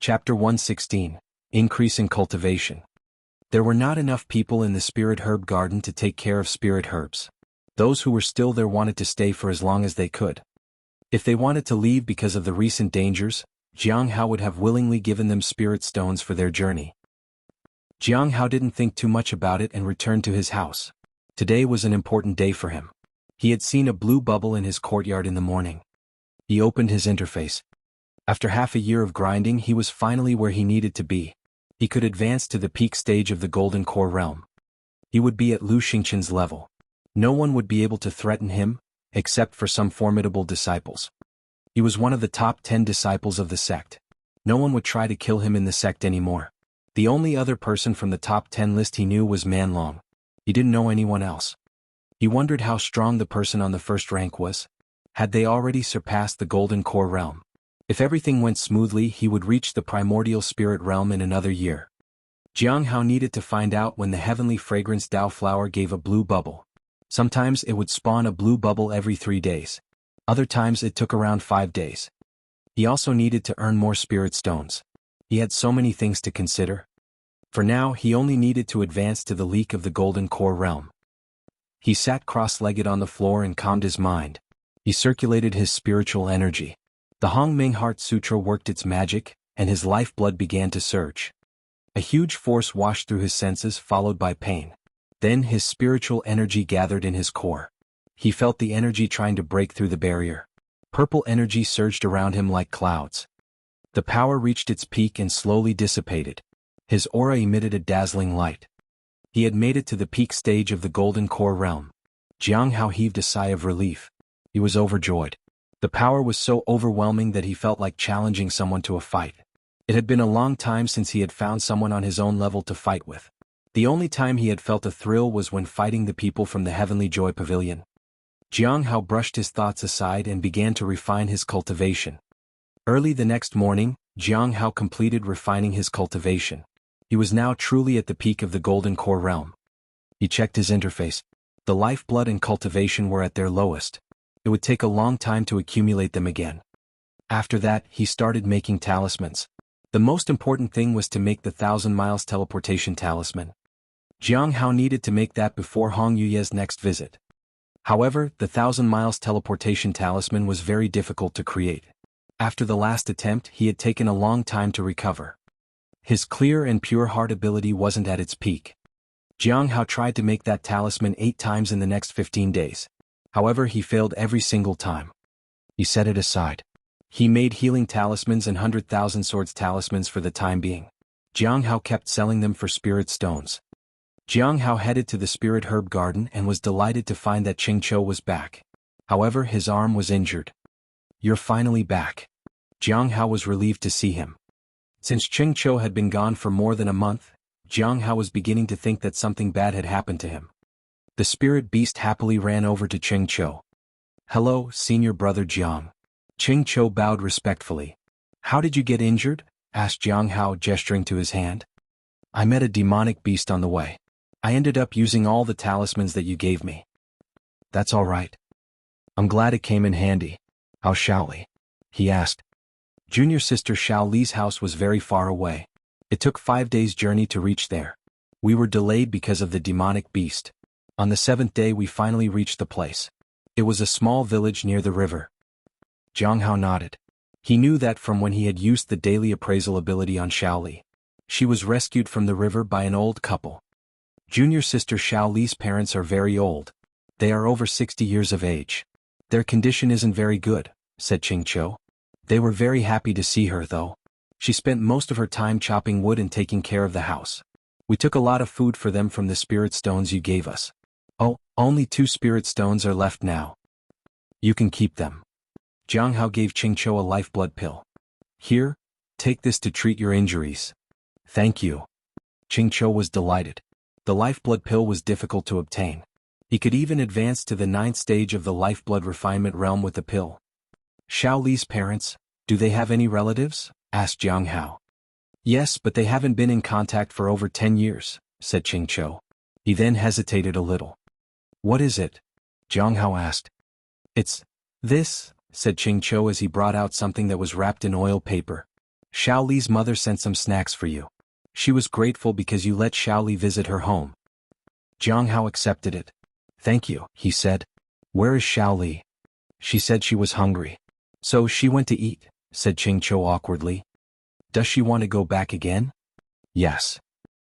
Chapter 116. Increase in Cultivation. There were not enough people in the spirit herb garden to take care of spirit herbs. Those who were still there wanted to stay for as long as they could. If they wanted to leave because of the recent dangers, Jiang Hao would have willingly given them spirit stones for their journey. Jiang Hao didn't think too much about it and returned to his house. Today was an important day for him. He had seen a blue bubble in his courtyard in the morning. He opened his interface. After half a year of grinding, he was finally where he needed to be. He could advance to the peak stage of the Golden Core realm. He would be at Lu Xingqian's level. No one would be able to threaten him, except for some formidable disciples. He was one of the top 10 disciples of the sect. No one would try to kill him in the sect anymore. The only other person from the top 10 list he knew was Man Long. He didn't know anyone else. He wondered how strong the person on the first rank was. Had they already surpassed the Golden Core realm? If everything went smoothly, he would reach the primordial spirit realm in another year. Jiang Hao needed to find out when the heavenly fragrance Dao flower gave a blue bubble. Sometimes it would spawn a blue bubble every 3 days. Other times it took around 5 days. He also needed to earn more spirit stones. He had so many things to consider. For now, he only needed to advance to the leak of the Golden Core realm. He sat cross-legged on the floor and calmed his mind. He circulated his spiritual energy. The Hongming Heart Sutra worked its magic, and his lifeblood began to surge. A huge force washed through his senses, followed by pain. Then his spiritual energy gathered in his core. He felt the energy trying to break through the barrier. Purple energy surged around him like clouds. The power reached its peak and slowly dissipated. His aura emitted a dazzling light. He had made it to the peak stage of the Golden Core realm. Jiang Hao heaved a sigh of relief. He was overjoyed. The power was so overwhelming that he felt like challenging someone to a fight. It had been a long time since he had found someone on his own level to fight with. The only time he had felt a thrill was when fighting the people from the Heavenly Joy Pavilion. Jiang Hao brushed his thoughts aside and began to refine his cultivation. Early the next morning, Jiang Hao completed refining his cultivation. He was now truly at the peak of the Golden Core realm. He checked his interface. The lifeblood and cultivation were at their lowest. It would take a long time to accumulate them again. After that, he started making talismans. The most important thing was to make the 1,000 miles teleportation talisman. Jiang Hao needed to make that before Hong Yuye's next visit. However, the 1,000 miles teleportation talisman was very difficult to create. After the last attempt, he had taken a long time to recover. His clear and pure heart ability wasn't at its peak. Jiang Hao tried to make that talisman 8 times in the next 15 days. However, he failed every single time. He set it aside. He made healing talismans and 100,000 swords talismans for the time being. Jiang Hao kept selling them for spirit stones. Jiang Hao headed to the spirit herb garden and was delighted to find that Qingqiu was back. However, his arm was injured. "You're finally back." Jiang Hao was relieved to see him. Since Qingqiu had been gone for more than a month, Jiang Hao was beginning to think that something bad had happened to him. The spirit beast happily ran over to Qingqiu. "Hello, senior brother Jiang." Qingqiu bowed respectfully. "How did you get injured?" asked Jiang Hao, gesturing to his hand. "I met a demonic beast on the way. I ended up using all the talismans that you gave me." "That's all right. I'm glad it came in handy. How's Shaoli?" he asked. Junior sister Shaoli's house was very far away. It took 5 days' journey to reach there. We were delayed because of the demonic beast. On the 7th day we finally reached the place. It was a small village near the river. Jiang Hao nodded. He knew that from when he had used the daily appraisal ability on Shaoli. She was rescued from the river by an old couple. Junior sister Shaoli's parents are very old. They are over 60 years of age. "Their condition isn't very good," said Qingqiu. "They were very happy to see her though. She spent most of her time chopping wood and taking care of the house. We took a lot of food for them from the spirit stones you gave us. Oh, only 2 spirit stones are left now. You can keep them." Jiang Hao gave Qingqiu a lifeblood pill. "Here, take this to treat your injuries." "Thank you." Qingqiu was delighted. The lifeblood pill was difficult to obtain. He could even advance to the 9th stage of the lifeblood refinement realm with the pill. "Shaoli's parents, do they have any relatives?" asked Jiang Hao. "Yes, but they haven't been in contact for over 10 years, said Qingqiu. He then hesitated a little. "What is it?" Jiang Hao asked. "It's this," said Qingqiu as he brought out something that was wrapped in oil paper. Xiao Li's mother sent some snacks for you. She was grateful because you let Xiao Li visit her home. Jiang Hao accepted it. Thank you, he said. Where is Xiao Li? She said she was hungry. So she went to eat, said Ching Chou awkwardly. Does she want to go back again? Yes.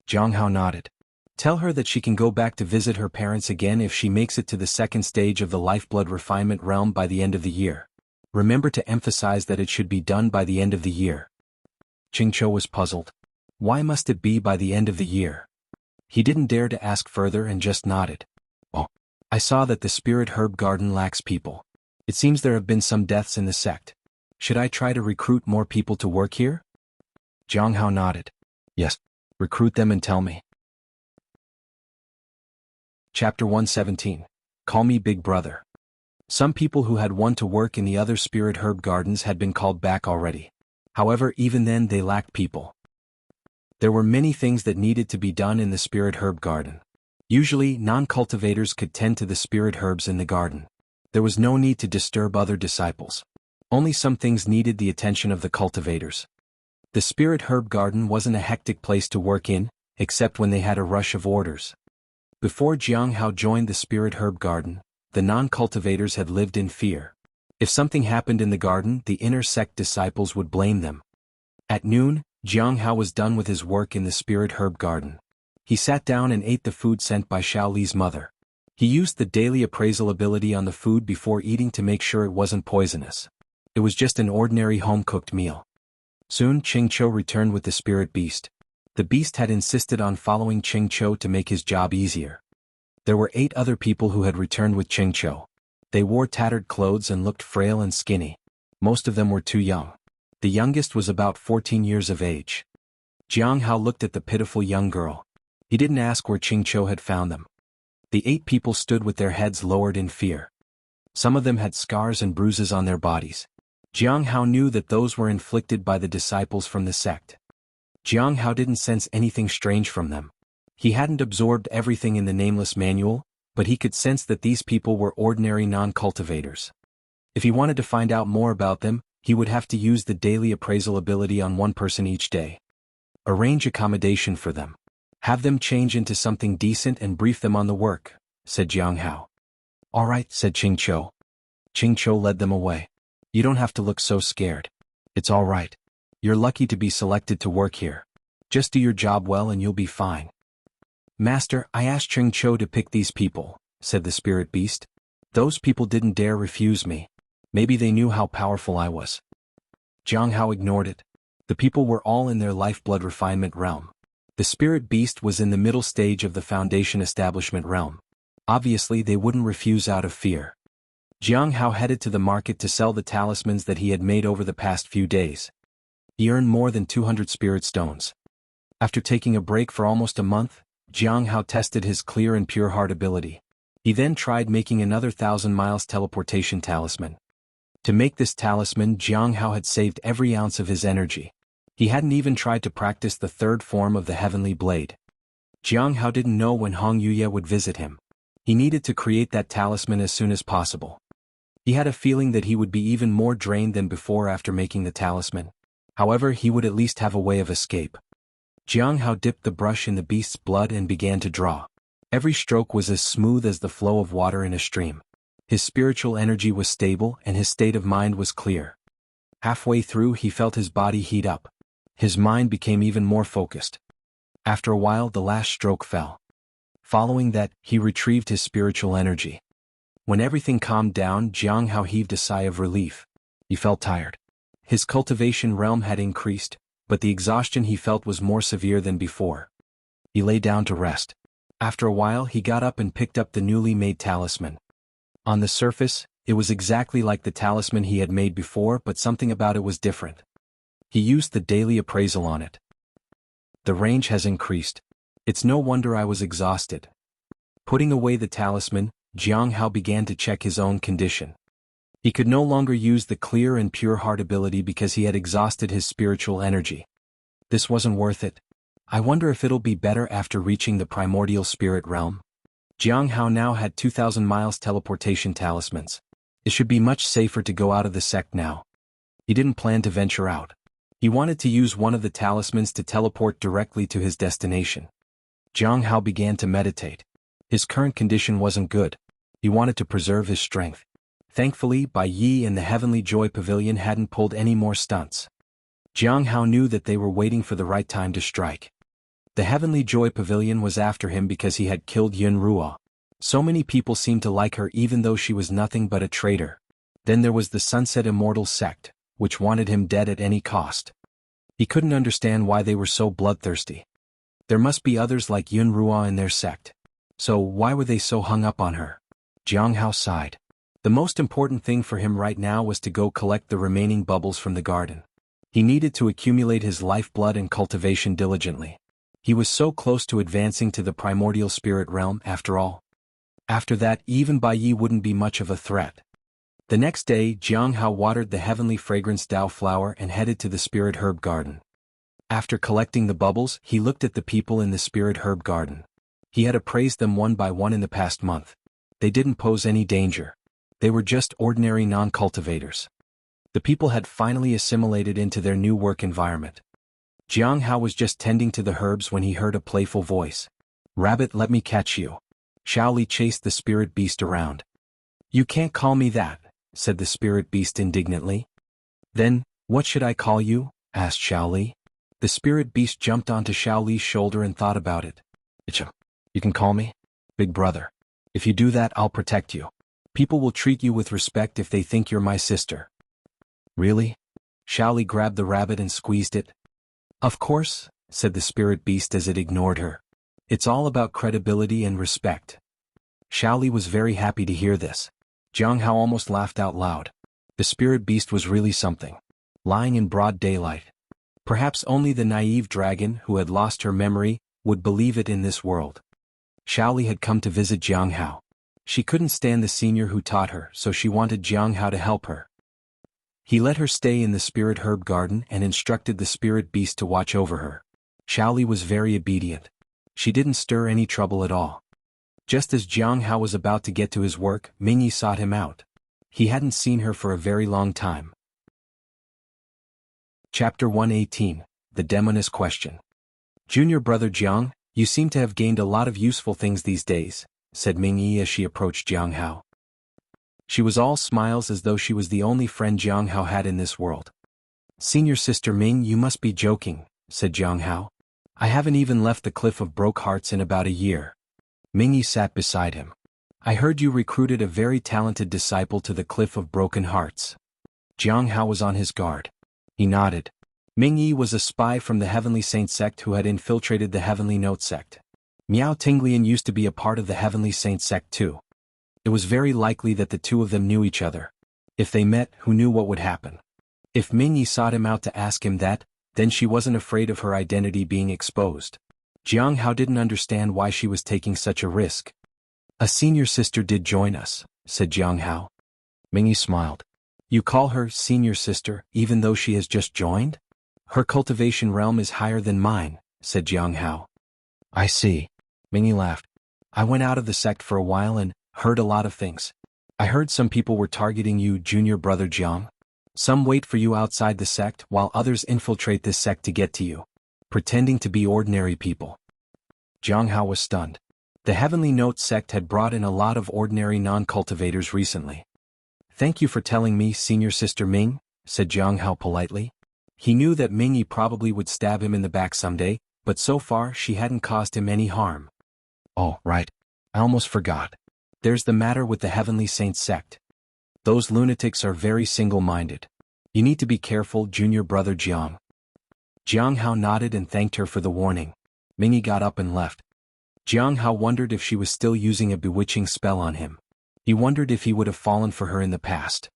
Jiang Hao nodded. Tell her that she can go back to visit her parents again if she makes it to the second stage of the lifeblood refinement realm by the end of the year. Remember to emphasize that it should be done by the end of the year. Ching Chou was puzzled. Why must it be by the end of the year? He didn't dare to ask further and just nodded. Oh, I saw that the spirit herb garden lacks people. It seems there have been some deaths in the sect. Should I try to recruit more people to work here? Jiang Hao nodded. Yes, recruit them and tell me. Chapter 117. Call me Big Brother. Some people who had won to work in the other spirit herb gardens had been called back already. However, even then they lacked people. There were many things that needed to be done in the spirit herb garden. Usually, non-cultivators could tend to the spirit herbs in the garden. There was no need to disturb other disciples. Only some things needed the attention of the cultivators. The spirit herb garden wasn't a hectic place to work in, except when they had a rush of orders. Before Jiang Hao joined the spirit herb garden, the non-cultivators had lived in fear. If something happened in the garden, the inner sect disciples would blame them. At noon, Jiang Hao was done with his work in the spirit herb garden. He sat down and ate the food sent by Xiao Li's mother. He used the daily appraisal ability on the food before eating to make sure it wasn't poisonous. It was just an ordinary home-cooked meal. Soon Ching Chou returned with the spirit beast. The beast had insisted on following Ching Chou to make his job easier. There were 8 other people who had returned with Ching Chou. They wore tattered clothes and looked frail and skinny. Most of them were too young. The youngest was about 14 years of age. Jiang Hao looked at the pitiful young girl. He didn't ask where Ching Chou had found them. The 8 people stood with their heads lowered in fear. Some of them had scars and bruises on their bodies. Jiang Hao knew that those were inflicted by the disciples from the sect. Jiang Hao didn't sense anything strange from them. He hadn't absorbed everything in the nameless manual, but he could sense that these people were ordinary non-cultivators. If he wanted to find out more about them, he would have to use the daily appraisal ability on one person each day. Arrange accommodation for them. Have them change into something decent and brief them on the work, said Jiang Hao. All right, said Ching Chou. Ching Chou led them away. You don't have to look so scared. It's all right. You're lucky to be selected to work here. Just do your job well and you'll be fine. Master, I asked Ching Chou to pick these people, said the spirit beast. Those people didn't dare refuse me. Maybe they knew how powerful I was. Jiang Hao ignored it. The people were all in their lifeblood refinement realm. The spirit beast was in the middle stage of the foundation establishment realm. Obviously they wouldn't refuse out of fear. Jiang Hao headed to the market to sell the talismans that he had made over the past few days. He earned more than 200 spirit stones. After taking a break for almost a month, Jiang Hao tested his clear and pure heart ability. He then tried making another 1,000 miles teleportation talisman. To make this talisman, Jiang Hao had saved every ounce of his energy. He hadn't even tried to practice the third form of the heavenly blade. Jiang Hao didn't know when Hong Yuye would visit him. He needed to create that talisman as soon as possible. He had a feeling that he would be even more drained than before after making the talisman. However, he would at least have a way of escape. Jiang Hao dipped the brush in the beast's blood and began to draw. Every stroke was as smooth as the flow of water in a stream. His spiritual energy was stable and his state of mind was clear. Halfway through he felt his body heat up. His mind became even more focused. After a while the last stroke fell. Following that, he retrieved his spiritual energy. When everything calmed down, Jiang Hao heaved a sigh of relief. He felt tired. His cultivation realm had increased, but the exhaustion he felt was more severe than before. He lay down to rest. After a while he got up and picked up the newly made talisman. On the surface, it was exactly like the talisman he had made before, but something about it was different. He used the daily appraisal on it. The range has increased. It's no wonder I was exhausted. Putting away the talisman, Jiang Hao began to check his own condition. He could no longer use the clear and pure heart ability because he had exhausted his spiritual energy. This wasn't worth it. I wonder if it'll be better after reaching the primordial spirit realm. Jiang Hao now had 2,000 miles teleportation talismans. It should be much safer to go out of the sect now. He didn't plan to venture out. He He wanted to use one of the talismans to teleport directly to his destination. Jiang Hao began to meditate. His current condition wasn't good. He wanted to preserve his strength. Thankfully, Bai Yi and the Heavenly Joy Pavilion hadn't pulled any more stunts. Jiang Hao knew that they were waiting for the right time to strike. The Heavenly Joy Pavilion was after him because he had killed Yun Ruo. So many people seemed to like her even though she was nothing but a traitor. Then there was the Sunset Immortal sect, which wanted him dead at any cost. He couldn't understand why they were so bloodthirsty. There must be others like Yun Ruo in their sect. So why were they so hung up on her? Jiang Hao sighed. The most important thing for him right now was to go collect the remaining bubbles from the garden. He needed to accumulate his lifeblood and cultivation diligently. He was so close to advancing to the primordial spirit realm after all. After that, even Bai Yi wouldn't be much of a threat. The next day, Jiang Hao watered the heavenly fragrance Dao flower and headed to the spirit herb garden. After collecting the bubbles, he looked at the people in the spirit herb garden. He had appraised them one by one in the past month. They didn't pose any danger. They were just ordinary non-cultivators. The people had finally assimilated into their new work environment. Jiang Hao was just tending to the herbs when he heard a playful voice. "Rabbit, let me catch you." Xiao Li chased the spirit beast around. "You can't call me that," said the spirit beast indignantly. "Then, what should I call you?" asked Xiao Li. The spirit beast jumped onto Xiao Li's shoulder and thought about it. "Ichim, you can call me Big Brother. If you do that, I'll protect you. People will treat you with respect if they think you're my sister." "Really?" Xiao Li grabbed the rabbit and squeezed it. "Of course," said the spirit beast as it ignored her. "It's all about credibility and respect." Xiao Li was very happy to hear this. Jiang Hao almost laughed out loud. The spirit beast was really something. Lying in broad daylight. Perhaps only the naive dragon who had lost her memory would believe it in this world. Xiao Li had come to visit Jiang Hao. She couldn't stand the senior who taught her, so she wanted Jiang Hao to help her. He let her stay in the spirit herb garden and instructed the spirit beast to watch over her. Xiao Li was very obedient. She didn't stir any trouble at all. Just as Jiang Hao was about to get to his work, Mingyi sought him out. He hadn't seen her for a very long time. Chapter 118, The Demoness Question. "Junior brother Jiang, you seem to have gained a lot of useful things these days," said Mingyi as she approached Jiang Hao. She was all smiles as though she was the only friend Jiang Hao had in this world. "Senior sister Ming, you must be joking," said Jiang Hao. "I haven't even left the Cliff of Broke Hearts in about a year." Mingyi sat beside him. "I heard you recruited a very talented disciple to the Cliff of Broken Hearts." Jiang Hao was on his guard. He nodded. Mingyi was a spy from the Heavenly Saint sect who had infiltrated the Heavenly Note sect. Miao Tinglian used to be a part of the Heavenly Saint sect too. It was very likely that the two of them knew each other. If they met, who knew what would happen? If Mingyi sought him out to ask him that, then she wasn't afraid of her identity being exposed. Jiang Hao didn't understand why she was taking such a risk. "A senior sister did join us," said Jiang Hao. Mingyi smiled. "You call her senior sister even though she has just joined?" "Her cultivation realm is higher than mine," said Jiang Hao. "I see." Mingyi laughed. "I went out of the sect for a while and heard a lot of things. I heard some people were targeting you, junior brother Jiang. Some wait for you outside the sect while others infiltrate this sect to get to you, pretending to be ordinary people." Jiang Hao was stunned. The Heavenly Note sect had brought in a lot of ordinary non-cultivators recently. "Thank you for telling me, senior sister Ming," said Jiang Hao politely. He knew that Mingyi probably would stab him in the back someday, but so far she hadn't caused him any harm. "Oh, right. I almost forgot. There's the matter with the Heavenly Saint sect. Those lunatics are very single-minded. You need to be careful, junior brother Jiang." Jiang Hao nodded and thanked her for the warning. Mingyi got up and left. Jiang Hao wondered if she was still using a bewitching spell on him. He wondered if he would have fallen for her in the past.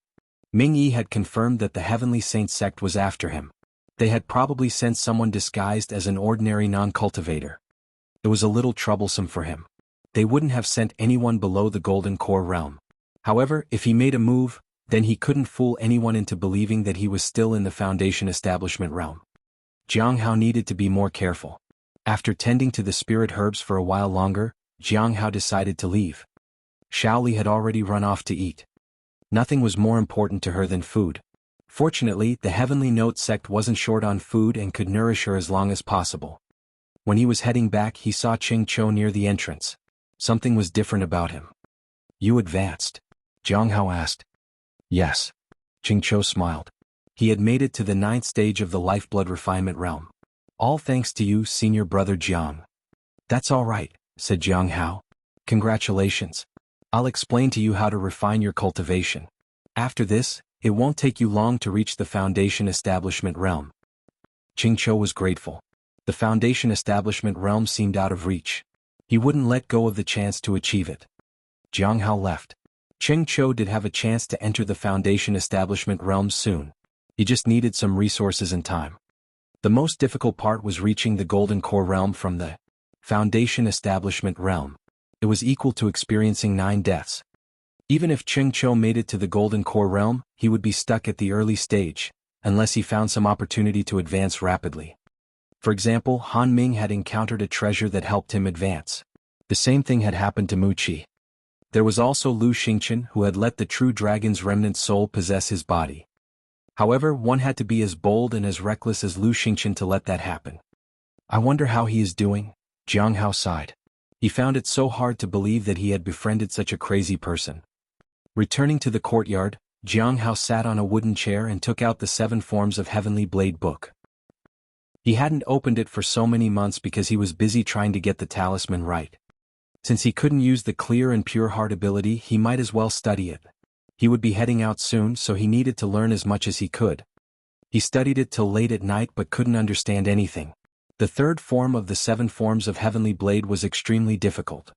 Mingyi had confirmed that the Heavenly Saint sect was after him. They had probably sent someone disguised as an ordinary non-cultivator. It was a little troublesome for him. They wouldn't have sent anyone below the Golden Core realm. However, if he made a move, then he couldn't fool anyone into believing that he was still in the Foundation establishment realm. Jiang Hao needed to be more careful. After tending to the spirit herbs for a while longer, Jiang Hao decided to leave. Xiao Li had already run off to eat. Nothing was more important to her than food. Fortunately, the Heavenly Note sect wasn't short on food and could nourish her as long as possible. When he was heading back, he saw Ching Cho near the entrance. Something was different about him. You advanced? Jiang Hao asked. Yes. Ching Cho smiled. He had made it to the 9th stage of the lifeblood refinement realm. All thanks to you, senior brother Jiang. That's all right, said Jiang Hao. Congratulations. I'll explain to you how to refine your cultivation. After this, it won't take you long to reach the Foundation Establishment realm. Ching Cho was grateful. The Foundation Establishment realm seemed out of reach. He wouldn't let go of the chance to achieve it. Jiang Hao left. Ching Cho did have a chance to enter the Foundation Establishment realm soon. He just needed some resources and time. The most difficult part was reaching the Golden Core realm from the Foundation Establishment realm. It was equal to experiencing 9 deaths. Even if Ching Cho made it to the Golden Core realm, he would be stuck at the early stage, unless he found some opportunity to advance rapidly. For example, Han Ming had encountered a treasure that helped him advance. The same thing had happened to Mu Qi. There was also Lu Xingchen, who had let the true dragon's remnant soul possess his body. However, one had to be as bold and as reckless as Lu Xingchen to let that happen. I wonder how he is doing, Jiang Hao sighed. He found it so hard to believe that he had befriended such a crazy person. Returning to the courtyard, Jiang Hao sat on a wooden chair and took out the 7 Forms of Heavenly Blade book. He hadn't opened it for so many months because he was busy trying to get the talisman right. Since he couldn't use the clear and pure heart ability, he might as well study it. He would be heading out soon, so he needed to learn as much as he could. He studied it till late at night but couldn't understand anything. The 3rd form of the 7 Forms of Heavenly Blade was extremely difficult.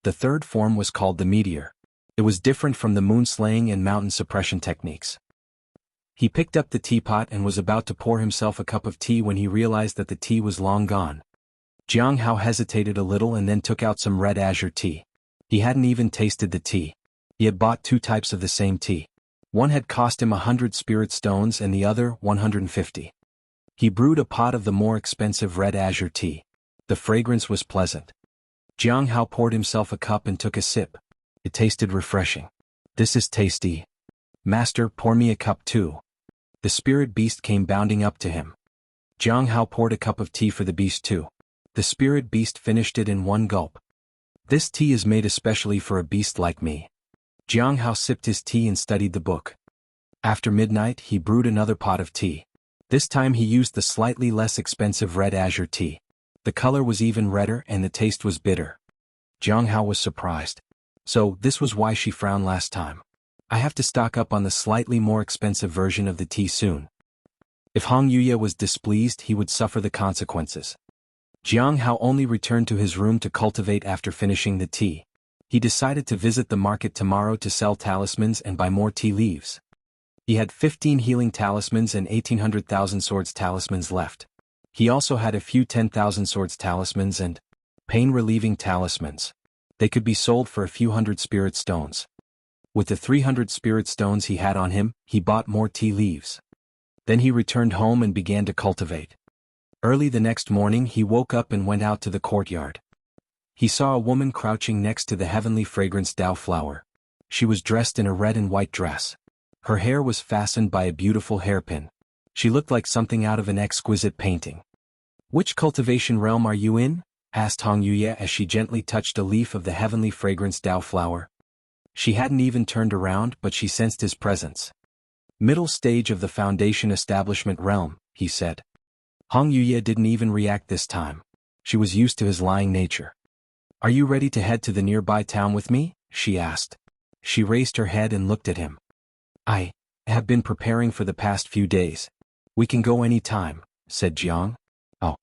The 3rd form was called the Meteor. It was different from the moon-slaying and mountain suppression techniques. He picked up the teapot and was about to pour himself a cup of tea when he realized that the tea was long gone. Jiang Hao hesitated a little and then took out some red azure tea. He hadn't even tasted the tea. He had bought 2 types of the same tea. One had cost him 100 spirit stones and the other 150. He brewed a pot of the more expensive red azure tea. The fragrance was pleasant. Jiang Hao poured himself a cup and took a sip. It tasted refreshing. This is tasty. Master, pour me a cup too. The spirit beast came bounding up to him. Jiang Hao poured a cup of tea for the beast too. The spirit beast finished it in one gulp. This tea is made especially for a beast like me. Jiang Hao sipped his tea and studied the book. After midnight, he brewed another pot of tea. This time he used the slightly less expensive red azure tea. The color was even redder and the taste was bitter. Jiang Hao was surprised. So, this was why she frowned last time. I have to stock up on the slightly more expensive version of the tea soon. If Hong Yuya was displeased, he would suffer the consequences. Jiang Hao only returned to his room to cultivate after finishing the tea. He decided to visit the market tomorrow to sell talismans and buy more tea leaves. He had 15 healing talismans and 1800,000 swords talismans left. He also had a few 10,000 swords talismans and pain-relieving talismans. They could be sold for a few hundred spirit stones. With the 300 spirit stones he had on him, he bought more tea leaves. Then he returned home and began to cultivate. Early the next morning he woke up and went out to the courtyard. He saw a woman crouching next to the heavenly fragrance Dao flower. She was dressed in a red and white dress. Her hair was fastened by a beautiful hairpin. She looked like something out of an exquisite painting. "Which cultivation realm are you in?" asked Hong Yuya as she gently touched a leaf of the heavenly fragrance Dao flower. She hadn't even turned around, but she sensed his presence. "Middle stage of the Foundation Establishment realm," he said. Hong Yuya didn't even react this time. She was used to his lying nature. "Are you ready to head to the nearby town with me?" she asked. She raised her head and looked at him. "I have been preparing for the past few days. We can go any time," said Jiang. "Oh.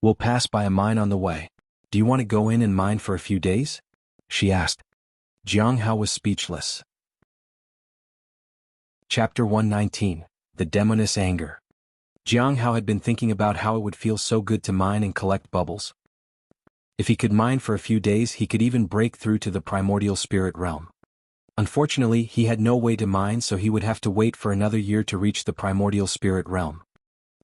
We'll pass by a mine on the way. Do you want to go in and mine for a few days?" she asked. Jiang Hao was speechless. Chapter 119, The Demoness Anger. Jiang Hao had been thinking about how it would feel so good to mine and collect bubbles. If he could mine for a few days, he could even break through to the primordial spirit realm. Unfortunately, he had no way to mine, so he would have to wait for another year to reach the primordial spirit realm.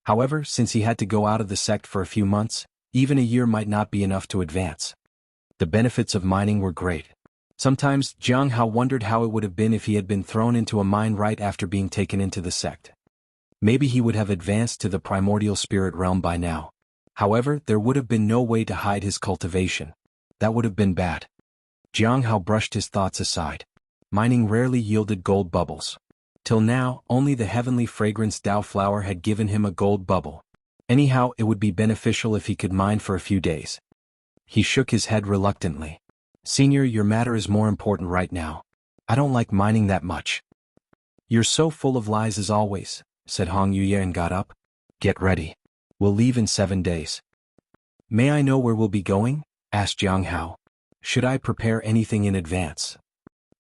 However, since he had to go out of the sect for a few months, even a year might not be enough to advance. The benefits of mining were great. Sometimes, Jiang Hao wondered how it would have been if he had been thrown into a mine right after being taken into the sect. Maybe he would have advanced to the primordial spirit realm by now. However, there would have been no way to hide his cultivation. That would have been bad. Jiang Hao brushed his thoughts aside. Mining rarely yielded gold bubbles. Till now, only the heavenly fragrance Dao flower had given him a gold bubble. Anyhow, it would be beneficial if he could mine for a few days. He shook his head reluctantly. Senior, your matter is more important right now. I don't like mining that much. You're so full of lies as always, said Hong Yuye and got up. Get ready. We'll leave in 7 days. May I know where we'll be going? Asked Jiang Hao. Should I prepare anything in advance?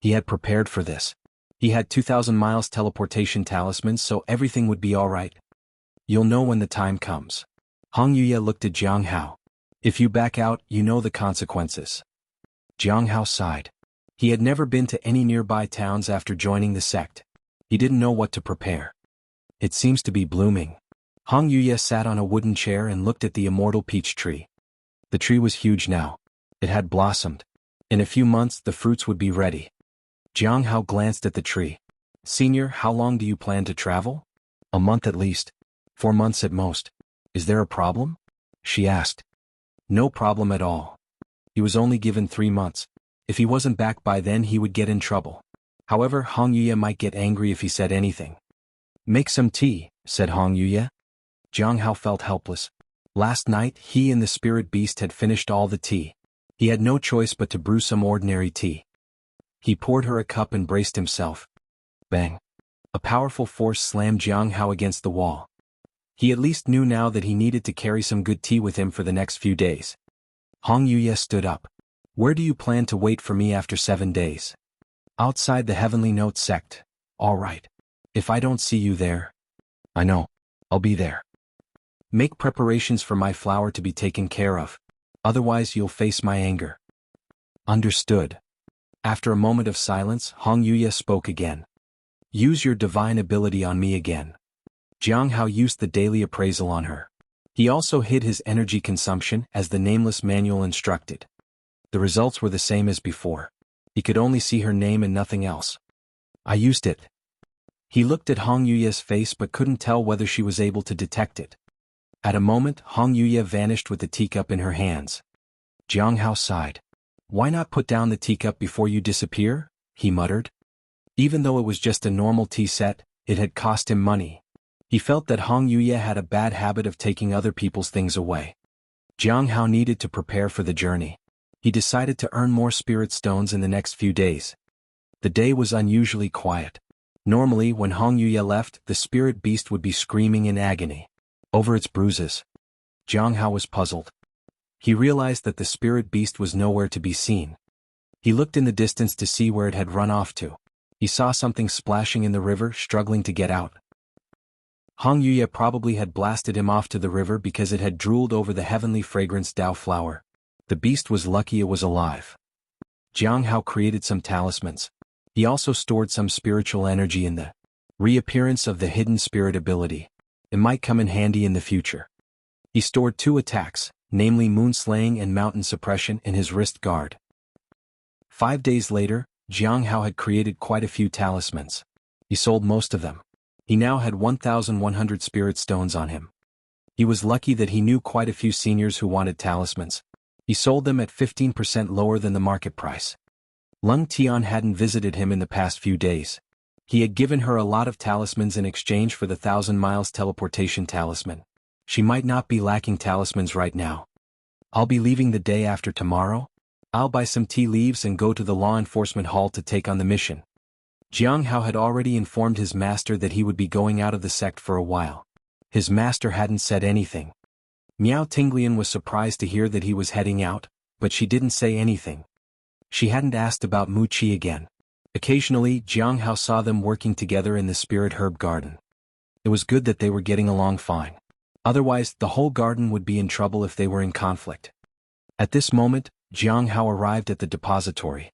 He had prepared for this. He had 2,000 miles teleportation talismans, so everything would be all right. You'll know when the time comes. Hong Yuye looked at Jiang Hao. If you back out, you know the consequences. Jiang Hao sighed. He had never been to any nearby towns after joining the sect. He didn't know what to prepare. It seems to be blooming. Hong Yuye sat on a wooden chair and looked at the immortal peach tree. The tree was huge now. It had blossomed. In a few months the fruits would be ready. Jiang Hao glanced at the tree. Senior, how long do you plan to travel? A month at least. 4 months at most. Is there a problem? She asked. No problem at all. He was only given 3 months. If he wasn't back by then he would get in trouble. However, Hong Yuye might get angry if he said anything. Make some tea, said Hong Yuye. Jiang Hao felt helpless. Last night, he and the spirit beast had finished all the tea. He had no choice but to brew some ordinary tea. He poured her a cup and braced himself. Bang. A powerful force slammed Jiang Hao against the wall. He at least knew now that he needed to carry some good tea with him for the next few days. Hong Yuye stood up. Where do you plan to wait for me after 7 days? Outside the Heavenly Note sect. All right. If I don't see you there. I know. I'll be there. Make preparations for my flower to be taken care of. Otherwise you'll face my anger. Understood. After a moment of silence, Hong Yuye spoke again. Use your divine ability on me again. Jiang Hao used the daily appraisal on her. He also hid his energy consumption as the nameless manual instructed. The results were the same as before. He could only see her name and nothing else. I used it. He looked at Hong Yuye's face but couldn't tell whether she was able to detect it. At a moment, Hong Yuye vanished with the teacup in her hands. Jiang Hao sighed. Why not put down the teacup before you disappear? He muttered. Even though it was just a normal tea set, it had cost him money. He felt that Hong Yuye had a bad habit of taking other people's things away. Jiang Hao needed to prepare for the journey. He decided to earn more spirit stones in the next few days. The day was unusually quiet. Normally, when Hong Yuye left, the spirit beast would be screaming in agony over its bruises. Jiang Hao was puzzled. He realized that the spirit beast was nowhere to be seen. He looked in the distance to see where it had run off to. He saw something splashing in the river, struggling to get out. Hong Yuye probably had blasted him off to the river because it had drooled over the heavenly fragrance Dao flower. The beast was lucky it was alive. Jiang Hao created some talismans. He also stored some spiritual energy in the reappearance of the hidden spirit ability. It might come in handy in the future. He stored 2 attacks, namely moonslaying and mountain suppression, in his wrist guard. 5 days later, Jiang Hao had created quite a few talismans. He sold most of them. He now had 1,100 spirit stones on him. He was lucky that he knew quite a few seniors who wanted talismans. He sold them at 15% lower than the market price. Lung Tian hadn't visited him in the past few days. He had given her a lot of talismans in exchange for the 1,000 miles teleportation talisman. She might not be lacking talismans right now. I'll be leaving the day after tomorrow. I'll buy some tea leaves and go to the law enforcement hall to take on the mission. Jiang Hao had already informed his master that he would be going out of the sect for a while. His master hadn't said anything. Miao Tinglian was surprised to hear that he was heading out, but she didn't say anything. She hadn't asked about Mu Qi again. Occasionally, Jiang Hao saw them working together in the spirit herb garden. It was good that they were getting along fine. Otherwise, the whole garden would be in trouble if they were in conflict. At this moment, Jiang Hao arrived at the depository.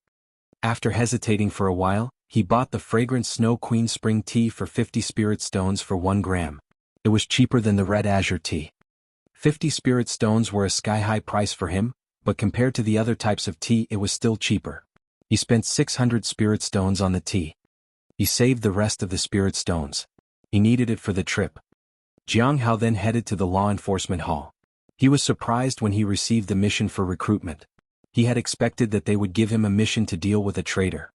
After hesitating for a while, he bought the fragrant Snow Queen spring tea for 50 spirit stones for 1 gram. It was cheaper than the red azure tea. 50 spirit stones were a sky-high price for him, but compared to the other types of tea it was still cheaper. He spent 600 spirit stones on the tea. He saved the rest of the spirit stones. He needed it for the trip. Jiang Hao then headed to the law enforcement hall. He was surprised when he received the mission for recruitment. He had expected that they would give him a mission to deal with a traitor.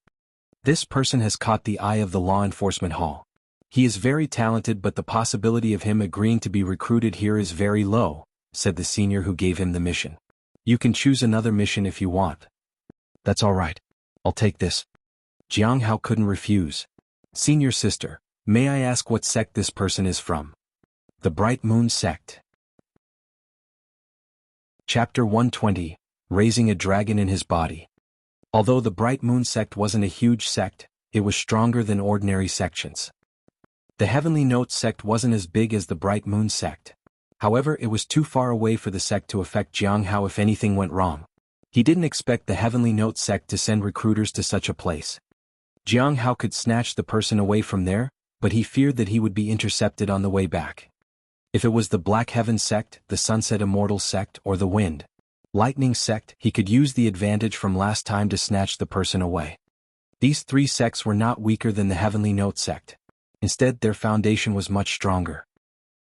This person has caught the eye of the law enforcement hall. He is very talented, but the possibility of him agreeing to be recruited here is very low, said the senior who gave him the mission. You can choose another mission if you want. That's all right. I'll take this. Jiang Hao couldn't refuse. Senior sister, may I ask what sect this person is from? The Bright Moon Sect. Chapter 120, Raising a Dragon in His Body. Although the Bright Moon Sect wasn't a huge sect, it was stronger than ordinary sections. The Heavenly Note Sect wasn't as big as the Bright Moon Sect. However, it was too far away for the sect to affect Jiang Hao if anything went wrong. He didn't expect the Heavenly Note Sect to send recruiters to such a place. Jiang Hao could snatch the person away from there, but he feared that he would be intercepted on the way back. If it was the Black Heaven Sect, the Sunset Immortal Sect, or the Wind Lightning Sect, he could use the advantage from last time to snatch the person away. These three sects were not weaker than the Heavenly Note Sect. Instead, their foundation was much stronger.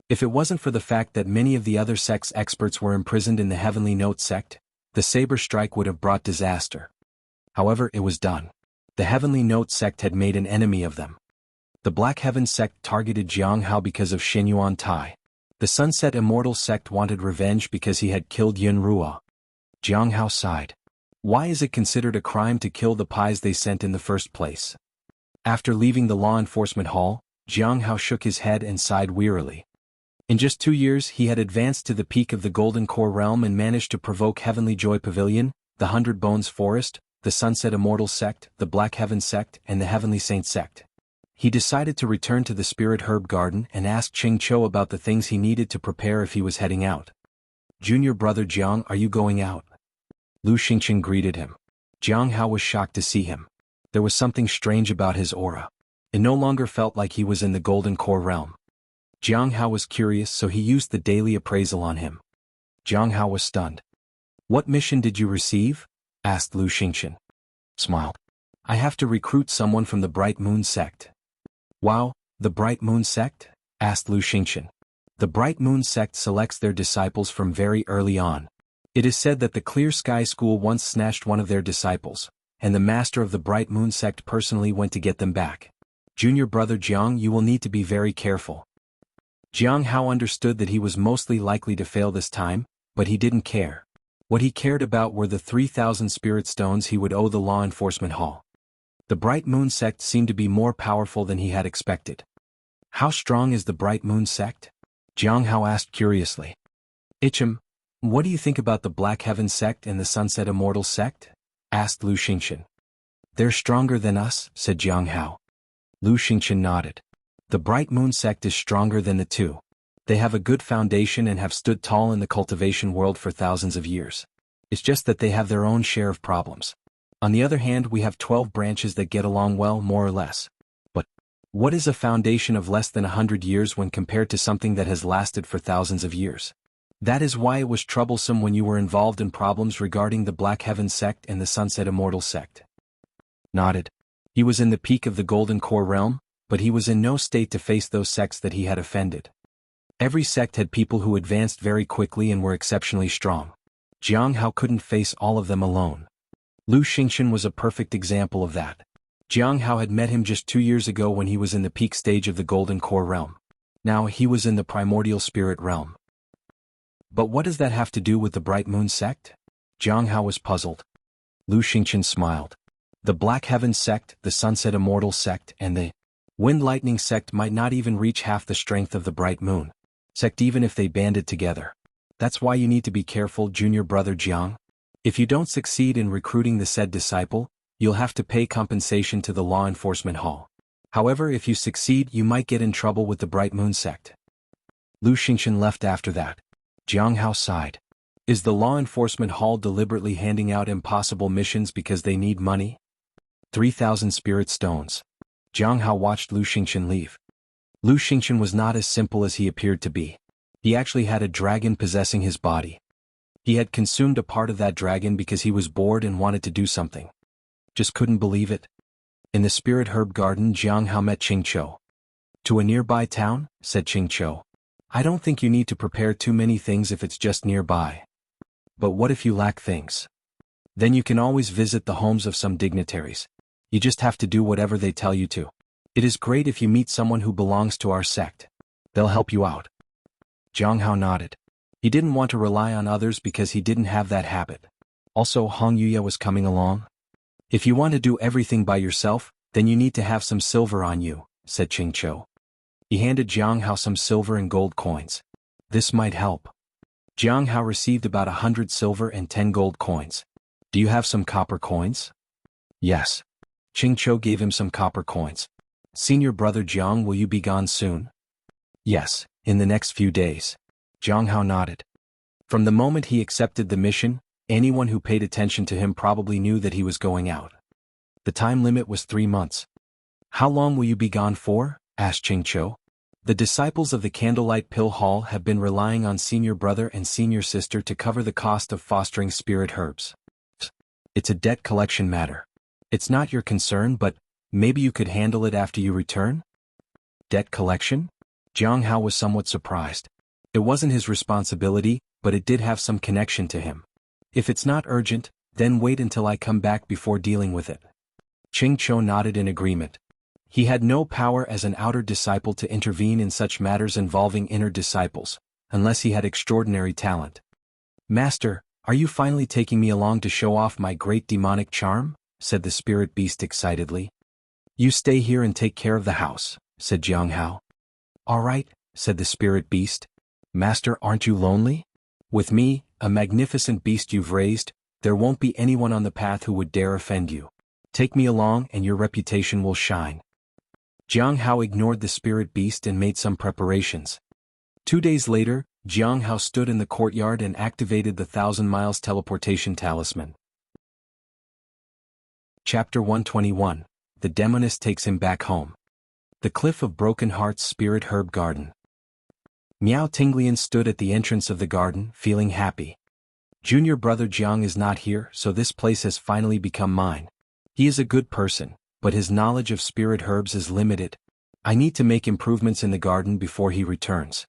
If it wasn't for the fact that many of the other sects' experts were imprisoned in the Heavenly Note Sect, the Saber Strike would have brought disaster. However, it was done. The Heavenly Note Sect had made an enemy of them. The Black Heaven Sect targeted Jiang Hao because of Shenyuan Tai. The Sunset Immortal Sect wanted revenge because he had killed Yun Ruo. Jiang Hao sighed. Why is it considered a crime to kill the pies they sent in the first place? After leaving the law enforcement hall, Jiang Hao shook his head and sighed wearily. In just 2 years he had advanced to the peak of the Golden Core Realm and managed to provoke Heavenly Joy Pavilion, the 100 Bones Forest, the Sunset Immortal Sect, the Black Heaven Sect, and the Heavenly Saint Sect. He decided to return to the Spirit Herb Garden and ask Ching Chou about the things he needed to prepare if he was heading out. Junior brother Jiang, are you going out? Lu Xingqian greeted him. Jiang Hao was shocked to see him. There was something strange about his aura. It no longer felt like he was in the Golden Core Realm. Jiang Hao was curious, so he used the daily appraisal on him. Jiang Hao was stunned. What mission did you receive? Asked Lu Xingqian. Smiled. I have to recruit someone from the Bright Moon Sect. Wow, the Bright Moon Sect? Asked Lu Xingqian. The Bright Moon Sect selects their disciples from very early on. It is said that the Clear Sky School once snatched one of their disciples, and the master of the Bright Moon Sect personally went to get them back. Junior brother Jiang, you will need to be very careful. Jiang Hao understood that he was mostly likely to fail this time, but he didn't care. What he cared about were the 3,000 spirit stones he would owe the law enforcement hall. The Bright Moon Sect seemed to be more powerful than he had expected. How strong is the Bright Moon Sect? Jiang Hao asked curiously. Ichim, what do you think about the Black Heaven Sect and the Sunset Immortal Sect? Asked Lu Xingqian. They're stronger than us, said Jiang Hao. Lu Xingqian nodded. The Bright Moon Sect is stronger than the two. They have a good foundation and have stood tall in the cultivation world for thousands of years. It's just that they have their own share of problems. On the other hand, we have 12 branches that get along well, more or less. But what is a foundation of less than 100 years when compared to something that has lasted for thousands of years? That is why it was troublesome when you were involved in problems regarding the Black Heaven Sect and the Sunset Immortal Sect. Nodded. He was in the peak of the Golden Core Realm, but he was in no state to face those sects that he had offended. Every sect had people who advanced very quickly and were exceptionally strong. Jiang Hao couldn't face all of them alone. Lu Xingqian was a perfect example of that. Jiang Hao had met him just 2 years ago when he was in the peak stage of the Golden Core Realm. Now he was in the Primordial Spirit Realm. But what does that have to do with the Bright Moon Sect? Jiang Hao was puzzled. Lu Xingqian smiled. The Black Heaven Sect, the Sunset Immortal Sect, and the Wind Lightning Sect might not even reach half the strength of the Bright Moon Sect even if they banded together. That's why you need to be careful, junior brother Jiang. If you don't succeed in recruiting the said disciple, you'll have to pay compensation to the law enforcement hall. However, if you succeed, you might get in trouble with the Bright Moon Sect. Lu Xingqian left after that. Jiang Hao sighed. Is the law enforcement hall deliberately handing out impossible missions because they need money? 3,000 spirit stones. Jiang Hao watched Lu Xingqian leave. Lu Xingqian was not as simple as he appeared to be. He actually had a dragon possessing his body. He had consumed a part of that dragon because he was bored and wanted to do something. Just couldn't believe it. In the Spirit Herb Garden, Jiang Hao met Ching Chou. To a nearby town, said Chingcho. I don't think you need to prepare too many things if it's just nearby. But what if you lack things? Then you can always visit the homes of some dignitaries. You just have to do whatever they tell you to. It is great if you meet someone who belongs to our sect. They'll help you out. Jiang Hao nodded. He didn't want to rely on others because he didn't have that habit. Also, Hong Yuya was coming along. If you want to do everything by yourself, then you need to have some silver on you, said Chingcho. He handed Jiang Hao some silver and gold coins. This might help. Jiang Hao received about 100 silver and 10 gold coins. Do you have some copper coins? Yes. Chingcho gave him some copper coins. Senior brother Jiang, will you be gone soon? Yes, in the next few days. Jiang Hao nodded. From the moment he accepted the mission, anyone who paid attention to him probably knew that he was going out. The time limit was 3 months. How long will you be gone for? Asked Chingcho. The disciples of the Candlelight Pill Hall have been relying on senior brother and senior sister to cover the cost of fostering spirit herbs. It's a debt collection matter. It's not your concern, but maybe you could handle it after you return? Debt collection? Jiang Hao was somewhat surprised. It wasn't his responsibility, but it did have some connection to him. If it's not urgent, then wait until I come back before dealing with it. Chingcho nodded in agreement. He had no power as an outer disciple to intervene in such matters involving inner disciples, unless he had extraordinary talent. Master, are you finally taking me along to show off my great demonic charm? Said the spirit beast excitedly. You stay here and take care of the house, said Jiang Hao. All right, said the spirit beast. Master, aren't you lonely? With me, a magnificent beast you've raised, there won't be anyone on the path who would dare offend you. Take me along and your reputation will shine. Jiang Hao ignored the spirit beast and made some preparations. 2 days later, Jiang Hao stood in the courtyard and activated the 1,000 Miles teleportation talisman. Chapter 121. The Demoness takes him back home. The Cliff of Broken Hearts Spirit Herb Garden. Miao Tinglian stood at the entrance of the garden, feeling happy. Junior brother Jiang is not here, so this place has finally become mine. He is a good person, but his knowledge of spirit herbs is limited. I need to make improvements in the garden before he returns.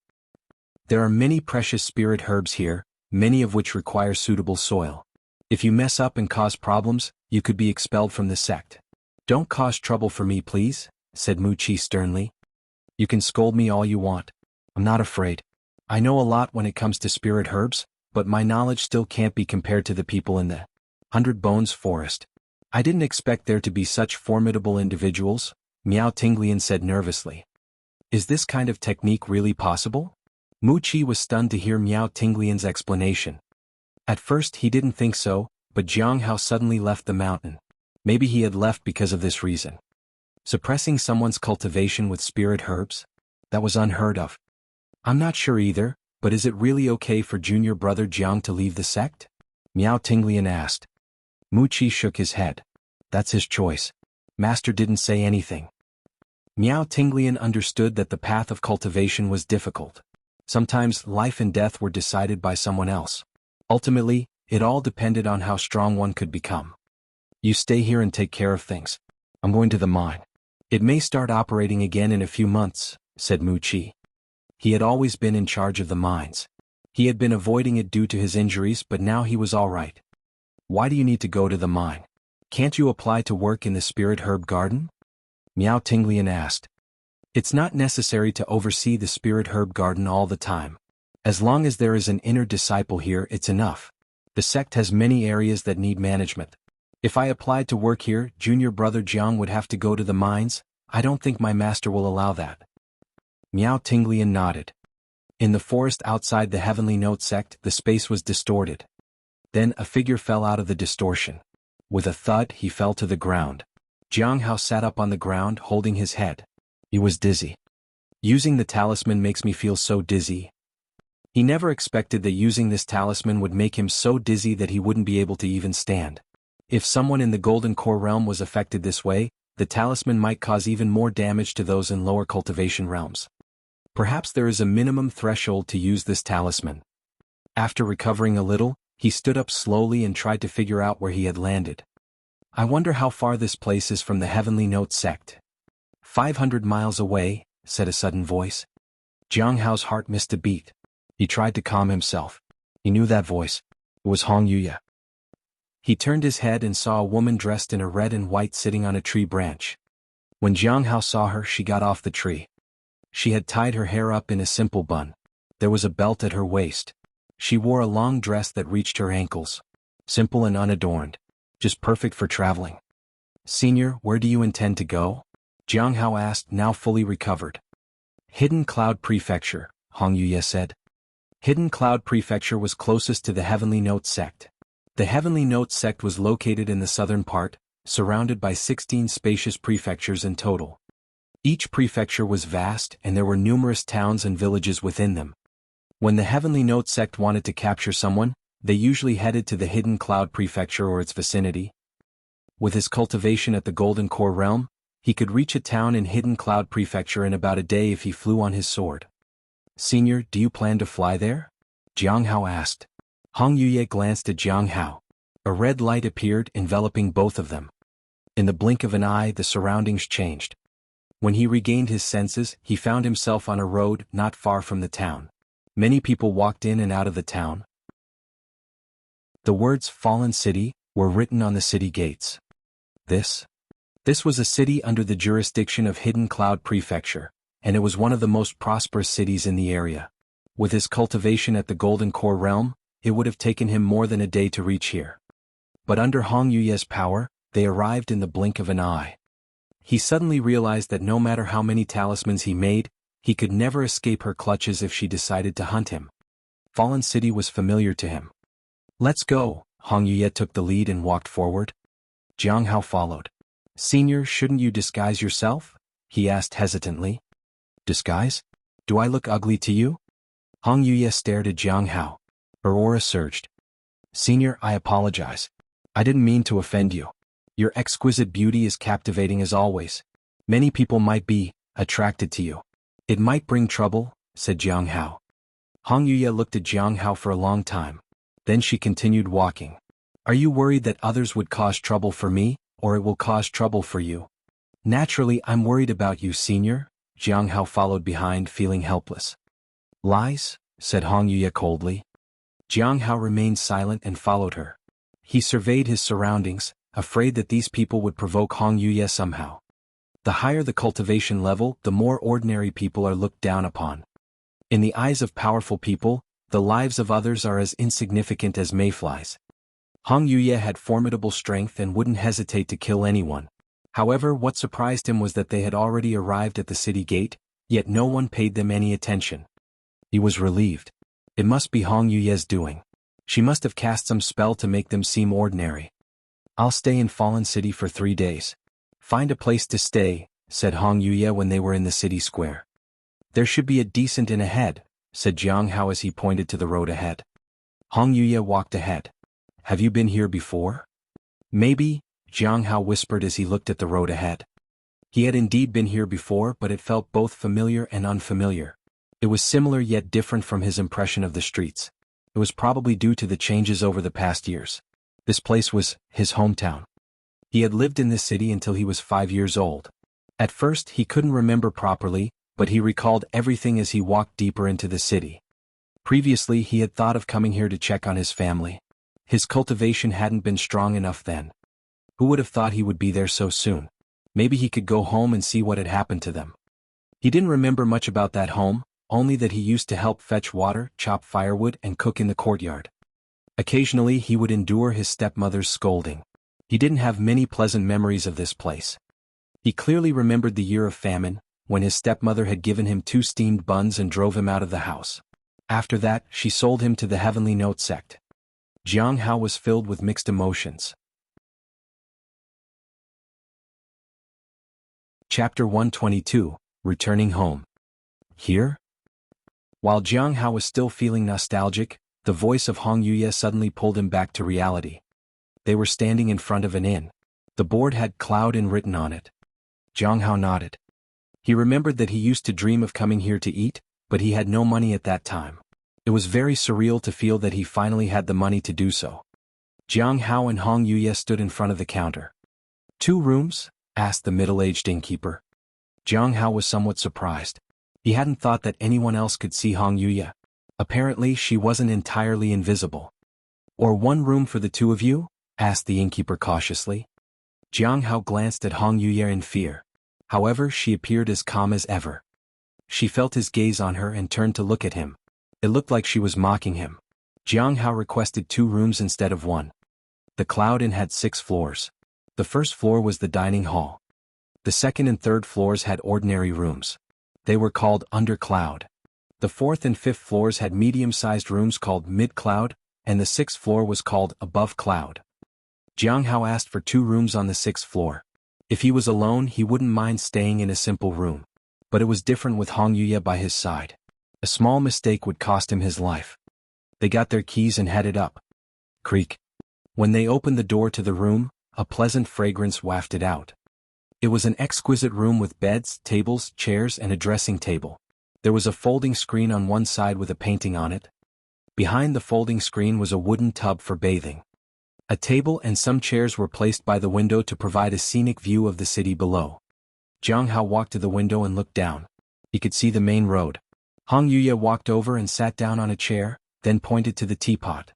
There are many precious spirit herbs here, many of which require suitable soil. If you mess up and cause problems, you could be expelled from the sect. Don't cause trouble for me, please, said Mu Qi sternly. You can scold me all you want. I'm not afraid. I know a lot when it comes to spirit herbs, but my knowledge still can't be compared to the people in the 100 Bones Forest. I didn't expect there to be such formidable individuals, Miao Tinglian said nervously. Is this kind of technique really possible? Mu Qi was stunned to hear Miao Tinglian's explanation. At first he didn't think so, but Jiang Hao suddenly left the mountain. Maybe he had left because of this reason. Suppressing someone's cultivation with spirit herbs? That was unheard of. I'm not sure either, but is it really okay for junior brother Jiang to leave the sect? Miao Tinglian asked. Mu Qi shook his head. That's his choice. Master didn't say anything. Miao Tinglian understood that the path of cultivation was difficult. Sometimes life and death were decided by someone else. Ultimately, it all depended on how strong one could become. You stay here and take care of things. I'm going to the mine. It may start operating again in a few months, said Mu Qi. He had always been in charge of the mines. He had been avoiding it due to his injuries, but now he was all right. Why do you need to go to the mine? Can't you apply to work in the spirit herb garden? Miao Tinglian asked. It's not necessary to oversee the spirit herb garden all the time. As long as there is an inner disciple here, it's enough. The sect has many areas that need management. If I applied to work here, junior brother Jiang would have to go to the mines. I don't think my master will allow that. Miao Tinglian nodded. In the forest outside the Heavenly Note sect, the space was distorted. Then a figure fell out of the distortion. With a thud, he fell to the ground. Jiang Hao sat up on the ground, holding his head. He was dizzy. Using the talisman makes me feel so dizzy. He never expected that using this talisman would make him so dizzy that he wouldn't be able to even stand. If someone in the Golden Core realm was affected this way, the talisman might cause even more damage to those in lower cultivation realms. Perhaps there is a minimum threshold to use this talisman. After recovering a little, he stood up slowly and tried to figure out where he had landed. I wonder how far this place is from the Heavenly Note sect. 500 miles away, said a sudden voice. Jiang Hao's heart missed a beat. He tried to calm himself. He knew that voice. It was Hong Yuye. He turned his head and saw a woman dressed in a red and white sitting on a tree branch. When Jiang Hao saw her, she got off the tree. She had tied her hair up in a simple bun. There was a belt at her waist. She wore a long dress that reached her ankles. Simple and unadorned. Just perfect for traveling. "Senior, where do you intend to go?" Jiang Hao asked, now fully recovered. "Hidden Cloud Prefecture," Hong Yuye said. Hidden Cloud Prefecture was closest to the Heavenly Note sect. The Heavenly Note sect was located in the southern part, surrounded by 16 spacious prefectures in total. Each prefecture was vast, and there were numerous towns and villages within them. When the Heavenly Note sect wanted to capture someone, they usually headed to the Hidden Cloud Prefecture or its vicinity. With his cultivation at the Golden Core realm, he could reach a town in Hidden Cloud Prefecture in about a day if he flew on his sword. "Senior, do you plan to fly there?" Jiang Hao asked. Hong Yuye glanced at Jiang Hao. A red light appeared, enveloping both of them. In the blink of an eye, the surroundings changed. When he regained his senses, he found himself on a road not far from the town. Many people walked in and out of the town. The words "Fallen City" were written on the city gates. This was a city under the jurisdiction of Hidden Cloud Prefecture, and it was one of the most prosperous cities in the area. With his cultivation at the Golden Core realm, it would have taken him more than a day to reach here. But under Hong Yuye's power, they arrived in the blink of an eye. He suddenly realized that no matter how many talismans he made, he could never escape her clutches if she decided to hunt him. Fallen City was familiar to him. "Let's go." Hong Yuye took the lead and walked forward. Jiang Hao followed. "Senior, shouldn't you disguise yourself?" he asked hesitantly. "Disguise? Do I look ugly to you?" Hong Yuye stared at Jiang Hao. Her aura surged. "Senior, I apologize. I didn't mean to offend you. Your exquisite beauty is captivating as always. Many people might be attracted to you. It might bring trouble," said Jiang Hao. Hong Yuye looked at Jiang Hao for a long time. Then she continued walking. "Are you worried that others would cause trouble for me, or it will cause trouble for you?" "Naturally, I'm worried about you, Senior." Jiang Hao followed behind, feeling helpless. "Lies?" said Hong Yuye coldly. Jiang Hao remained silent and followed her. He surveyed his surroundings, afraid that these people would provoke Hong Yuye somehow. The higher the cultivation level, the more ordinary people are looked down upon. In the eyes of powerful people, the lives of others are as insignificant as mayflies. Hong Yuye had formidable strength and wouldn't hesitate to kill anyone. However, what surprised him was that they had already arrived at the city gate, yet no one paid them any attention. He was relieved. It must be Hong Yuye's doing. She must have cast some spell to make them seem ordinary. "I'll stay in Fallen City for 3 days. Find a place to stay," said Hong Yuye when they were in the city square. "There should be a decent inn ahead," said Jiang Hao as he pointed to the road ahead. Hong Yuye walked ahead. "Have you been here before?" "Maybe," Jiang Hao whispered as he looked at the road ahead. He had indeed been here before, but it felt both familiar and unfamiliar. It was similar yet different from his impression of the streets. It was probably due to the changes over the past years. This place was his hometown. He had lived in this city until he was 5 years old. At first he couldn't remember properly, but he recalled everything as he walked deeper into the city. Previously he had thought of coming here to check on his family. His cultivation hadn't been strong enough then. Who would have thought he would be there so soon? Maybe he could go home and see what had happened to them. He didn't remember much about that home, only that he used to help fetch water, chop firewood, and cook in the courtyard. Occasionally he would endure his stepmother's scolding. He didn't have many pleasant memories of this place. He clearly remembered the year of famine, when his stepmother had given him 2 steamed buns and drove him out of the house. After that, she sold him to the Heavenly Note sect. Jiang Hao was filled with mixed emotions. Chapter 122, Returning Home. Here? While Jiang Hao was still feeling nostalgic, the voice of Hong Yuye suddenly pulled him back to reality. They were standing in front of an inn. The board had Cloud Inn written on it. Jiang Hao nodded. He remembered that he used to dream of coming here to eat, but he had no money at that time. It was very surreal to feel that he finally had the money to do so. Jiang Hao and Hong Yuye stood in front of the counter. 2 rooms? Asked the middle-aged innkeeper. Jiang Hao was somewhat surprised. He hadn't thought that anyone else could see Hong Yuya. Apparently she wasn't entirely invisible. Or one room for the two of you? Asked the innkeeper cautiously. Jiang Hao glanced at Hong Yuya in fear. However, she appeared as calm as ever. She felt his gaze on her and turned to look at him. It looked like she was mocking him. Jiang Hao requested 2 rooms instead of 1. The Cloud Inn had 6 floors. The first floor was the dining hall. The second and third floors had ordinary rooms. They were called Under Cloud. The fourth and fifth floors had medium-sized rooms called Mid Cloud, and the sixth floor was called Above Cloud. Jiang Hao asked for 2 rooms on the 6th floor. If he was alone, he wouldn't mind staying in a simple room. But it was different with Hong Yuya by his side. A small mistake would cost him his life. They got their keys and headed up. Creak. When they opened the door to the room, a pleasant fragrance wafted out. It was an exquisite room with beds, tables, chairs, and a dressing table. There was a folding screen on one side with a painting on it. Behind the folding screen was a wooden tub for bathing. A table and some chairs were placed by the window to provide a scenic view of the city below. Jiang Hao walked to the window and looked down. He could see the main road. Hong Yuya walked over and sat down on a chair, then pointed to the teapot.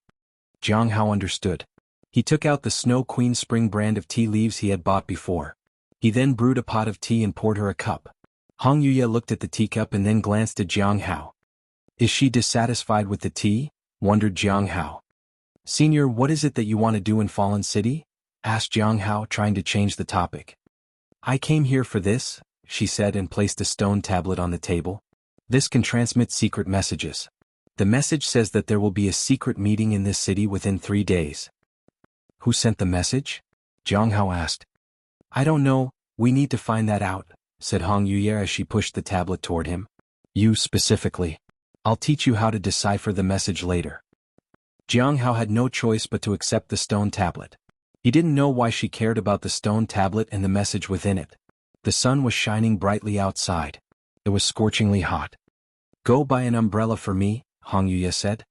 Jiang Hao understood. He took out the Snow Queen Spring brand of tea leaves he had bought before. He then brewed a pot of tea and poured her a cup. Hong Yuya looked at the teacup and then glanced at Jiang Hao. Is she dissatisfied with the tea? Wondered Jiang Hao. Senior, what is it that you want to do in Fallen City? Asked Jiang Hao, trying to change the topic. I came here for this, she said and placed a stone tablet on the table. This can transmit secret messages. The message says that there will be a secret meeting in this city within 3 days. Who sent the message? Jiang Hao asked. I don't know, we need to find that out, said Hong Yuya as she pushed the tablet toward him. You specifically. I'll teach you how to decipher the message later. Jiang Hao had no choice but to accept the stone tablet. He didn't know why she cared about the stone tablet and the message within it. The sun was shining brightly outside. It was scorchingly hot. Go buy an umbrella for me, Hong Yuya said.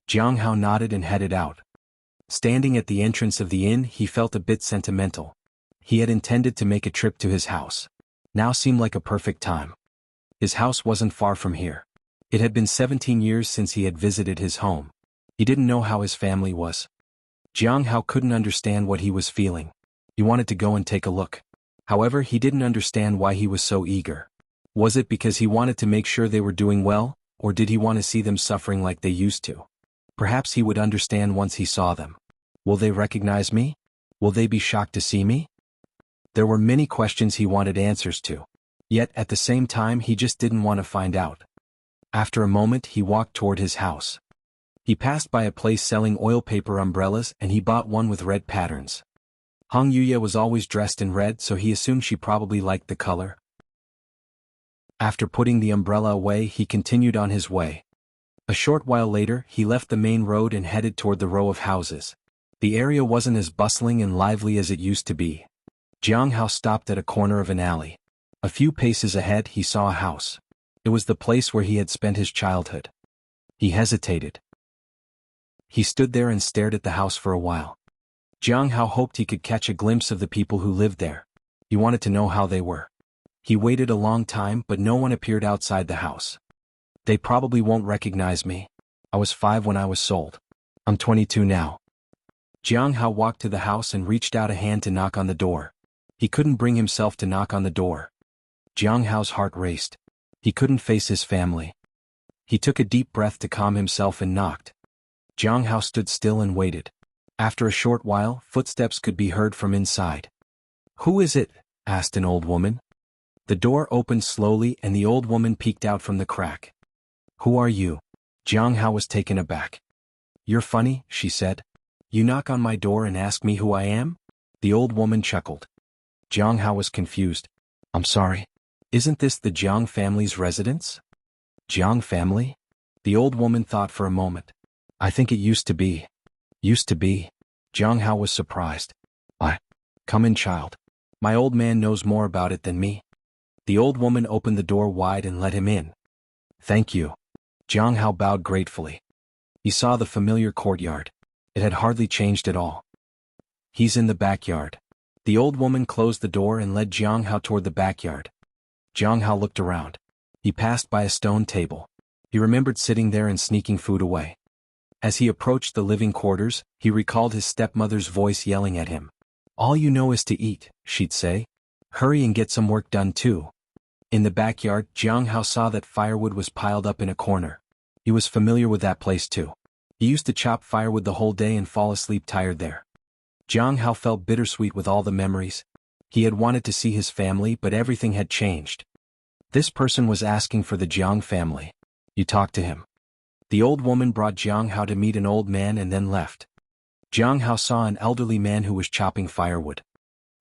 Jiang Hao nodded and headed out. Standing at the entrance of the inn, he felt a bit sentimental. He had intended to make a trip to his house. Now seemed like a perfect time. His house wasn't far from here. It had been 17 years since he had visited his home. He didn't know how his family was. Jiang Hao couldn't understand what he was feeling. He wanted to go and take a look. However, he didn't understand why he was so eager. Was it because he wanted to make sure they were doing well, or did he want to see them suffering like they used to? Perhaps he would understand once he saw them. Will they recognize me? Will they be shocked to see me? There were many questions he wanted answers to. Yet at the same time he just didn't want to find out. After a moment he walked toward his house. He passed by a place selling oil paper umbrellas and he bought one with red patterns. Hong Yuya was always dressed in red, so he assumed she probably liked the color. After putting the umbrella away, he continued on his way. A short while later, he left the main road and headed toward the row of houses. The area wasn't as bustling and lively as it used to be. Jiang Hao stopped at a corner of an alley. A few paces ahead, he saw a house. It was the place where he had spent his childhood. He hesitated. He stood there and stared at the house for a while. Jiang Hao hoped he could catch a glimpse of the people who lived there. He wanted to know how they were. He waited a long time, but no one appeared outside the house. They probably won't recognize me. I was 5 when I was sold. I'm 22 now. Jiang Hao walked to the house and reached out a hand to knock on the door. He couldn't bring himself to knock on the door. Jiang Hao's heart raced. He couldn't face his family. He took a deep breath to calm himself and knocked. Jiang Hao stood still and waited. After a short while, footsteps could be heard from inside. Who is it? Asked an old woman. The door opened slowly and the old woman peeked out from the crack. Who are you? Jiang Hao was taken aback. You're funny, she said. You knock on my door and ask me who I am? The old woman chuckled. Jiang Hao was confused. I'm sorry. Isn't this the Jiang family's residence? Jiang family? The old woman thought for a moment. I think it used to be. Used to be. Jiang Hao was surprised. Come in, child. My old man knows more about it than me. The old woman opened the door wide and let him in. Thank you. Jiang Hao bowed gratefully. He saw the familiar courtyard. It had hardly changed at all. He's in the backyard. The old woman closed the door and led Jiang Hao toward the backyard. Jiang Hao looked around. He passed by a stone table. He remembered sitting there and sneaking food away. As he approached the living quarters, he recalled his stepmother's voice yelling at him. "All you know is to eat," she'd say. "Hurry and get some work done too." In the backyard, Jiang Hao saw that firewood was piled up in a corner. He was familiar with that place too. He used to chop firewood the whole day and fall asleep tired there. Jiang Hao felt bittersweet with all the memories. He had wanted to see his family, but everything had changed. This person was asking for the Jiang family. You talked to him. The old woman brought Jiang Hao to meet an old man and then left. Jiang Hao saw an elderly man who was chopping firewood.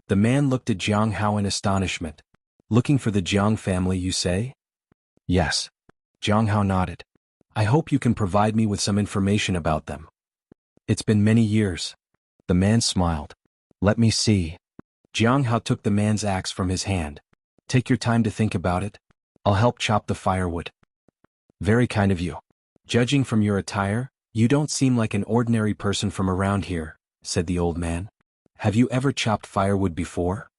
The man looked at Jiang Hao in astonishment. "Looking for the Jiang family, you say?" "Yes." Jiang Hao nodded. "I hope you can provide me with some information about them." "It's been many years." The man smiled. "Let me see." Jiang Hao took the man's axe from his hand. "Take your time to think about it. I'll help chop the firewood." "Very kind of you. Judging from your attire, you don't seem like an ordinary person from around here," said the old man. "Have you ever chopped firewood before?"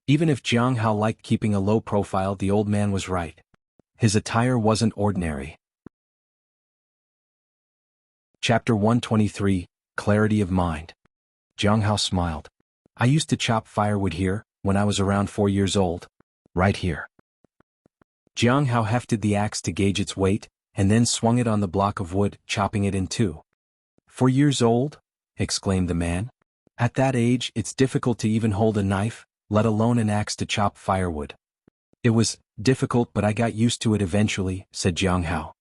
Even if Jiang Hao liked keeping a low profile, the old man was right. His attire wasn't ordinary. Chapter 123, Clarity of Mind. Jiang Hao smiled. "I used to chop firewood here, when I was around 4 years old. Right here." Jiang Hao hefted the axe to gauge its weight, and then swung it on the block of wood, chopping it in two. "4 years old?" exclaimed the man. "At that age, it's difficult to even hold a knife, let alone an axe to chop firewood." "It was difficult, but I got used to it eventually," said Jiang Hao.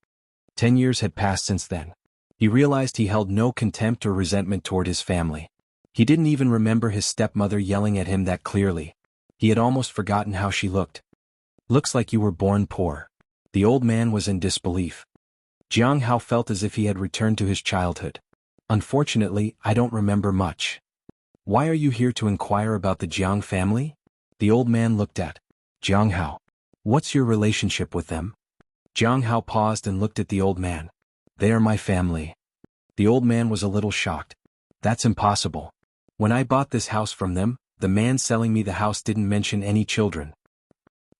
10 years had passed since then. He realized he held no contempt or resentment toward his family. He didn't even remember his stepmother yelling at him that clearly. He had almost forgotten how she looked. "Looks like you were born poor." The old man was in disbelief. Jiang Hao felt as if he had returned to his childhood. "Unfortunately, I don't remember much." "Why are you here to inquire about the Jiang family?" The old man looked at Jiang Hao. "What's your relationship with them?" Jiang Hao paused and looked at the old man. "They are my family." The old man was a little shocked. "That's impossible. When I bought this house from them, the man selling me the house didn't mention any children."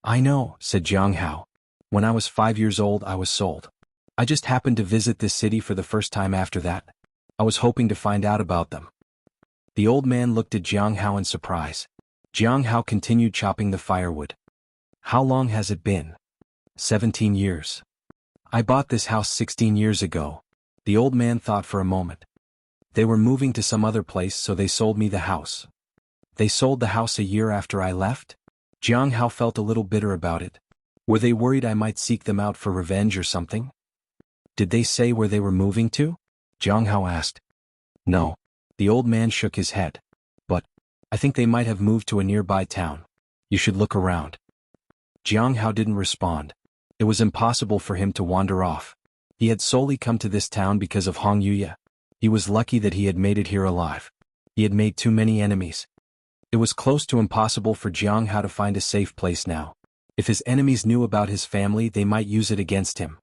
"I know," said Jiang Hao. "When I was 5 years old, I was sold. I just happened to visit this city for the first time after that. I was hoping to find out about them." The old man looked at Jiang Hao in surprise. Jiang Hao continued chopping the firewood. "How long has it been?" 17 years. "I bought this house 16 years ago." The old man thought for a moment. "They were moving to some other place, so they sold me the house." "They sold the house a year after I left?" Jiang Hao felt a little bitter about it. Were they worried I might seek them out for revenge or something? "Did they say where they were moving to?" Jiang Hao asked. "No." The old man shook his head. "But I think they might have moved to a nearby town. You should look around." Jiang Hao didn't respond. It was impossible for him to wander off. He had solely come to this town because of Hong Yuya. He was lucky that he had made it here alive. He had made too many enemies. It was close to impossible for Jiang Hao to find a safe place now. If his enemies knew about his family, they might use it against him.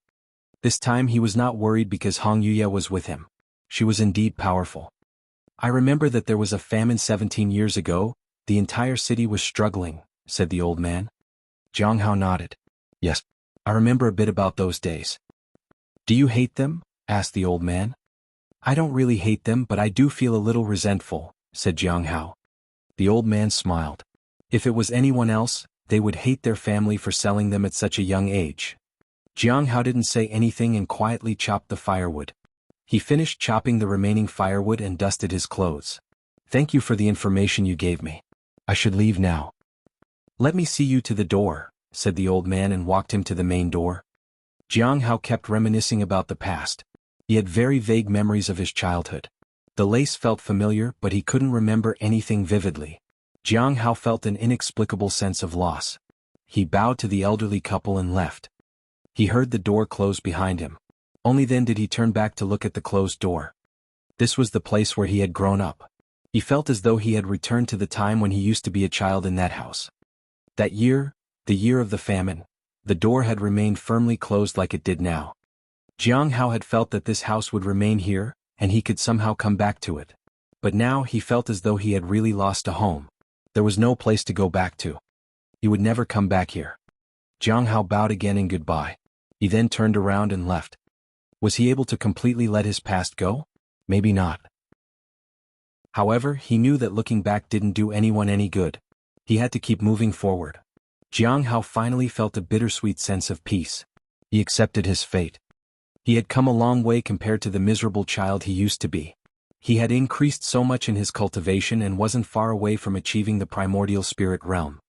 This time he was not worried because Hong Yuya was with him. She was indeed powerful. "I remember that there was a famine 17 years ago. The entire city was struggling," said the old man. Jiang Hao nodded. "Yes, I remember a bit about those days." "Do you hate them?" asked the old man. "I don't really hate them, but I do feel a little resentful," said Jiang Hao. The old man smiled. If it was anyone else, they would hate their family for selling them at such a young age. Jiang Hao didn't say anything and quietly chopped the firewood. He finished chopping the remaining firewood and dusted his clothes. "Thank you for the information you gave me. I should leave now." "Let me see you to the door," said the old man and walked him to the main door. Jiang Hao kept reminiscing about the past. He had very vague memories of his childhood. The lace felt familiar, but he couldn't remember anything vividly. Jiang Hao felt an inexplicable sense of loss. He bowed to the elderly couple and left. He heard the door close behind him. Only then did he turn back to look at the closed door. This was the place where he had grown up. He felt as though he had returned to the time when he used to be a child in that house. That year, the year of the famine, the door had remained firmly closed like it did now. Jiang Hao had felt that this house would remain here, and he could somehow come back to it. But now he felt as though he had really lost a home. There was no place to go back to. He would never come back here. Jiang Hao bowed again in goodbye. He then turned around and left. Was he able to completely let his past go? Maybe not. However, he knew that looking back didn't do anyone any good. He had to keep moving forward. Jiang Hao finally felt a bittersweet sense of peace. He accepted his fate. He had come a long way compared to the miserable child he used to be. He had increased so much in his cultivation and wasn't far away from achieving the primordial spirit realm.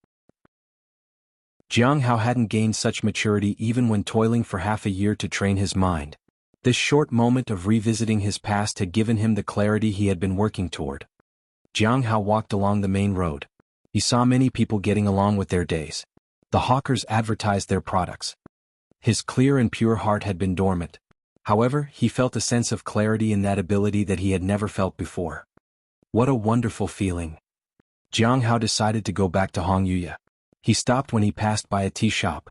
Jiang Hao hadn't gained such maturity even when toiling for half a year to train his mind. This short moment of revisiting his past had given him the clarity he had been working toward. Jiang Hao walked along the main road. He saw many people getting along with their days. The hawkers advertised their products. His clear and pure heart had been dormant. However, he felt a sense of clarity in that ability that he had never felt before. What a wonderful feeling. Jiang Hao decided to go back to Hongyuya. He stopped when he passed by a tea shop.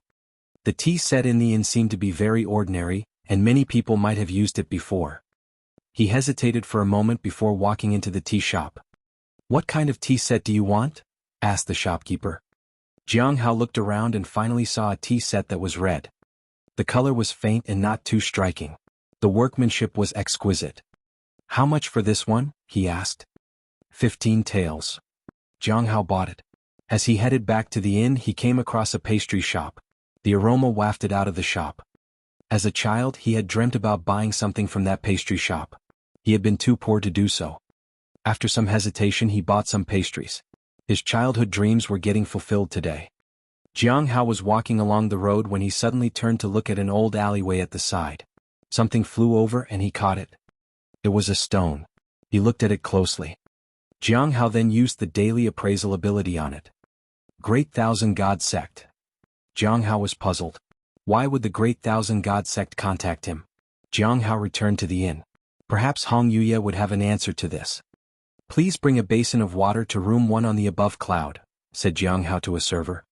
The tea set in the inn seemed to be very ordinary, and many people might have used it before. He hesitated for a moment before walking into the tea shop. "What kind of tea set do you want?" asked the shopkeeper. Jiang Hao looked around and finally saw a tea set that was red. The color was faint and not too striking. The workmanship was exquisite. "How much for this one?" he asked. 15 taels. Jiang Hao bought it. As he headed back to the inn, he came across a pastry shop. The aroma wafted out of the shop. As a child, he had dreamt about buying something from that pastry shop. He had been too poor to do so. After some hesitation, he bought some pastries. His childhood dreams were getting fulfilled today. Jiang Hao was walking along the road when he suddenly turned to look at an old alleyway at the side. Something flew over and he caught it. It was a stone. He looked at it closely. Jiang Hao then used the daily appraisal ability on it. Great Thousand God Sect. Jiang Hao was puzzled. Why would the Great Thousand God Sect contact him? Jiang Hao returned to the inn. Perhaps Hongyuya would have an answer to this. "Please bring a basin of water to room 1 on the above cloud," said Jiang Hao to a server.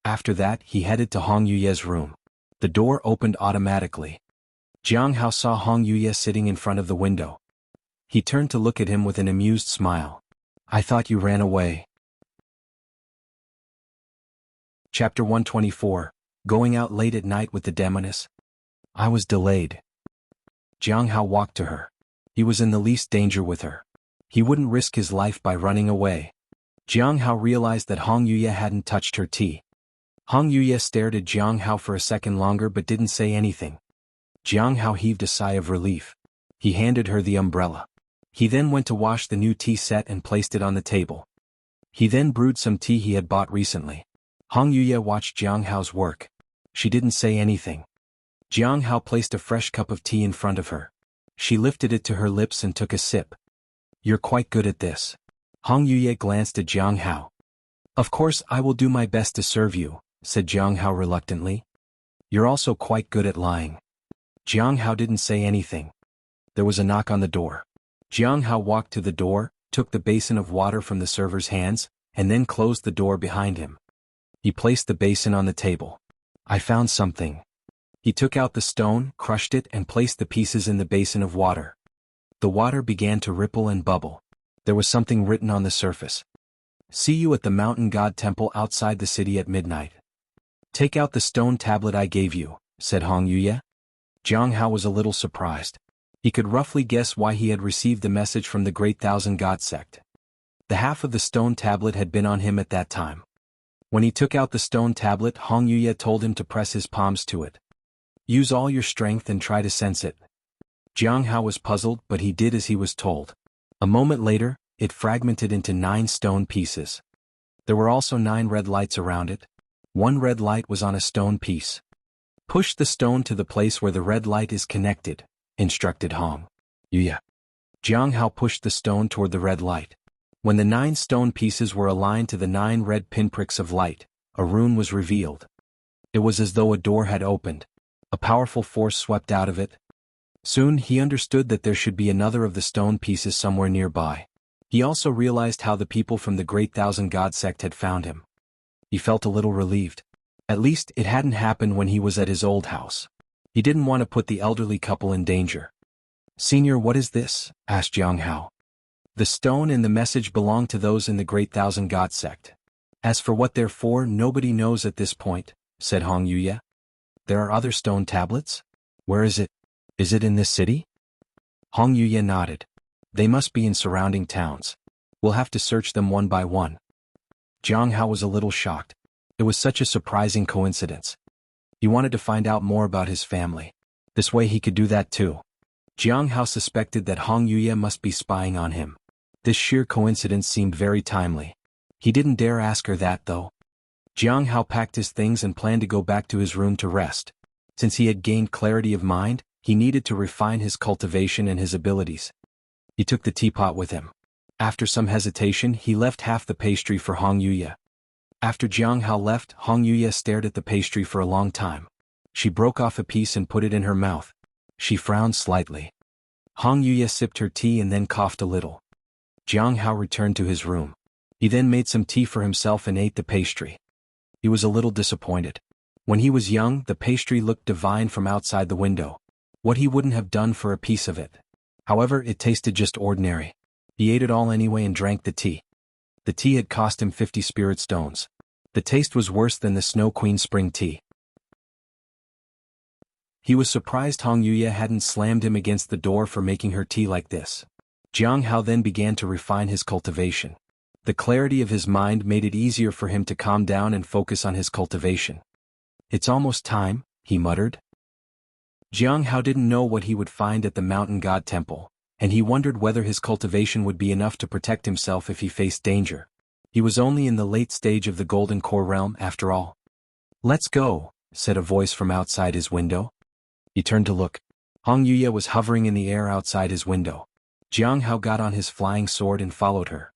After that, he headed to Hongyuya's room. The door opened automatically. Jiang Hao saw Hongyuya sitting in front of the window. He turned to look at him with an amused smile. "I thought you ran away." Chapter 124. Going out late at night with the Demoness. "I was delayed." Jiang Hao walked to her. He was in the least danger with her. He wouldn't risk his life by running away. Jiang Hao realized that Hongyuya hadn't touched her tea. Hongyuya stared at Jiang Hao for a second longer but didn't say anything. Jiang Hao heaved a sigh of relief. He handed her the umbrella. He then went to wash the new tea set and placed it on the table. He then brewed some tea he had bought recently. Hongyuya watched Jiang Hao's work. She didn't say anything. Jiang Hao placed a fresh cup of tea in front of her. She lifted it to her lips and took a sip. "You're quite good at this." Hongyuya glanced at Jiang Hao. "Of course I will do my best to serve you," said Jiang Hao reluctantly. "You're also quite good at lying." Jiang Hao didn't say anything. There was a knock on the door. Jiang Hao walked to the door, took the basin of water from the server's hands, and then closed the door behind him. He placed the basin on the table. "I found something." He took out the stone, crushed it, and placed the pieces in the basin of water. The water began to ripple and bubble. There was something written on the surface. "See you at the Mountain God Temple outside the city at midnight." "Take out the stone tablet I gave you," said Hongyuya. Jiang Hao was a little surprised. He could roughly guess why he had received the message from the Great Thousand God Sect. The half of the stone tablet had been on him at that time. When he took out the stone tablet, Hongyuya told him to press his palms to it. "Use all your strength and try to sense it." Jiang Hao was puzzled, but he did as he was told. A moment later, it fragmented into 9 stone pieces. There were also 9 red lights around it. 1 red light was on a stone piece. "Push the stone to the place where the red light is connected," instructed Hongyuya. Jiang Hao pushed the stone toward the red light. When the 9 stone pieces were aligned to the 9 red pinpricks of light, a rune was revealed. It was as though a door had opened. A powerful force swept out of it. Soon he understood that there should be another of the stone pieces somewhere nearby. He also realized how the people from the Great Thousand God Sect had found him. He felt a little relieved. At least it hadn't happened when he was at his old house. He didn't want to put the elderly couple in danger. "Senior, what is this?" asked Jiang Hao. "The stone and the message belong to those in the Great Thousand God Sect. As for what they're for, nobody knows at this point," said Hong Yuya. There are other stone tablets? Where is it? Is it in this city? Hong Yuya nodded. They must be in surrounding towns. We'll have to search them one by one. Jiang Hao was a little shocked. It was such a surprising coincidence. He wanted to find out more about his family. This way he could do that too. Jiang Hao suspected that Hong Yuya must be spying on him. This sheer coincidence seemed very timely. He didn't dare ask her that though. Jiang Hao packed his things and planned to go back to his room to rest. Since he had gained clarity of mind, he needed to refine his cultivation and his abilities. He took the teapot with him. After some hesitation, he left half the pastry for Hong Yuya. After Jiang Hao left, Hong Yuya stared at the pastry for a long time. She broke off a piece and put it in her mouth. She frowned slightly. Hong Yuya sipped her tea and then coughed a little. Jiang Hao returned to his room. He then made some tea for himself and ate the pastry. He was a little disappointed. When he was young, the pastry looked divine from outside the window. What he wouldn't have done for a piece of it. However, it tasted just ordinary. He ate it all anyway and drank the tea. The tea had cost him 50 spirit stones. The taste was worse than the Snow Queen spring tea. He was surprised Hong Yuya hadn't slammed him against the door for making her tea like this. Jiang Hao then began to refine his cultivation. The clarity of his mind made it easier for him to calm down and focus on his cultivation. It's almost time, he muttered. Jiang Hao didn't know what he would find at the mountain god temple, and he wondered whether his cultivation would be enough to protect himself if he faced danger. He was only in the late stage of the Golden Core realm after all. Let's go, said a voice from outside his window. He turned to look. Hong Yuya was hovering in the air outside his window. Jiang Hao got on his flying sword and followed her.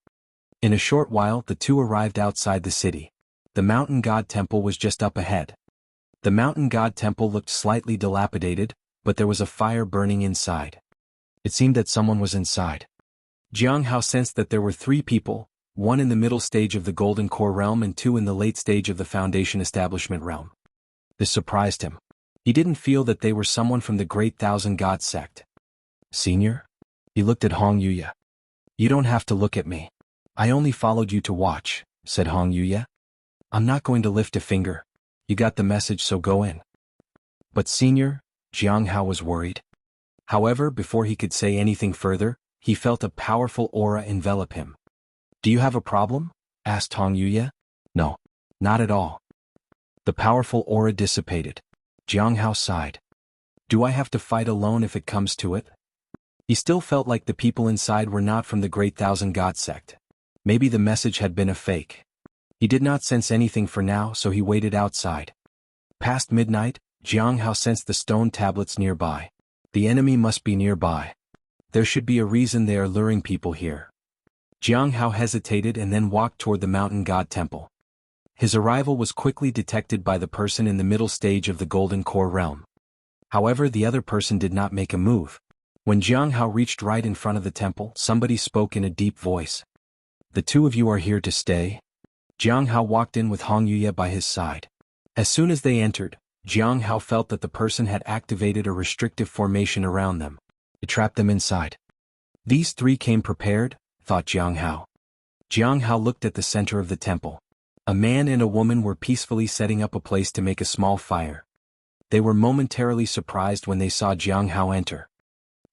In a short while the two arrived outside the city. The mountain god temple was just up ahead. The mountain god temple looked slightly dilapidated, but there was a fire burning inside. It seemed that someone was inside. Jiang Hao sensed that there were 3 people, 1 in the middle stage of the Golden Core realm and 2 in the late stage of the Foundation Establishment realm. This surprised him. He didn't feel that they were someone from the Great Thousand God sect. Senior? He looked at Hong Yuya. You don't have to look at me. I only followed you to watch, said Hong Yuya. I'm not going to lift a finger. You got the message, so go in. But Senior, Jiang Hao was worried. However, before he could say anything further, he felt a powerful aura envelop him. Do you have a problem? Asked Hong Yuya. No, not at all. The powerful aura dissipated. Jiang Hao sighed. Do I have to fight alone if it comes to it? He still felt like the people inside were not from the Great Thousand God sect. Maybe the message had been a fake. He did not sense anything for now, so he waited outside. Past midnight, Jiang Hao sensed the stone tablets nearby. The enemy must be nearby. There should be a reason they are luring people here. Jiang Hao hesitated and then walked toward the mountain god temple. His arrival was quickly detected by the person in the middle stage of the Golden Core realm. However, the other person did not make a move. When Jiang Hao reached right in front of the temple, somebody spoke in a deep voice. The 2 of you are here to stay? Jiang Hao walked in with Hong Yuya by his side. As soon as they entered, Jiang Hao felt that the person had activated a restrictive formation around them. It trapped them inside. These 3 came prepared, thought Jiang Hao. Jiang Hao looked at the center of the temple. A man and a woman were peacefully setting up a place to make a small fire. They were momentarily surprised when they saw Jiang Hao enter.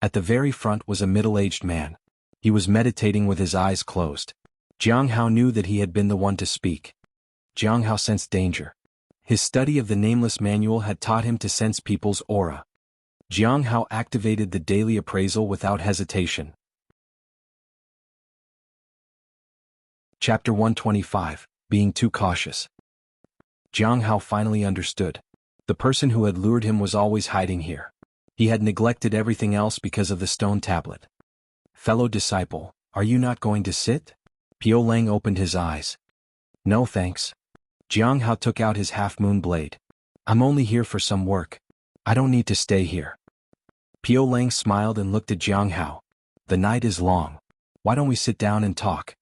At the very front was a middle-aged man. He was meditating with his eyes closed. Jiang Hao knew that he had been the one to speak. Jiang Hao sensed danger. His study of the Nameless Manual had taught him to sense people's aura. Jiang Hao activated the daily appraisal without hesitation. Chapter 125, Being Too Cautious. Jiang Hao finally understood. The person who had lured him was always hiding here. He had neglected everything else because of the stone tablet. Fellow disciple, are you not going to sit? Piao Lang opened his eyes. No thanks. Jiang Hao took out his half-moon blade. I'm only here for some work. I don't need to stay here. Piao Lang smiled and looked at Jiang Hao. The night is long. Why don't we sit down and talk?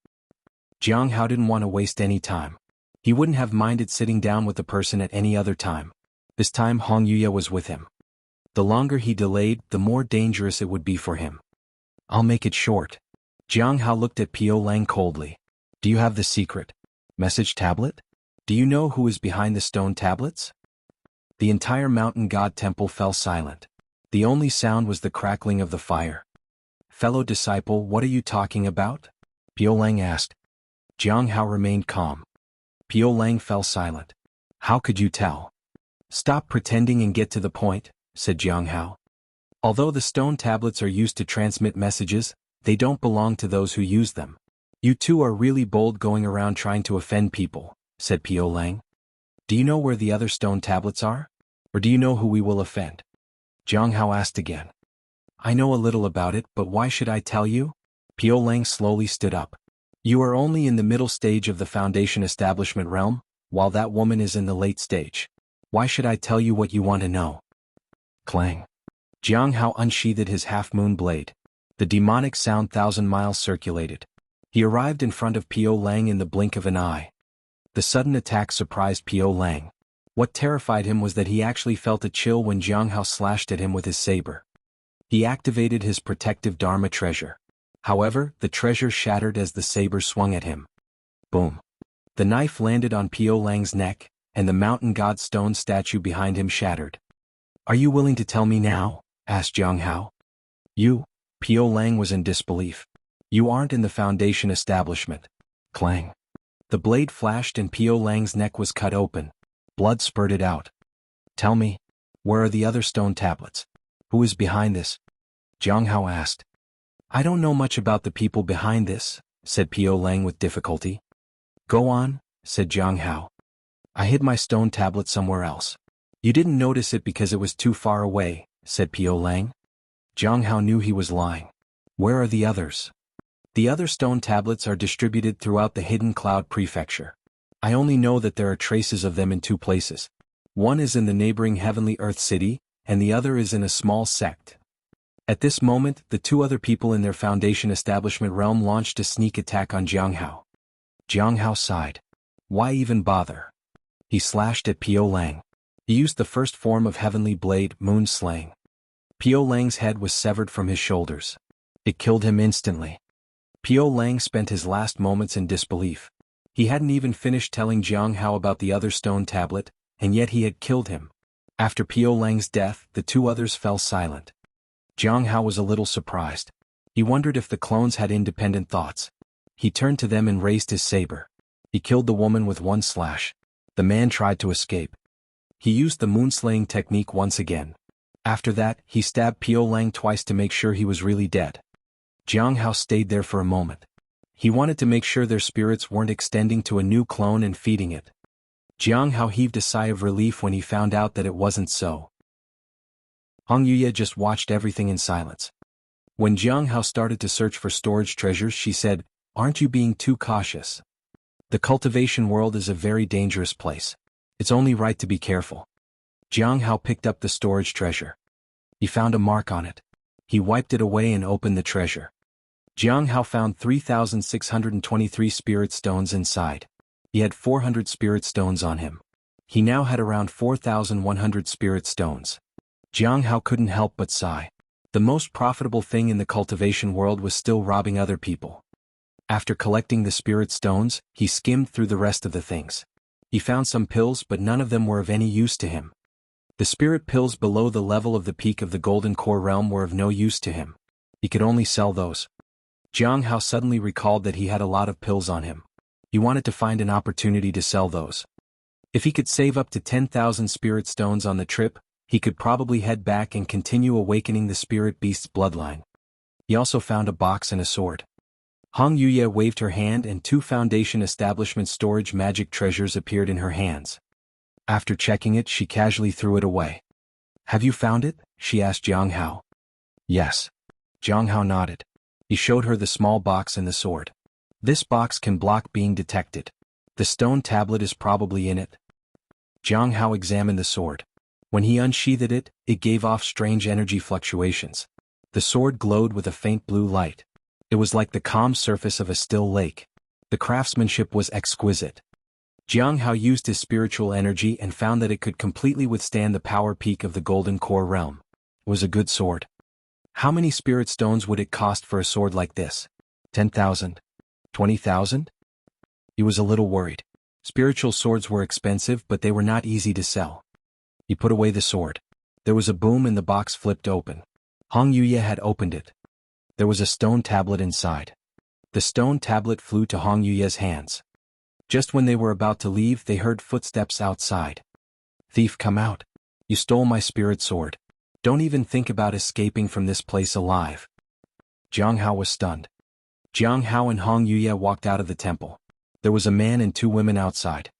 Jiang Hao didn't want to waste any time. He wouldn't have minded sitting down with the person at any other time. This time Hong Yuya was with him. The longer he delayed, the more dangerous it would be for him. I'll make it short. Jiang Hao looked at Piao Lang coldly. Do you have the secret message tablet? Do you know who is behind the stone tablets? The entire mountain god temple fell silent. The only sound was the crackling of the fire. "Fellow disciple, what are you talking about?" Piao asked. Jiang Hao remained calm. Piao fell silent. "How could you tell?" "Stop pretending and get to the point," said Jiang Hao. "Although the stone tablets are used to transmit messages, they don't belong to those who use them. You two are really bold going around trying to offend people," said Piao. "Do you know where the other stone tablets are? Or do you know who we will offend?" Jiang Hao asked again. "I know a little about it, but why should I tell you?" Piao slowly stood up. "You are only in the middle stage of the Foundation establishment realm, while that woman is in the late stage. Why should I tell you what you want to know?" Clang. Jiang Hao unsheathed his half-moon blade. The demonic sound 1,000 miles circulated. He arrived in front of Piao in the blink of an eye. The sudden attack surprised Piao. What terrified him was that he actually felt a chill when Jiang Hao slashed at him with his saber. He activated his protective Dharma treasure. However, the treasure shattered as the saber swung at him. Boom. The knife landed on Piao neck, and the mountain god stone statue behind him shattered. "Are you willing to tell me now?" asked Jiang Hao. "You?" Piao was in disbelief. "You aren't in the Foundation establishment." Clang. The blade flashed and Piao neck was cut open. Blood spurted out. "Tell me, where are the other stone tablets? Who is behind this?" Jiang Hao asked. "I don't know much about the people behind this," said Piao with difficulty. "Go on," said Jiang Hao. "I hid my stone tablet somewhere else." "You didn't notice it because it was too far away," said Piao. Jiang Hao knew he was lying. "Where are the others?" "The other stone tablets are distributed throughout the Hidden Cloud Prefecture. I only know that there are traces of them in 2 places. One is in the neighboring Heavenly Earth City, and the other is in a small sect." At this moment, the 2 other people in their Foundation establishment realm launched a sneak attack on Jiang Hao. Jiang Hao sighed. Why even bother? He slashed at Piao. He used the first form of Heavenly Blade, Moon Slaying. Piao head was severed from his shoulders. It killed him instantly. Piao spent his last moments in disbelief. He hadn't even finished telling Jiang Hao about the other stone tablet, and yet he had killed him. After Piao death, the 2 others fell silent. Jiang Hao was a little surprised. He wondered if the clones had independent thoughts. He turned to them and raised his saber. He killed the woman with 1 slash. The man tried to escape. He used the moonslaying technique once again. After that, he stabbed Piao twice to make sure he was really dead. Jiang Hao stayed there for a moment. He wanted to make sure their spirits weren't extending to a new clone and feeding it. Jiang Hao heaved a sigh of relief when he found out that it wasn't so. Hong Yuya just watched everything in silence. When Jiang Hao started to search for storage treasures, she said, "Aren't you being too cautious? The cultivation world is a very dangerous place. It's only right to be careful." Jiang Hao picked up the storage treasure. He found a mark on it. He wiped it away and opened the treasure. Jiang Hao found 3,623 spirit stones inside. He had 400 spirit stones on him. He now had around 4,100 spirit stones. Jiang Hao couldn't help but sigh. The most profitable thing in the cultivation world was still robbing other people. After collecting the spirit stones, he skimmed through the rest of the things. He found some pills, but none of them were of any use to him. The spirit pills below the level of the peak of the Golden Core realm were of no use to him. He could only sell those. Jiang Hao suddenly recalled that he had a lot of pills on him. He wanted to find an opportunity to sell those. If he could save up to 10,000 spirit stones on the trip, he could probably head back and continue awakening the spirit beast's bloodline. He also found a box and a sword. Hong Yuya waved her hand and 2 Foundation establishment storage magic treasures appeared in her hands. After checking it, she casually threw it away. "Have you found it?" she asked Jiang Hao. "Yes." Jiang Hao nodded. He showed her the small box and the sword. "This box can block being detected. The stone tablet is probably in it." Jiang Hao examined the sword. When he unsheathed it, it gave off strange energy fluctuations. The sword glowed with a faint blue light. It was like the calm surface of a still lake. The craftsmanship was exquisite. Jiang Hao used his spiritual energy and found that it could completely withstand the power peak of the Golden Core realm. It was a good sword. How many spirit stones would it cost for a sword like this? 10,000? 20,000? He was a little worried. Spiritual swords were expensive, but they were not easy to sell. He put away the sword. There was a boom and the box flipped open. Hong Yuye had opened it. There was a stone tablet inside. The stone tablet flew to Hong Yuye's hands. Just when they were about to leave, they heard footsteps outside. "Thief, come out. You stole my spirit sword. Don't even think about escaping from this place alive." Jiang Hao was stunned. Jiang Hao and Hong Yuye walked out of the temple. There was a man and two women outside.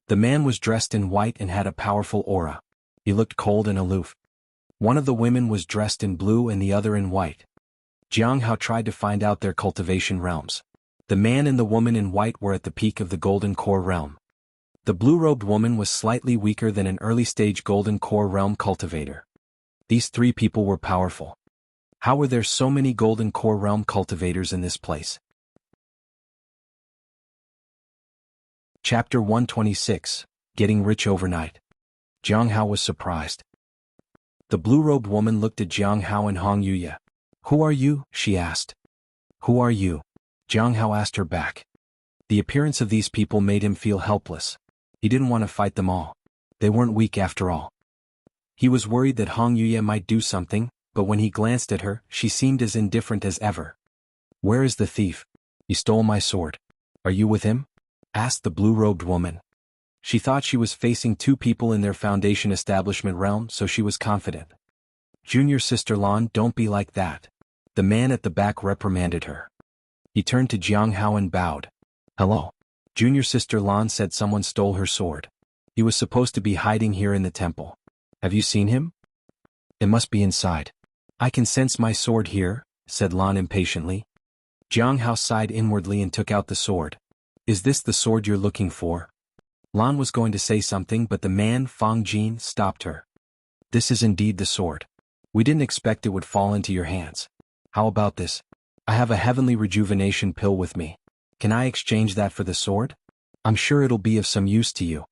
The man was dressed in white and had a powerful aura. He looked cold and aloof. One of the women was dressed in blue and the other in white. Jiang Hao tried to find out their cultivation realms. The man and the woman in white were at the peak of the golden core realm. The blue-robed woman was slightly weaker than an early-stage golden core realm cultivator. These three people were powerful. How were there so many golden core realm cultivators in this place? Chapter 126, Getting Rich Overnight. Jiang Hao was surprised. The blue-robed woman looked at Jiang Hao and Hong Yuye. "Who are you?" she asked. "Who are you?" Jiang Hao asked her back. The appearance of these people made him feel helpless. He didn't want to fight them all. They weren't weak after all. He was worried that Hong Yuye might do something, but when he glanced at her, she seemed as indifferent as ever. "Where is the thief? He stole my sword. Are you with him?" asked the blue-robed woman. She thought she was facing two people in their foundation establishment realm, so she was confident. "Junior Sister Lan, don't be like that." The man at the back reprimanded her. He turned to Jiang Hao and bowed. "Hello." Junior Sister Lan said someone stole her sword. He was supposed to be hiding here in the temple. Have you seen him? It must be inside. I can sense my sword here, said Lan impatiently. Jiang Hao sighed inwardly and took out the sword. Is this the sword you're looking for? Lan was going to say something, but the man Fang Jin stopped her. This is indeed the sword. We didn't expect it would fall into your hands. How about this? I have a heavenly rejuvenation pill with me. Can I exchange that for the sword? I'm sure it'll be of some use to you.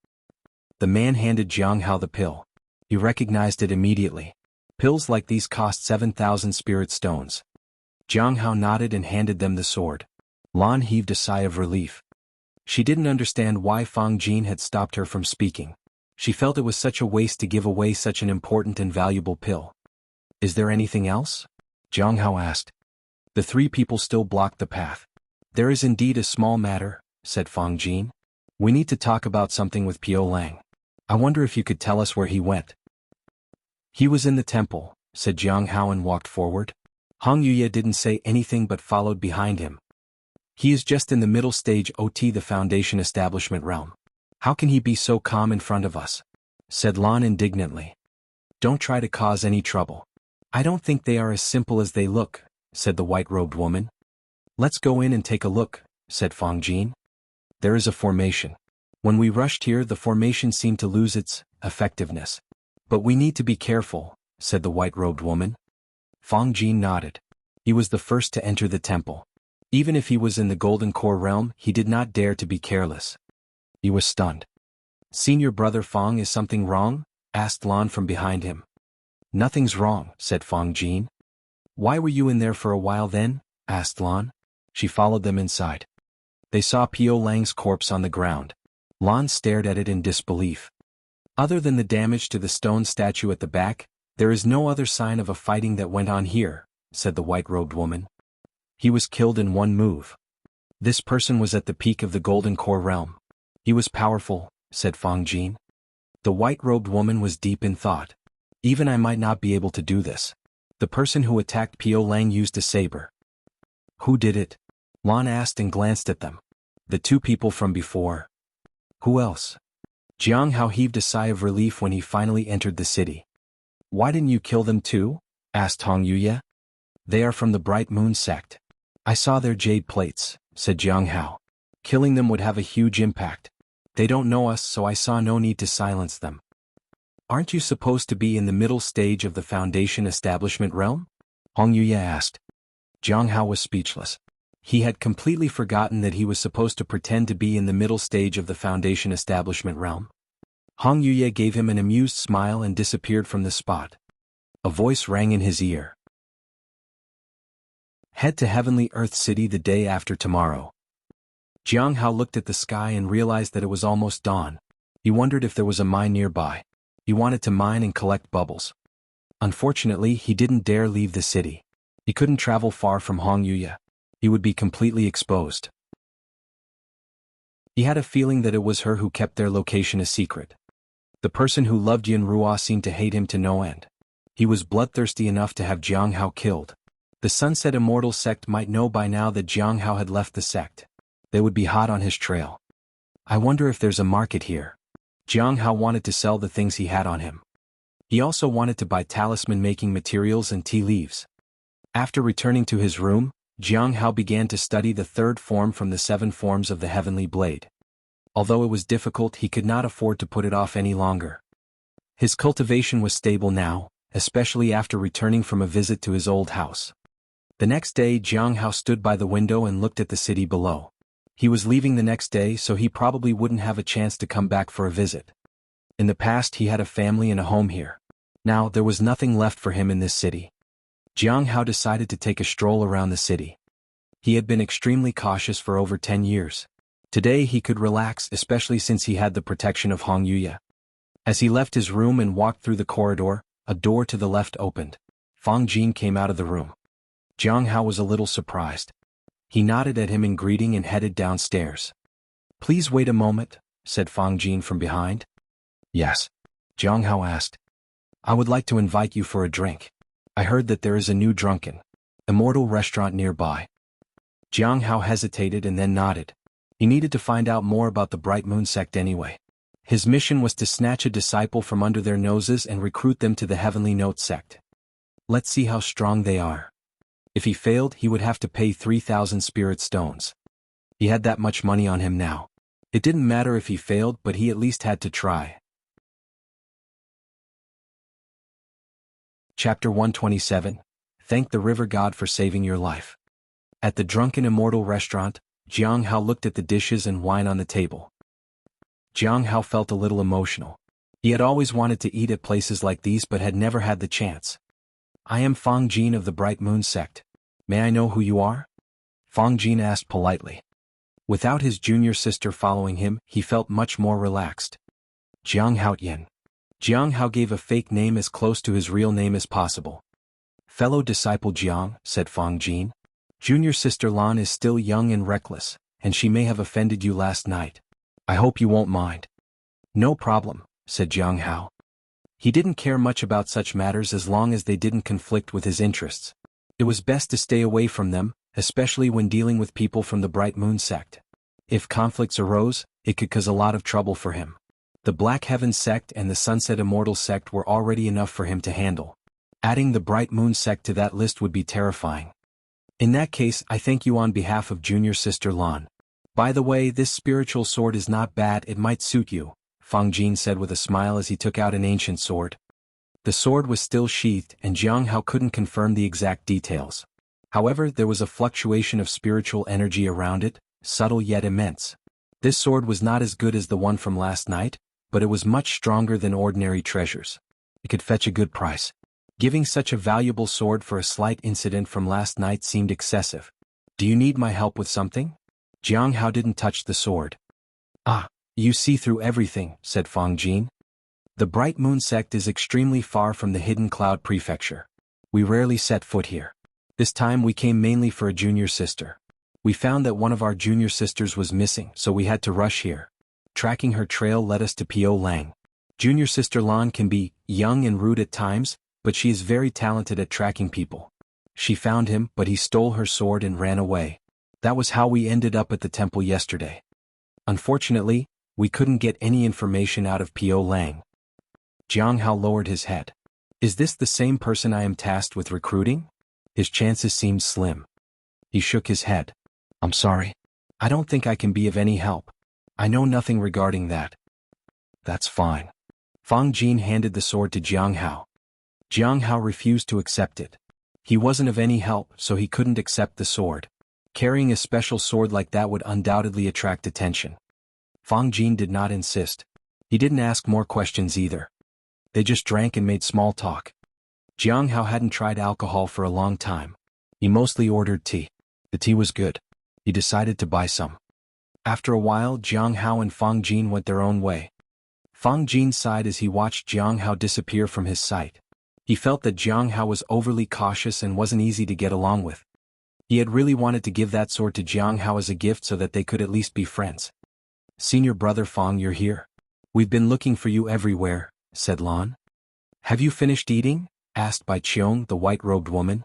The man handed Jiang Hao the pill. He recognized it immediately. Pills like these cost 7,000 spirit stones. Jiang Hao nodded and handed them the sword. Lan heaved a sigh of relief. She didn't understand why Fang Jin had stopped her from speaking. She felt it was such a waste to give away such an important and valuable pill. Is there anything else? Jiang Hao asked. The three people still blocked the path. There is indeed a small matter, said Fang Jin. We need to talk about something with Piao Lang. I wonder if you could tell us where he went. He was in the temple, said Jiang Hao and walked forward. Hong Yuye didn't say anything but followed behind him. He is just in the middle stage OT, the foundation establishment realm. How can he be so calm in front of us? Said Lan indignantly. Don't try to cause any trouble. I don't think they are as simple as they look, said the white-robed woman. Let's go in and take a look, said Fang Jin. There is a formation. When we rushed here, the formation seemed to lose its effectiveness. But we need to be careful, said the white-robed woman. Fang Jin nodded. He was the first to enter the temple. Even if he was in the Golden Core realm, he did not dare to be careless. He was stunned. Senior brother Fang, is something wrong? Asked Lan from behind him. Nothing's wrong, said Fang Jin. Why were you in there for a while then? Asked Lan. She followed them inside. They saw Piao Lang's corpse on the ground. Lan stared at it in disbelief. Other than the damage to the stone statue at the back, there is no other sign of a fighting that went on here, said the white-robed woman. He was killed in one move. This person was at the peak of the Golden Core realm. He was powerful, said Fang Jin. The white-robed woman was deep in thought. Even I might not be able to do this. The person who attacked Piao Lang used a saber. Who did it? Lan asked and glanced at them. The two people from before. Who else? Jiang Hao heaved a sigh of relief when he finally entered the city. Why didn't you kill them too? Asked Hong Yuye. They are from the Bright Moon sect. I saw their jade plates, said Jiang Hao. Killing them would have a huge impact. They don't know us, so I saw no need to silence them. Aren't you supposed to be in the middle stage of the foundation establishment realm? Hong Yuye asked. Jiang Hao was speechless. He had completely forgotten that he was supposed to pretend to be in the middle stage of the foundation establishment realm. Hong Yuye gave him an amused smile and disappeared from the spot. A voice rang in his ear. Head to Heavenly Earth City the day after tomorrow. Jiang Hao looked at the sky and realized that it was almost dawn. He wondered if there was a mine nearby. He wanted to mine and collect bubbles. Unfortunately, he didn't dare leave the city. He couldn't travel far from Hongyuya. He would be completely exposed. He had a feeling that it was her who kept their location a secret. The person who loved Yin Ruo seemed to hate him to no end. He was bloodthirsty enough to have Jiang Hao killed. The Sunset Immortal sect might know by now that Jiang Hao had left the sect. They would be hot on his trail. I wonder if there's a market here. Jiang Hao wanted to sell the things he had on him. He also wanted to buy talisman-making materials and tea leaves. After returning to his room, Jiang Hao began to study the third form from the 7 forms of the Heavenly Blade. Although it was difficult, he could not afford to put it off any longer. His cultivation was stable now, especially after returning from a visit to his old house. The next day, Jiang Hao stood by the window and looked at the city below. He was leaving the next day, so he probably wouldn't have a chance to come back for a visit. In the past, he had a family and a home here. Now, there was nothing left for him in this city. Jiang Hao decided to take a stroll around the city. He had been extremely cautious for over 10 years. Today he could relax, especially since he had the protection of Hongyuya. As he left his room and walked through the corridor, a door to the left opened. Fang Jin came out of the room. Jiang Hao was a little surprised. He nodded at him in greeting and headed downstairs. "Please wait a moment," said Fang Jin from behind. "Yes?" Jiang Hao asked. "I would like to invite you for a drink. I heard that there is a new drunken, immortal restaurant nearby." Jiang Hao hesitated and then nodded. He needed to find out more about the Bright Moon sect anyway. His mission was to snatch a disciple from under their noses and recruit them to the Heavenly Note sect. Let's see how strong they are. If he failed, he would have to pay 3,000 spirit stones. He had that much money on him now. It didn't matter if he failed, but he at least had to try. Chapter 127. Thank the river god for saving your life. At the Drunken Immortal restaurant, Jiang Hao looked at the dishes and wine on the table. Jiang Hao felt a little emotional. He had always wanted to eat at places like these but had never had the chance. "I am Fang Jin of the Bright Moon sect. May I know who you are?" Fang Jin asked politely. Without his junior sister following him, he felt much more relaxed. Jiang Hao Yin. Jiang Hao gave a fake name as close to his real name as possible. "Fellow disciple Jiang," said Fang Jin. "Junior sister Lan is still young and reckless, and she may have offended you last night. I hope you won't mind." "No problem," said Jiang Hao. He didn't care much about such matters as long as they didn't conflict with his interests. It was best to stay away from them, especially when dealing with people from the Bright Moon sect. If conflicts arose, it could cause a lot of trouble for him. The Black Heaven sect and the Sunset Immortal sect were already enough for him to handle. Adding the Bright Moon sect to that list would be terrifying. "In that case, I thank you on behalf of junior sister Lan. By the way, this spiritual sword is not bad, it might suit you," Fang Jin said with a smile as he took out an ancient sword. The sword was still sheathed and Jiang Hao couldn't confirm the exact details. However, there was a fluctuation of spiritual energy around it, subtle yet immense. This sword was not as good as the one from last night, but it was much stronger than ordinary treasures. It could fetch a good price. Giving such a valuable sword for a slight incident from last night seemed excessive. "Do you need my help with something?" Jiang Hao didn't touch the sword. "Ah, you see through everything," said Fang Jin. "The Bright Moon sect is extremely far from the Hidden Cloud Prefecture. We rarely set foot here. This time we came mainly for a junior sister. We found that one of our junior sisters was missing, so we had to rush here. Tracking her trail led us to Pio Lang. Junior sister Lan can be young and rude at times, but she is very talented at tracking people. She found him, but he stole her sword and ran away. That was how we ended up at the temple yesterday. Unfortunately, we couldn't get any information out of Pio Lang." Jiang Hao lowered his head. "Is this the same person I am tasked with recruiting?" His chances seemed slim. He shook his head. "I'm sorry. I don't think I can be of any help. I know nothing regarding that." "That's fine." Fang Jin handed the sword to Jiang Hao. Jiang Hao refused to accept it. He wasn't of any help, so he couldn't accept the sword. Carrying a special sword like that would undoubtedly attract attention. Fang Jin did not insist. He didn't ask more questions either. They just drank and made small talk. Jiang Hao hadn't tried alcohol for a long time. He mostly ordered tea. The tea was good. He decided to buy some. After a while, Jiang Hao and Fang Jin went their own way. Fang Jin sighed as he watched Jiang Hao disappear from his sight. He felt that Jiang Hao was overly cautious and wasn't easy to get along with. He had really wanted to give that sword to Jiang Hao as a gift so that they could at least be friends. "Senior brother Fang, you're here. We've been looking for you everywhere," said Lan. "Have you finished eating?" asked Bai Qiong, the white-robed woman.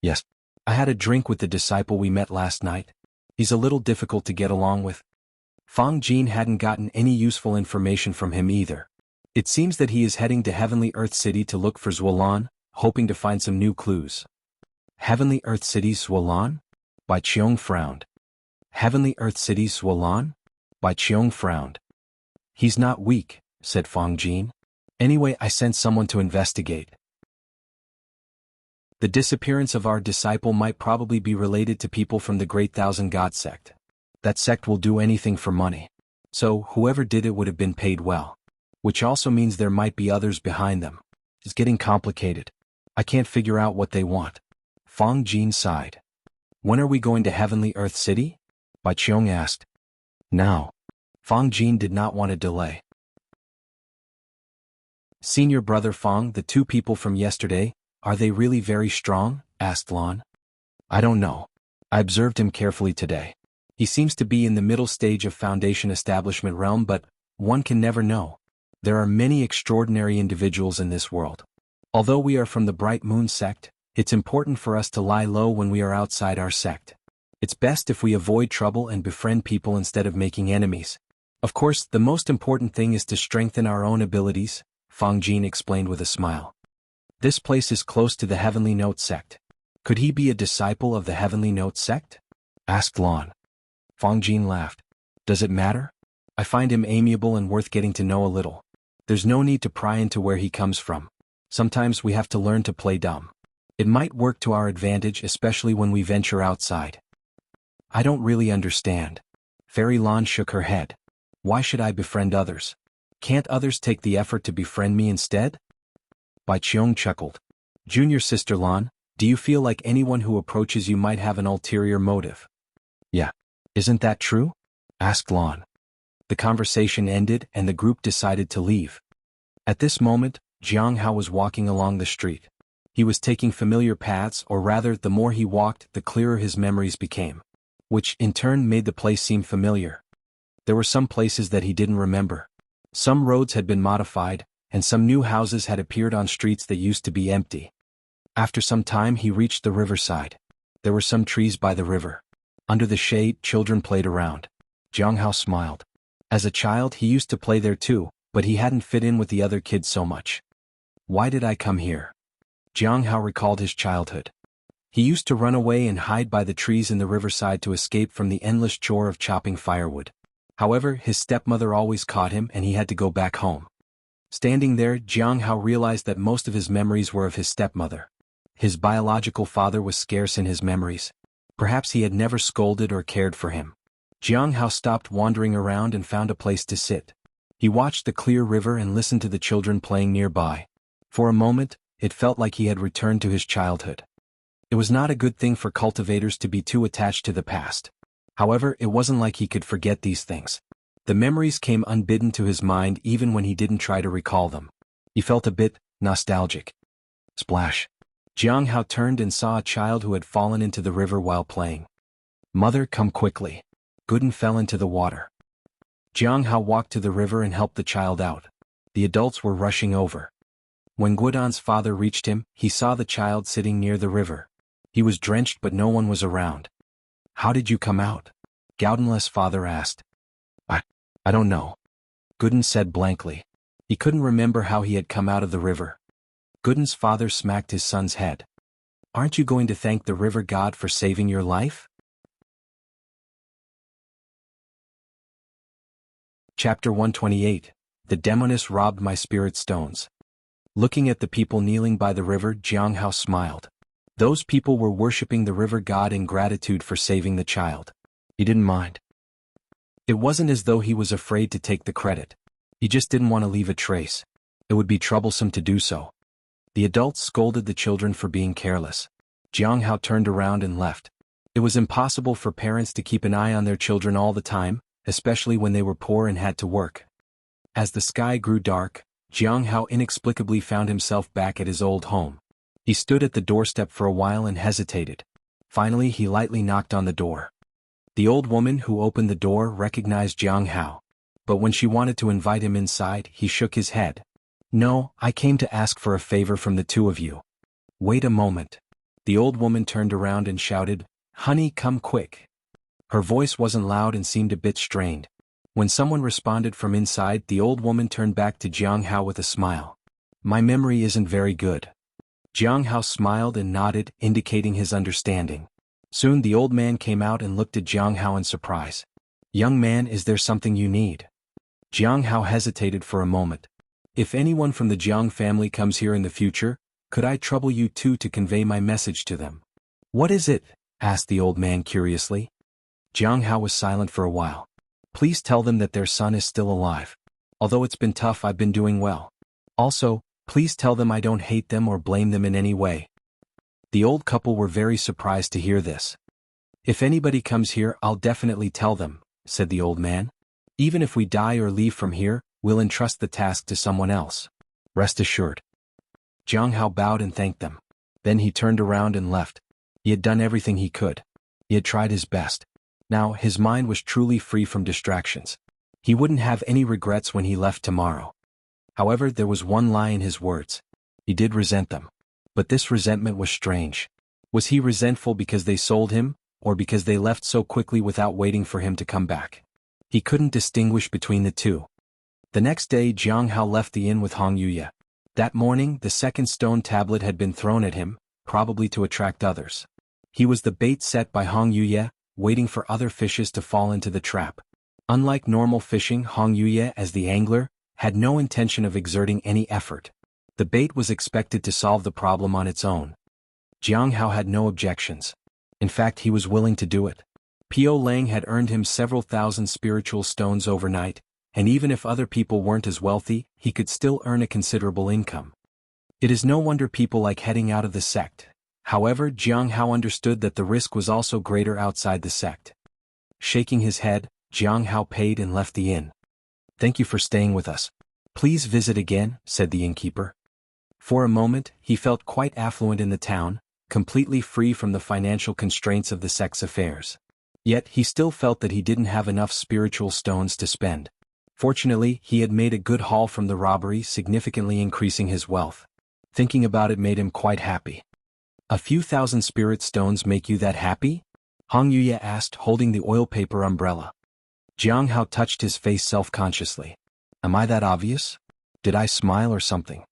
"Yes. I had a drink with the disciple we met last night. He's a little difficult to get along with." Fang Jin hadn't gotten any useful information from him either. It seems that he is heading to Heavenly Earth City to look for Zuolan, hoping to find some new clues. Heavenly Earth City Zuolan? Bai Qiong frowned. Heavenly Earth City Zuolan? Bai Qiong frowned. "He's not weak," said Fang Jin. "Anyway, I sent someone to investigate. The disappearance of our disciple might probably be related to people from the Great Thousand God sect. That sect will do anything for money. So, whoever did it would have been paid well. Which also means there might be others behind them. It's getting complicated. I can't figure out what they want." Fang Jin sighed. "When are we going to Heavenly Earth City?" Bai Qiong asked. "Now." Fang Jin did not want to delay. "Senior brother Fang, the two people from yesterday, are they really very strong?" asked Lan. "I don't know. I observed him carefully today. He seems to be in the middle stage of Foundation establishment realm, but one can never know. There are many extraordinary individuals in this world. Although we are from the Bright Moon sect, it's important for us to lie low when we are outside our sect. It's best if we avoid trouble and befriend people instead of making enemies. Of course, the most important thing is to strengthen our own abilities," Fang Jin explained with a smile. "This place is close to the Heavenly Note sect. Could he be a disciple of the Heavenly Note sect?" asked Lan. Fang Jin laughed. "Does it matter? I find him amiable and worth getting to know a little. There's no need to pry into where he comes from. Sometimes we have to learn to play dumb. It might work to our advantage, especially when we venture outside." "I don't really understand." Fairy Lan shook her head. "Why should I befriend others? Can't others take the effort to befriend me instead?" Bai Qiong chuckled. "Junior sister Lan, do you feel like anyone who approaches you might have an ulterior motive?" "Yeah. Isn't that true?" asked Lan. The conversation ended and the group decided to leave. At this moment, Jiang Hao was walking along the street. He was taking familiar paths, or rather, the more he walked, the clearer his memories became. Which, in turn, made the place seem familiar. There were some places that he didn't remember. Some roads had been modified, and some new houses had appeared on streets that used to be empty. After some time he reached the riverside. There were some trees by the river. Under the shade, children played around. Jiang Hao smiled. As a child he used to play there too, but he hadn't fit in with the other kids so much. "Why did I come here?" Jiang Hao recalled his childhood. He used to run away and hide by the trees in the riverside to escape from the endless chore of chopping firewood. However, his stepmother always caught him and he had to go back home. Standing there, Jiang Hao realized that most of his memories were of his stepmother. His biological father was scarce in his memories. Perhaps he had never scolded or cared for him. Jiang Hao stopped wandering around and found a place to sit. He watched the clear river and listened to the children playing nearby. For a moment, it felt like he had returned to his childhood. It was not a good thing for cultivators to be too attached to the past. However, it wasn't like he could forget these things. The memories came unbidden to his mind even when he didn't try to recall them. He felt a bit nostalgic. Splash. Jiang Hao turned and saw a child who had fallen into the river while playing. "Mother, come quickly." Gooden fell into the water. Jiang Hao walked to the river and helped the child out. The adults were rushing over. When Guodan's father reached him, he saw the child sitting near the river. He was drenched but no one was around. "How did you come out?" Gauden's father asked. I don't know." Gooden said blankly. He couldn't remember how he had come out of the river. Gooden's father smacked his son's head. "Aren't you going to thank the river god for saving your life?" Chapter 128. The Demoness robbed my spirit stones. Looking at the people kneeling by the river, Jiang Hao smiled. Those people were worshipping the river god in gratitude for saving the child. He didn't mind. It wasn't as though he was afraid to take the credit. He just didn't want to leave a trace. It would be troublesome to do so. The adults scolded the children for being careless. Jiang Hao turned around and left. It was impossible for parents to keep an eye on their children all the time, especially when they were poor and had to work. As the sky grew dark, Jiang Hao inexplicably found himself back at his old home. He stood at the doorstep for a while and hesitated. Finally he lightly knocked on the door. The old woman who opened the door recognized Jiang Hao. But when she wanted to invite him inside, he shook his head. "No, I came to ask for a favor from the two of you." "Wait a moment." The old woman turned around and shouted, "Honey, come quick." Her voice wasn't loud and seemed a bit strained. When someone responded from inside, the old woman turned back to Jiang Hao with a smile. "My memory isn't very good." Jiang Hao smiled and nodded, indicating his understanding. Soon the old man came out and looked at Jiang Hao in surprise. "Young man, is there something you need?" Jiang Hao hesitated for a moment. "If anyone from the Jiang family comes here in the future, could I trouble you two to convey my message to them?" "What is it?" asked the old man curiously. Jiang Hao was silent for a while. "Please tell them that their son is still alive. Although it's been tough, I've been doing well. Also, please tell them I don't hate them or blame them in any way." The old couple were very surprised to hear this. "If anybody comes here, I'll definitely tell them," said the old man. "Even if we die or leave from here, we'll entrust the task to someone else. Rest assured." Jiang Hao bowed and thanked them. Then he turned around and left. He had done everything he could. He had tried his best. Now his mind was truly free from distractions. He wouldn't have any regrets when he left tomorrow. However, there was one lie in his words. He did resent them. But this resentment was strange. Was he resentful because they sold him, or because they left so quickly without waiting for him to come back? He couldn't distinguish between the two. The next day Jiang Hao left the inn with Hong Yuya. That morning the second stone tablet had been thrown at him, probably to attract others. He was the bait set by Hong Yuya, waiting for other fishes to fall into the trap. Unlike normal fishing, Hong Yuya, as the angler, had no intention of exerting any effort. The bait was expected to solve the problem on its own. Jiang Hao had no objections. In fact, he was willing to do it. Pio Lang had earned him several thousand spiritual stones overnight, and even if other people weren't as wealthy, he could still earn a considerable income. It is no wonder people like heading out of the sect. However, Jiang Hao understood that the risk was also greater outside the sect. Shaking his head, Jiang Hao paid and left the inn. "Thank you for staying with us. Please visit again," said the innkeeper. For a moment, he felt quite affluent in the town, completely free from the financial constraints of the sect's affairs. Yet he still felt that he didn't have enough spiritual stones to spend. Fortunately, he had made a good haul from the robbery, significantly increasing his wealth. Thinking about it made him quite happy. "A few thousand spirit stones make you that happy?" Hong Yuya asked, holding the oil paper umbrella. Jiang Hao touched his face self-consciously. "Am I that obvious? Did I smile or something?"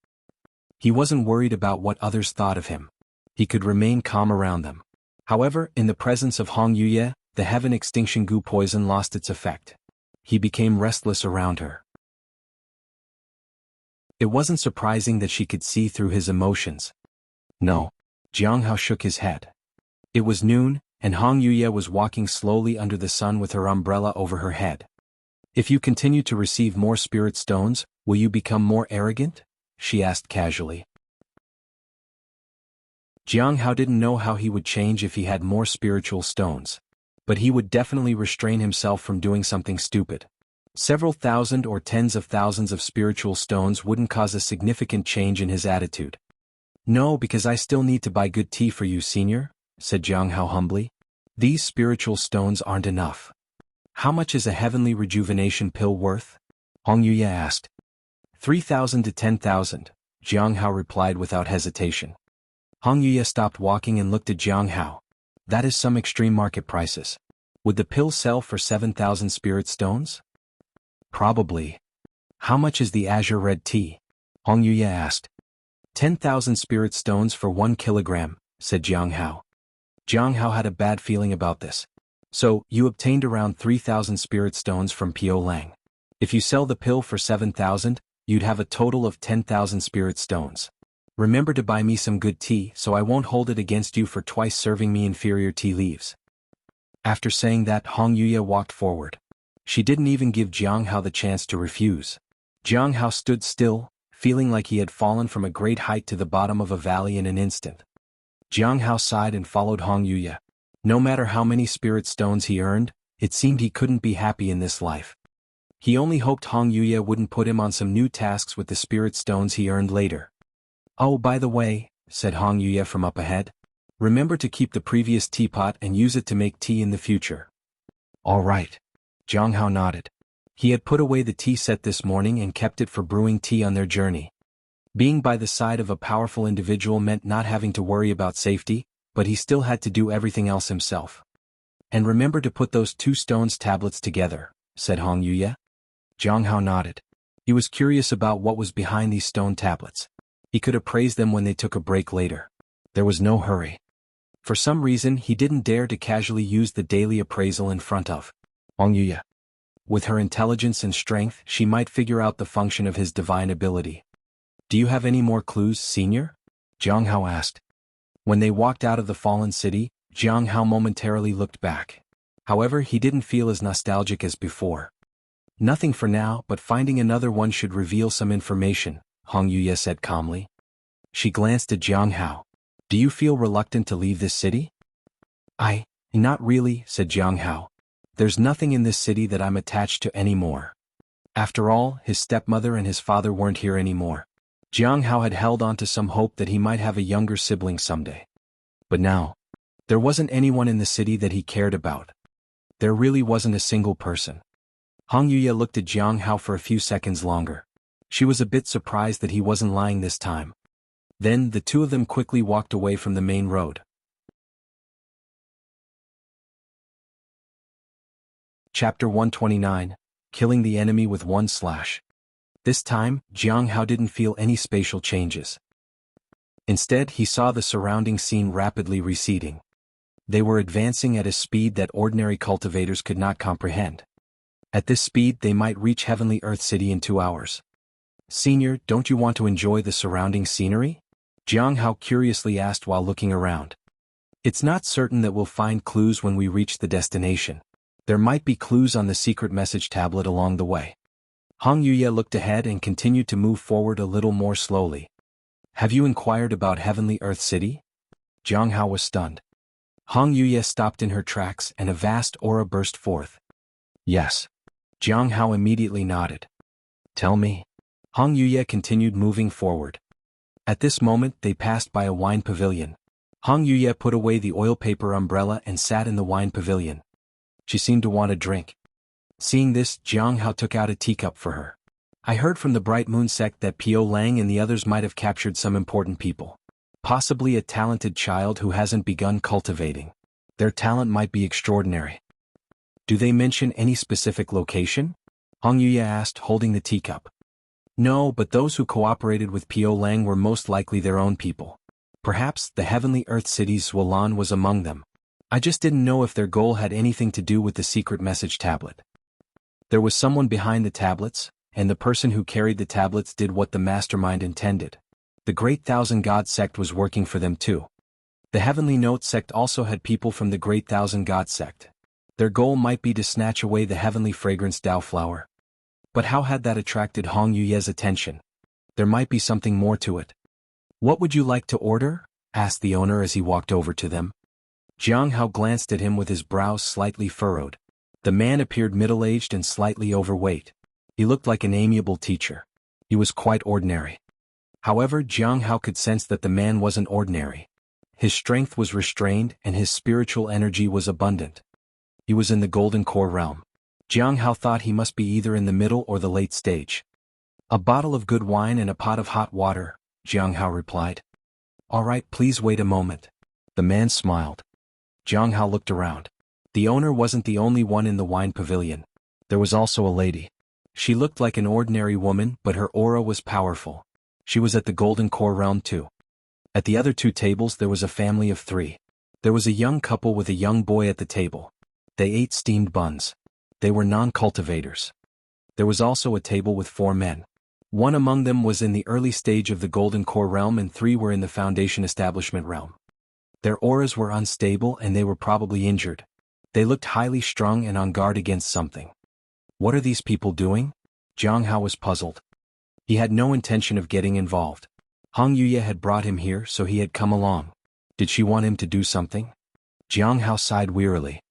He wasn't worried about what others thought of him. He could remain calm around them. However, in the presence of Hong Yuya, the heaven extinction goo poison lost its effect. He became restless around her. It wasn't surprising that she could see through his emotions. "No." Jiang Hao shook his head. It was noon, and Hong Yuya was walking slowly under the sun with her umbrella over her head. "If you continue to receive more spirit stones, will you become more arrogant?" she asked casually. Jiang Hao didn't know how he would change if he had more spiritual stones. But he would definitely restrain himself from doing something stupid. Several thousand or tens of thousands of spiritual stones wouldn't cause a significant change in his attitude. "No, because I still need to buy good tea for you, senior," said Jiang Hao humbly. "These spiritual stones aren't enough." "How much is a heavenly rejuvenation pill worth?" Hong Yuya asked. 3,000 to 10,000, Jiang Hao replied without hesitation. Hong Yuya stopped walking and looked at Jiang Hao. "That is some extreme market prices. Would the pill sell for 7,000 spirit stones?" "Probably." "How much is the azure red tea?" Hong Yuya asked. 10,000 spirit stones for 1 kilogram, said Jiang Hao. Jiang Hao had a bad feeling about this. "So, you obtained around 3,000 spirit stones from Pio Lang. If you sell the pill for 7,000, you'd have a total of 10,000 spirit stones. Remember to buy me some good tea so I won't hold it against you for twice serving me inferior tea leaves." After saying that, Hong Yuya walked forward. She didn't even give Jiang Hao the chance to refuse. Jiang Hao stood still, feeling like he had fallen from a great height to the bottom of a valley in an instant. Jiang Hao sighed and followed Hong Yuya. No matter how many spirit stones he earned, it seemed he couldn't be happy in this life. He only hoped Hong Yuya wouldn't put him on some new tasks with the spirit stones he earned later. "Oh, by the way," said Hong Yuya from up ahead, "remember to keep the previous teapot and use it to make tea in the future." "All right." Jiang Hao nodded. He had put away the tea set this morning and kept it for brewing tea on their journey. Being by the side of a powerful individual meant not having to worry about safety, but he still had to do everything else himself. "And remember to put those 2 stones tablets together," said Hong Yuya. Jiang Hao nodded. He was curious about what was behind these stone tablets. He could appraise them when they took a break later. There was no hurry. For some reason he didn't dare to casually use the daily appraisal in front of Hong Yuya. With her intelligence and strength, she might figure out the function of his divine ability. "Do you have any more clues, Senior?" Jiang Hao asked. When they walked out of the fallen city, Jiang Hao momentarily looked back. However, he didn't feel as nostalgic as before. "Nothing for now, but finding another one should reveal some information," Hong Yuya said calmly. She glanced at Jiang Hao. "Do you feel reluctant to leave this city?" Not really," said Jiang Hao. "There's nothing in this city that I'm attached to anymore." After all, his stepmother and his father weren't here anymore. Jiang Hao had held on to some hope that he might have a younger sibling someday. But now, there wasn't anyone in the city that he cared about. There really wasn't a single person. Hong Yuya looked at Jiang Hao for a few seconds longer. She was a bit surprised that he wasn't lying this time. Then the 2 of them quickly walked away from the main road. Chapter 129, Killing the Enemy with 1 Slash. This time, Jiang Hao didn't feel any spatial changes. Instead, he saw the surrounding scene rapidly receding. They were advancing at a speed that ordinary cultivators could not comprehend. At this speed, they might reach Heavenly Earth City in 2 hours. "Senior, don't you want to enjoy the surrounding scenery?" Jiang Hao curiously asked while looking around. "It's not certain that we'll find clues when we reach the destination. There might be clues on the secret message tablet along the way." Hong Yuya looked ahead and continued to move forward a little more slowly. "Have you inquired about Heavenly Earth City?" Jiang Hao was stunned. Hong Yuya stopped in her tracks and a vast aura burst forth. "Yes." Jiang Hao immediately nodded. "Tell me." Hong Yuya continued moving forward. At this moment they passed by a wine pavilion. Hong Yuya put away the oil paper umbrella and sat in the wine pavilion. She seemed to want a drink. Seeing this, Jiang Hao took out a teacup for her. "I heard from the Bright Moon sect that Pio Lang and the others might have captured some important people. Possibly a talented child who hasn't begun cultivating. Their talent might be extraordinary." "Do they mention any specific location?" Hong Yuya asked, holding the teacup. "No, but those who cooperated with Pio Lang were most likely their own people. Perhaps the Heavenly Earth City's Zhualan was among them. I just didn't know if their goal had anything to do with the secret message tablet. There was someone behind the tablets, and the person who carried the tablets did what the mastermind intended. The Great Thousand God sect was working for them too. The Heavenly Note sect also had people from the Great Thousand God sect. Their goal might be to snatch away the Heavenly Fragrance Dao flower. But how had that attracted Hong Yuya's attention? There might be something more to it. "What would you like to order?" asked the owner as he walked over to them. Jiang Hao glanced at him with his brows slightly furrowed. The man appeared middle-aged and slightly overweight. He looked like an amiable teacher. He was quite ordinary. However, Jiang Hao could sense that the man wasn't ordinary. His strength was restrained and his spiritual energy was abundant. He was in the Golden Core realm. Jiang Hao thought he must be either in the middle or the late stage. "A bottle of good wine and a pot of hot water," Jiang Hao replied. "All right, please wait a moment." The man smiled. Jiang Hao looked around. The owner wasn't the only one in the wine pavilion. There was also a lady. She looked like an ordinary woman, but her aura was powerful. She was at the Golden Core realm too. At the other 2 tables there was a family of 3. There was a young couple with a young boy at the table. They ate steamed buns. They were non-cultivators. There was also a table with 4 men. One among them was in the early stage of the Golden Core realm and 3 were in the Foundation Establishment realm. Their auras were unstable and they were probably injured. They looked highly strung and on guard against something. What are these people doing? Jiang Hao was puzzled. He had no intention of getting involved. Hong Yuya had brought him here, so he had come along. Did she want him to do something? Jiang Hao sighed wearily.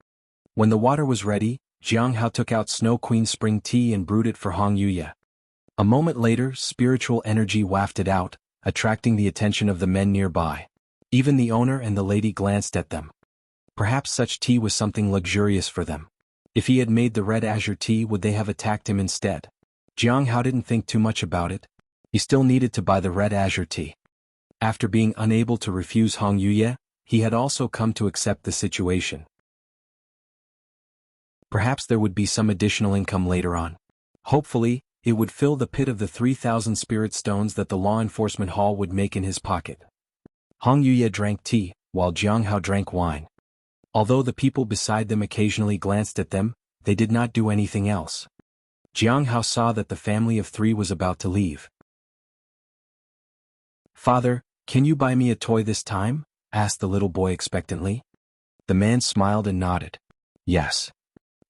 When the water was ready, Jiang Hao took out Snow Queen spring tea and brewed it for Hong Yuya. A moment later, spiritual energy wafted out, attracting the attention of the men nearby. Even the owner and the lady glanced at them. Perhaps such tea was something luxurious for them. If he had made the red azure tea, would they have attacked him instead? Jiang Hao didn't think too much about it. He still needed to buy the red azure tea. After being unable to refuse Hong Yuya, he had also come to accept the situation. Perhaps there would be some additional income later on. Hopefully, it would fill the pit of the 3,000 spirit stones that the law enforcement hall would make in his pocket. Hong Yuya drank tea, while Jiang Hao drank wine. Although the people beside them occasionally glanced at them, they did not do anything else. Jiang Hao saw that the family of 3 was about to leave. "Father, can you buy me a toy this time?" asked the little boy expectantly. The man smiled and nodded. "Yes."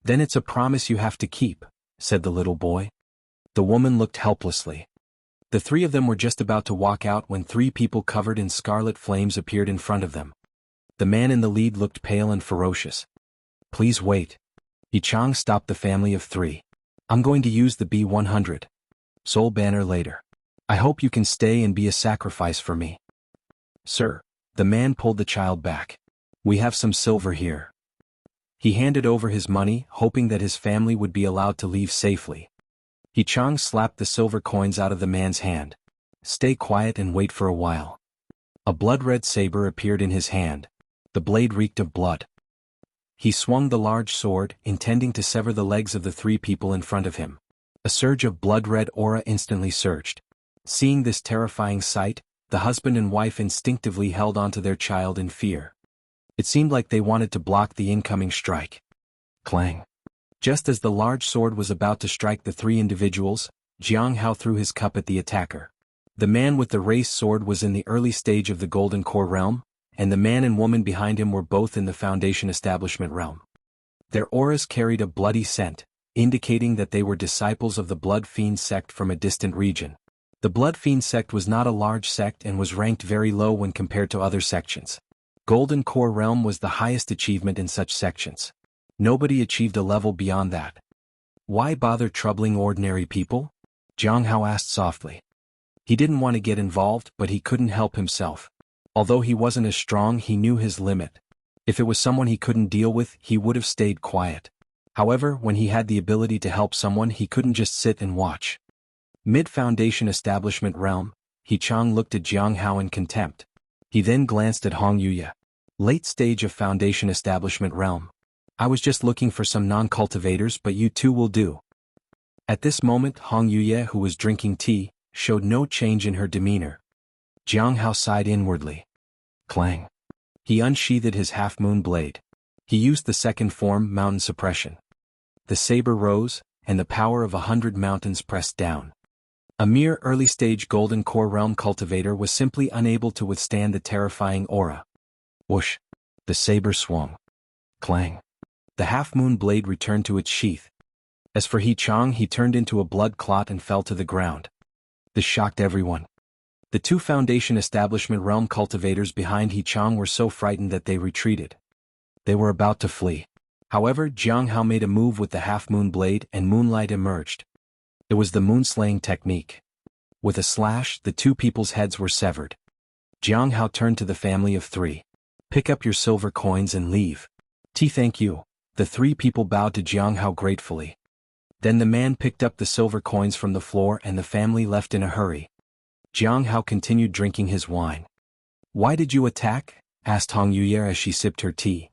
"Then it's a promise you have to keep," said the little boy. The woman looked helplessly. The 3 of them were just about to walk out when 3 people covered in scarlet flames appeared in front of them. The man in the lead looked pale and ferocious. "Please wait." Yi Chang stopped the family of 3. "I'm going to use the B-100. Soul banner later. I hope you can stay and be a sacrifice for me." "Sir." The man pulled the child back. "We have some silver here." He handed over his money, hoping that his family would be allowed to leave safely. Yi Chang slapped the silver coins out of the man's hand. "Stay quiet and wait for a while." A blood-red saber appeared in his hand. The blade reeked of blood. He swung the large sword, intending to sever the legs of the 3 people in front of him. A surge of blood-red aura instantly surged. Seeing this terrifying sight, the husband and wife instinctively held onto their child in fear. It seemed like they wanted to block the incoming strike. Clang. Just as the large sword was about to strike the 3 individuals, Jiang Hao threw his cup at the attacker. The man with the race sword was in the early stage of the Golden Core realm, and the man and woman behind him were both in the Foundation Establishment realm. Their auras carried a bloody scent, indicating that they were disciples of the Blood Fiend sect from a distant region. The Blood Fiend sect was not a large sect and was ranked very low when compared to other sections. Golden Core realm was the highest achievement in such sections. Nobody achieved a level beyond that. "Why bother troubling ordinary people?" Jiang Hao asked softly. He didn't want to get involved, but he couldn't help himself. Although he wasn't as strong, he knew his limit. If it was someone he couldn't deal with, he would have stayed quiet. However, when he had the ability to help someone, he couldn't just sit and watch. Mid-Foundation Establishment realm, Yi Chang looked at Jiang Hao in contempt. He then glanced at Hong Yuya. "Late stage of Foundation Establishment realm. I was just looking for some non-cultivators, but you 2 will do." At this moment, Hong Yuya, who was drinking tea, showed no change in her demeanor. Jiang Hao sighed inwardly. Clang. He unsheathed his half-moon blade. He used the second form, Mountain Suppression. The saber rose, and the power of 100 mountains pressed down. A mere early-stage Golden Core realm cultivator was simply unable to withstand the terrifying aura. Whoosh! The saber swung. Clang! The half-moon blade returned to its sheath. As for Yi Chang, he turned into a blood clot and fell to the ground. This shocked everyone. The 2 Foundation Establishment realm cultivators behind Yi Chang were so frightened that they retreated. They were about to flee. However, Jiang Hao made a move with the half-moon blade and moonlight emerged. It was the moon-slaying technique. With a slash, the 2 people's heads were severed. Jiang Hao turned to the family of 3. "Pick up your silver coins and leave." Thank you." The 3 people bowed to Jiang Hao gratefully. Then the man picked up the silver coins from the floor and the family left in a hurry. Jiang Hao continued drinking his wine. "Why did you attack?" asked Hong Yuya as she sipped her tea.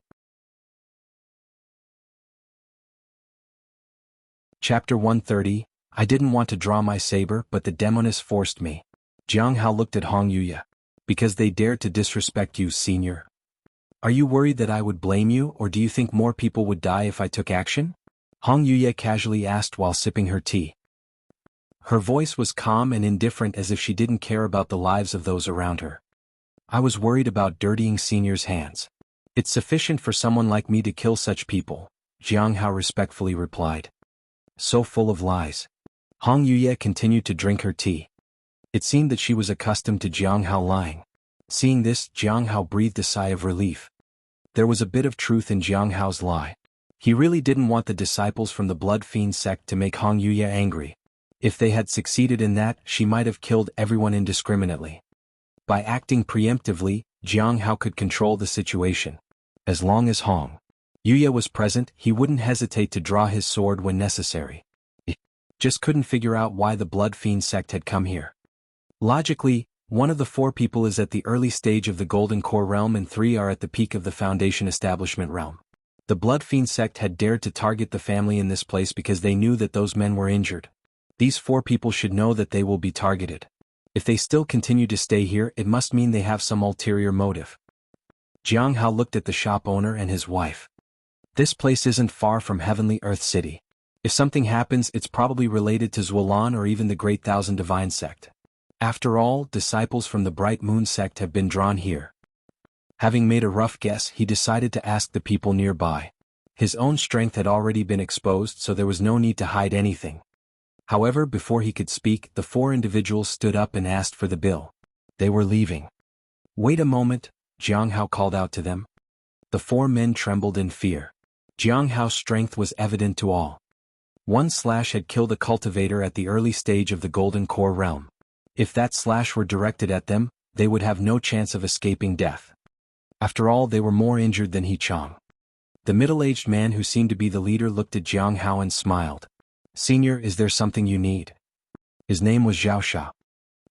Chapter 130, I didn't want to draw my saber, but the Demoness forced me. Jiang Hao looked at Hong Yuya. "Because they dared to disrespect you, senior. Are you worried that I would blame you, or do you think more people would die if I took action?" Hong Yuya casually asked while sipping her tea. Her voice was calm and indifferent, as if she didn't care about the lives of those around her. "I was worried about dirtying senior's hands. It's sufficient for someone like me to kill such people," Jiang Hao respectfully replied. So full of lies. Hong Yuya continued to drink her tea. It seemed that she was accustomed to Jiang Hao lying. Seeing this, Jiang Hao breathed a sigh of relief. There was a bit of truth in Jiang Hao's lie. He really didn't want the disciples from the Blood Fiend sect to make Hong Yuya angry. If they had succeeded in that, she might have killed everyone indiscriminately. By acting preemptively, Jiang Hao could control the situation. As long as Hong Yuya was present, he wouldn't hesitate to draw his sword when necessary. He just couldn't figure out why the Blood Fiend sect had come here. Logically, one of the 4 people is at the early stage of the Golden Core realm and 3 are at the peak of the Foundation Establishment realm. The Blood Fiend sect had dared to target the family in this place because they knew that those men were injured. These 4 people should know that they will be targeted. If they still continue to stay here, it must mean they have some ulterior motive. Jiang Hao looked at the shop owner and his wife. This place isn't far from Heavenly Earth City. If something happens, it's probably related to Zuolan or even the Great Thousand Divine sect. After all, disciples from the Bright Moon sect have been drawn here. Having made a rough guess, he decided to ask the people nearby. His own strength had already been exposed, so there was no need to hide anything. However, before he could speak, the 4 individuals stood up and asked for the bill. They were leaving. "Wait a moment," Jiang Hao called out to them. The 4 men trembled in fear. Jiang Hao's strength was evident to all. One slash had killed a cultivator at the early stage of the Golden Core realm. If that slash were directed at them, they would have no chance of escaping death. After all, they were more injured than He Chong. The middle-aged man who seemed to be the leader looked at Jiang Hao and smiled. "Senior, is there something you need?" His name was Zhao Sha.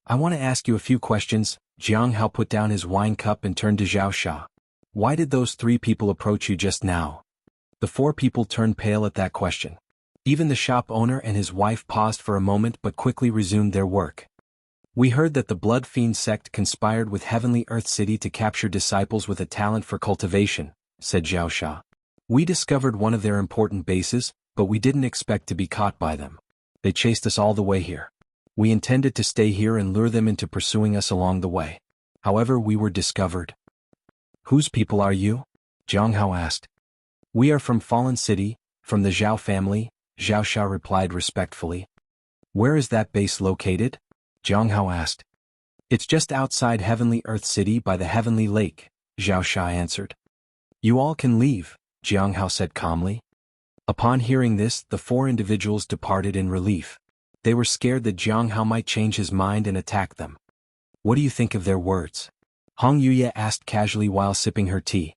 "I want to ask you a few questions." Jiang Hao put down his wine cup and turned to Zhao Sha. "Why did those 3 people approach you just now?" The 4 people turned pale at that question. Even the shop owner and his wife paused for a moment but quickly resumed their work. "We heard that the Blood Fiend sect conspired with Heavenly Earth City to capture disciples with a talent for cultivation," said Zhao Sha. "We discovered one of their important bases, but we didn't expect to be caught by them. They chased us all the way here. We intended to stay here and lure them into pursuing us along the way. However, we were discovered." "Whose people are you?" Jiang Hao asked. "We are from Fallen City, from the Zhao family," Zhao Sha replied respectfully. "Where is that base located?" Jiang Hao asked. "It's just outside Heavenly Earth City by the Heavenly Lake," Zhao Sha answered. "You all can leave," Jiang Hao said calmly. Upon hearing this, the 4 individuals departed in relief. They were scared that Jiang Hao might change his mind and attack them. "What do you think of their words?" Hong Yuya asked casually while sipping her tea.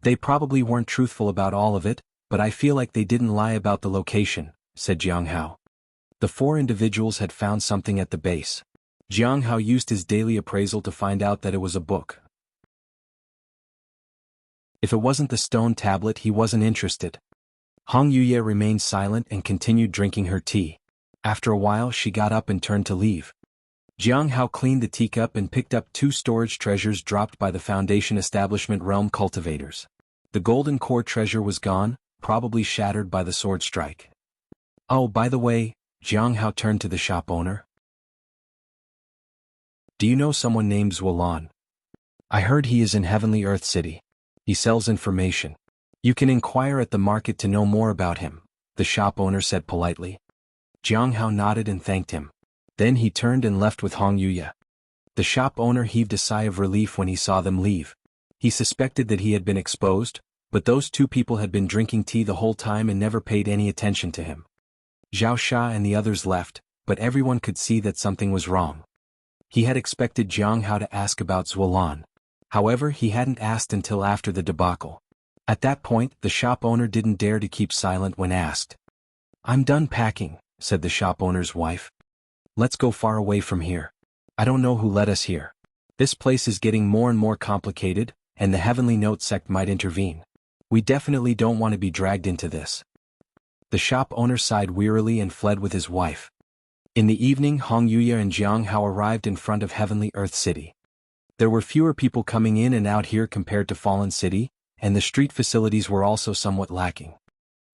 "They probably weren't truthful about all of it, but I feel like they didn't lie about the location," said Jiang Hao. The 4 individuals had found something at the base. Jiang Hao used his daily appraisal to find out that it was a book. If it wasn't the stone tablet, he wasn't interested. Hong Yuya remained silent and continued drinking her tea. After a while, she got up and turned to leave. Jiang Hao cleaned the teacup and picked up 2 storage treasures dropped by the Foundation Establishment realm cultivators. The golden core treasure was gone, probably shattered by the sword strike. "Oh, by the way," Jiang Hao turned to the shop owner. "Do you know someone named Zuolan? I heard he is in Heavenly Earth City. He sells information. You can inquire at the market to know more about him," the shop owner said politely. Jiang Hao nodded and thanked him. Then he turned and left with Hong Yuya. The shop owner heaved a sigh of relief when he saw them leave. He suspected that he had been exposed, but those 2 people had been drinking tea the whole time and never paid any attention to him. Zhao Sha and the others left, but everyone could see that something was wrong. He had expected Jiang Hao to ask about Zuolan. However, he hadn't asked until after the debacle. At that point, the shop owner didn't dare to keep silent when asked. "I'm done packing," said the shop owner's wife. "Let's go far away from here. I don't know who led us here. This place is getting more and more complicated, and the Heavenly Note sect might intervene. We definitely don't want to be dragged into this." The shop owner sighed wearily and fled with his wife. In the evening, Hong Yuya and Jiang Hao arrived in front of Heavenly Earth City. There were fewer people coming in and out here compared to Fallen City, and the street facilities were also somewhat lacking.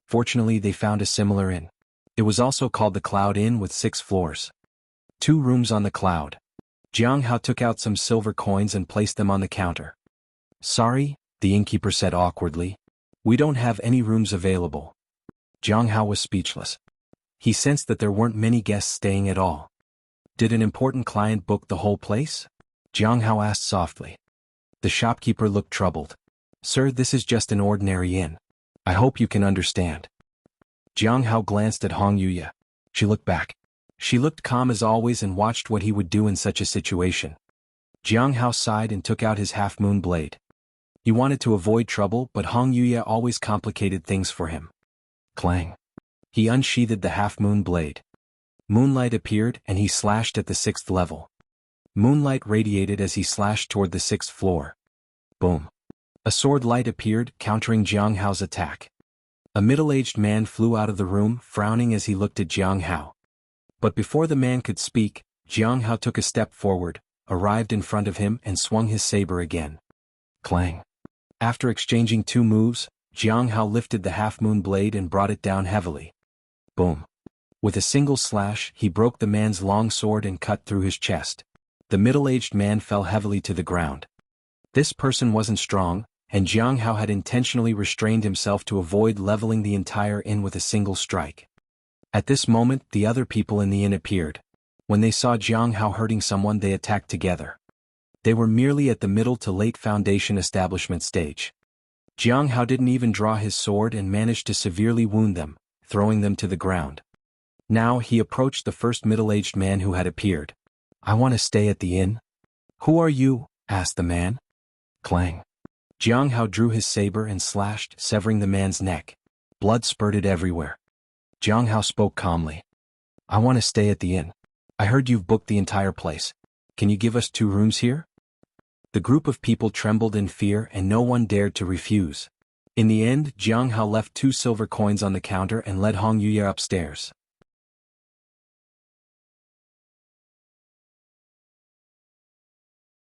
Fortunately, they found a similar inn. It was also called the Cloud Inn with 6 floors. 2 rooms on the Cloud. Jiang Hao took out some silver coins and placed them on the counter. "Sorry," the innkeeper said awkwardly. "We don't have any rooms available." Jiang Hao was speechless. He sensed that there weren't many guests staying at all. "Did an important client book the whole place?" Jiang Hao asked softly. The shopkeeper looked troubled. "Sir, this is just an ordinary inn. I hope you can understand. Jiang Hao glanced at Hong Yuya. She looked back. She looked calm as always and watched what he would do in such a situation. Jiang Hao sighed and took out his half-moon blade. He wanted to avoid trouble, but Hong Yuya always complicated things for him. Clang. He unsheathed the half-moon blade. Moonlight appeared and he slashed at the 6th level. Moonlight radiated as he slashed toward the 6th floor. Boom. A sword light appeared, countering Jiang Hao's attack. A middle-aged man flew out of the room, frowning as he looked at Jiang Hao. But before the man could speak, Jiang Hao took a step forward, arrived in front of him and swung his saber again. Clang. After exchanging 2 moves, Jiang Hao lifted the half-moon blade and brought it down heavily. Boom. With a single slash, he broke the man's long sword and cut through his chest. The middle-aged man fell heavily to the ground. This person wasn't strong, and Jiang Hao had intentionally restrained himself to avoid leveling the entire inn with a single strike. At this moment, the other people in the inn appeared. When they saw Jiang Hao hurting someone, they attacked together. They were merely at the middle to late foundation establishment stage. Jiang Hao didn't even draw his sword and managed to severely wound them, throwing them to the ground. Now he approached the first middle-aged man who had appeared. I want to stay at the inn. Who are you? Asked the man. Clang. Jiang Hao drew his saber and slashed, severing the man's neck. Blood spurted everywhere. Jiang Hao spoke calmly. I want to stay at the inn. I heard you've booked the entire place. Can you give us 2 rooms here? The group of people trembled in fear and no one dared to refuse. In the end, Jiang Hao left 2 silver coins on the counter and led Hong Yuya upstairs.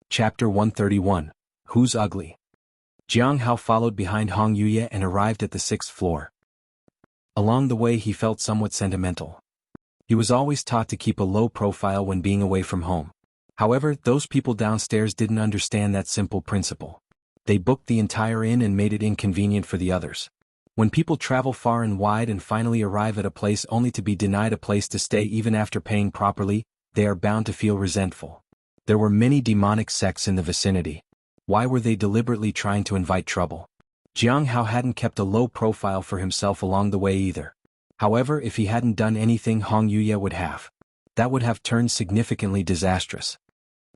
Chapter 131. Who's Ugly? Jiang Hao followed behind Hong Yuya and arrived at the 6th floor. Along the way he felt somewhat sentimental. He was always taught to keep a low profile when being away from home. However, those people downstairs didn't understand that simple principle. They booked the entire inn and made it inconvenient for the others. When people travel far and wide and finally arrive at a place only to be denied a place to stay even after paying properly, they are bound to feel resentful. There were many demonic sects in the vicinity. Why were they deliberately trying to invite trouble? Jiang Hao hadn't kept a low profile for himself along the way either. However, if he hadn't done anything Hong Yuya would have. That would have turned significantly disastrous.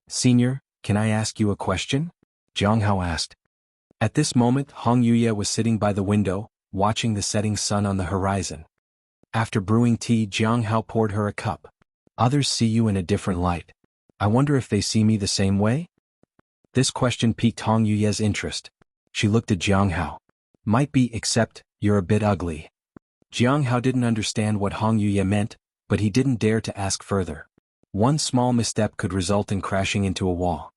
Senior, can I ask you a question? Jiang Hao asked. At this moment, Hong Yuya was sitting by the window, watching the setting sun on the horizon. After brewing tea, Jiang Hao poured her a cup. Others see you in a different light. I wonder if they see me the same way? This question piqued Hong Yuya's interest. She looked at Jiang Hao. Might be, except, you're a bit ugly. Jiang Hao didn't understand what Hong Yuya meant, but he didn't dare to ask further. One small misstep could result in crashing into a wall.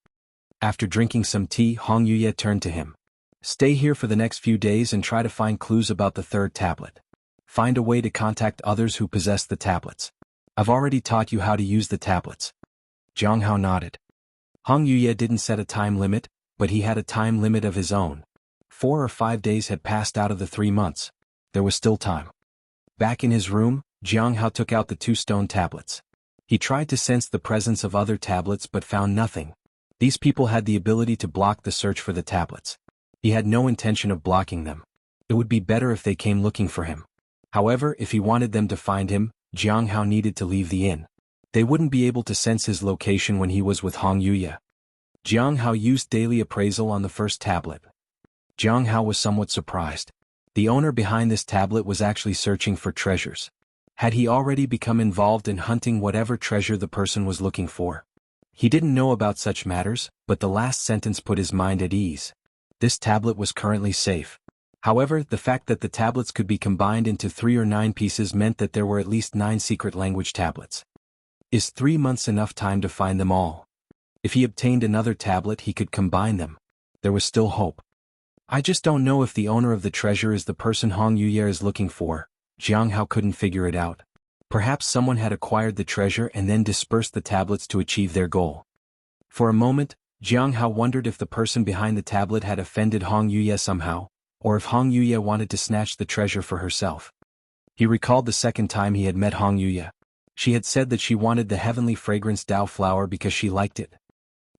After drinking some tea, Hong Yuya turned to him. Stay here for the next few days and try to find clues about the 3rd tablet. Find a way to contact others who possess the tablets. I've already taught you how to use the tablets. Jiang Hao nodded. Hong Yuya didn't set a time limit, but he had a time limit of his own. 4 or 5 days had passed out of the 3 months. There was still time. Back in his room, Jiang Hao took out the 2 stone tablets. He tried to sense the presence of other tablets but found nothing. These people had the ability to block the search for the tablets. He had no intention of blocking them. It would be better if they came looking for him. However, if he wanted them to find him, Jiang Hao needed to leave the inn. They wouldn't be able to sense his location when he was with Hong Yuya. Jiang Hao used daily appraisal on the 1st tablet. Jiang Hao was somewhat surprised. The owner behind this tablet was actually searching for treasures. Had he already become involved in hunting whatever treasure the person was looking for? He didn't know about such matters, but the last sentence put his mind at ease. This tablet was currently safe. However, the fact that the tablets could be combined into 3 or 9 pieces meant that there were at least 9 secret language tablets. Is 3 months enough time to find them all? If he obtained another tablet, he could combine them. There was still hope. I just don't know if the owner of the treasure is the person Hong Yuya is looking for. Jiang Hao couldn't figure it out. Perhaps someone had acquired the treasure and then dispersed the tablets to achieve their goal. For a moment, Jiang Hao wondered if the person behind the tablet had offended Hong Yuya somehow, or if Hong Yuya wanted to snatch the treasure for herself. He recalled the 2nd time he had met Hong Yuya. She had said that she wanted the heavenly fragrance Dao flower because she liked it.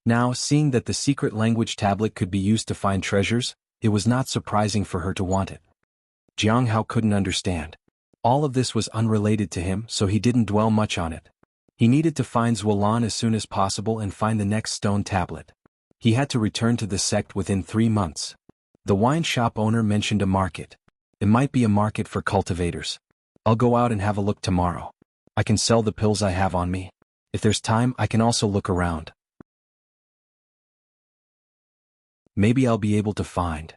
Now, seeing that the secret language tablet could be used to find treasures, it was not surprising for her to want it. Jiang Hao couldn't understand. All of this was unrelated to him, so he didn't dwell much on it. He needed to find Zuolan as soon as possible and find the next stone tablet. He had to return to the sect within 3 months. The wine shop owner mentioned a market. It might be a market for cultivators. I'll go out and have a look tomorrow. I can sell the pills I have on me. If there's time, I can also look around. Maybe I'll be able to find.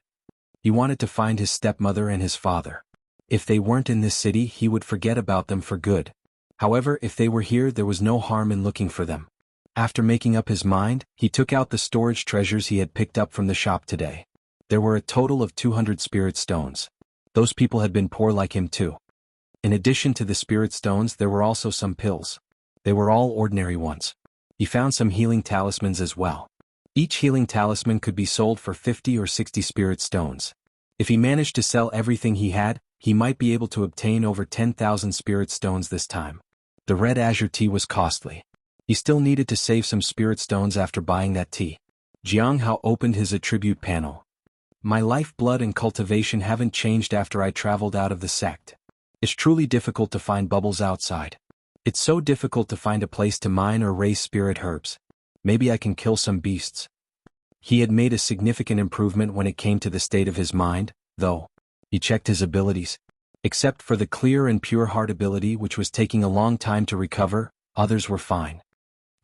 He wanted to find his stepmother and his father. If they weren't in this city, he would forget about them for good. However, if they were here, there was no harm in looking for them. After making up his mind, he took out the storage treasures he had picked up from the shop today. There were a total of 200 spirit stones. Those people had been poor like him too. In addition to the spirit stones, there were also some pills. They were all ordinary ones. He found some healing talismans as well. Each healing talisman could be sold for 50 or 60 spirit stones. If he managed to sell everything he had, he might be able to obtain over 10,000 spirit stones this time. The red azure tea was costly. He still needed to save some spirit stones after buying that tea. Jiang Hao opened his attribute panel. My lifeblood and cultivation haven't changed after I traveled out of the sect. It's truly difficult to find bubbles outside. It's so difficult to find a place to mine or raise spirit herbs. Maybe I can kill some beasts. He had made a significant improvement when it came to the state of his mind, though. He checked his abilities. Except for the clear and pure heart ability, which was taking a long time to recover, others were fine.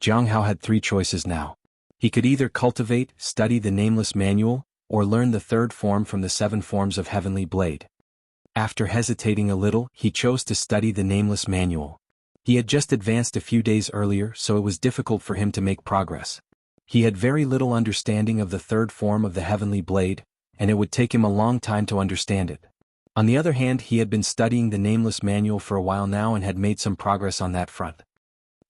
Jiang Hao had 3 choices now. He could either cultivate, study the Nameless Manual, or learn the 3rd form from the 7 forms of Heavenly Blade. After hesitating a little, he chose to study the Nameless Manual. He had just advanced a few days earlier, so it was difficult for him to make progress. He had very little understanding of the 3rd form of the Heavenly Blade, and it would take him a long time to understand it. On the other hand, he had been studying the Nameless Manual for a while now and had made some progress on that front.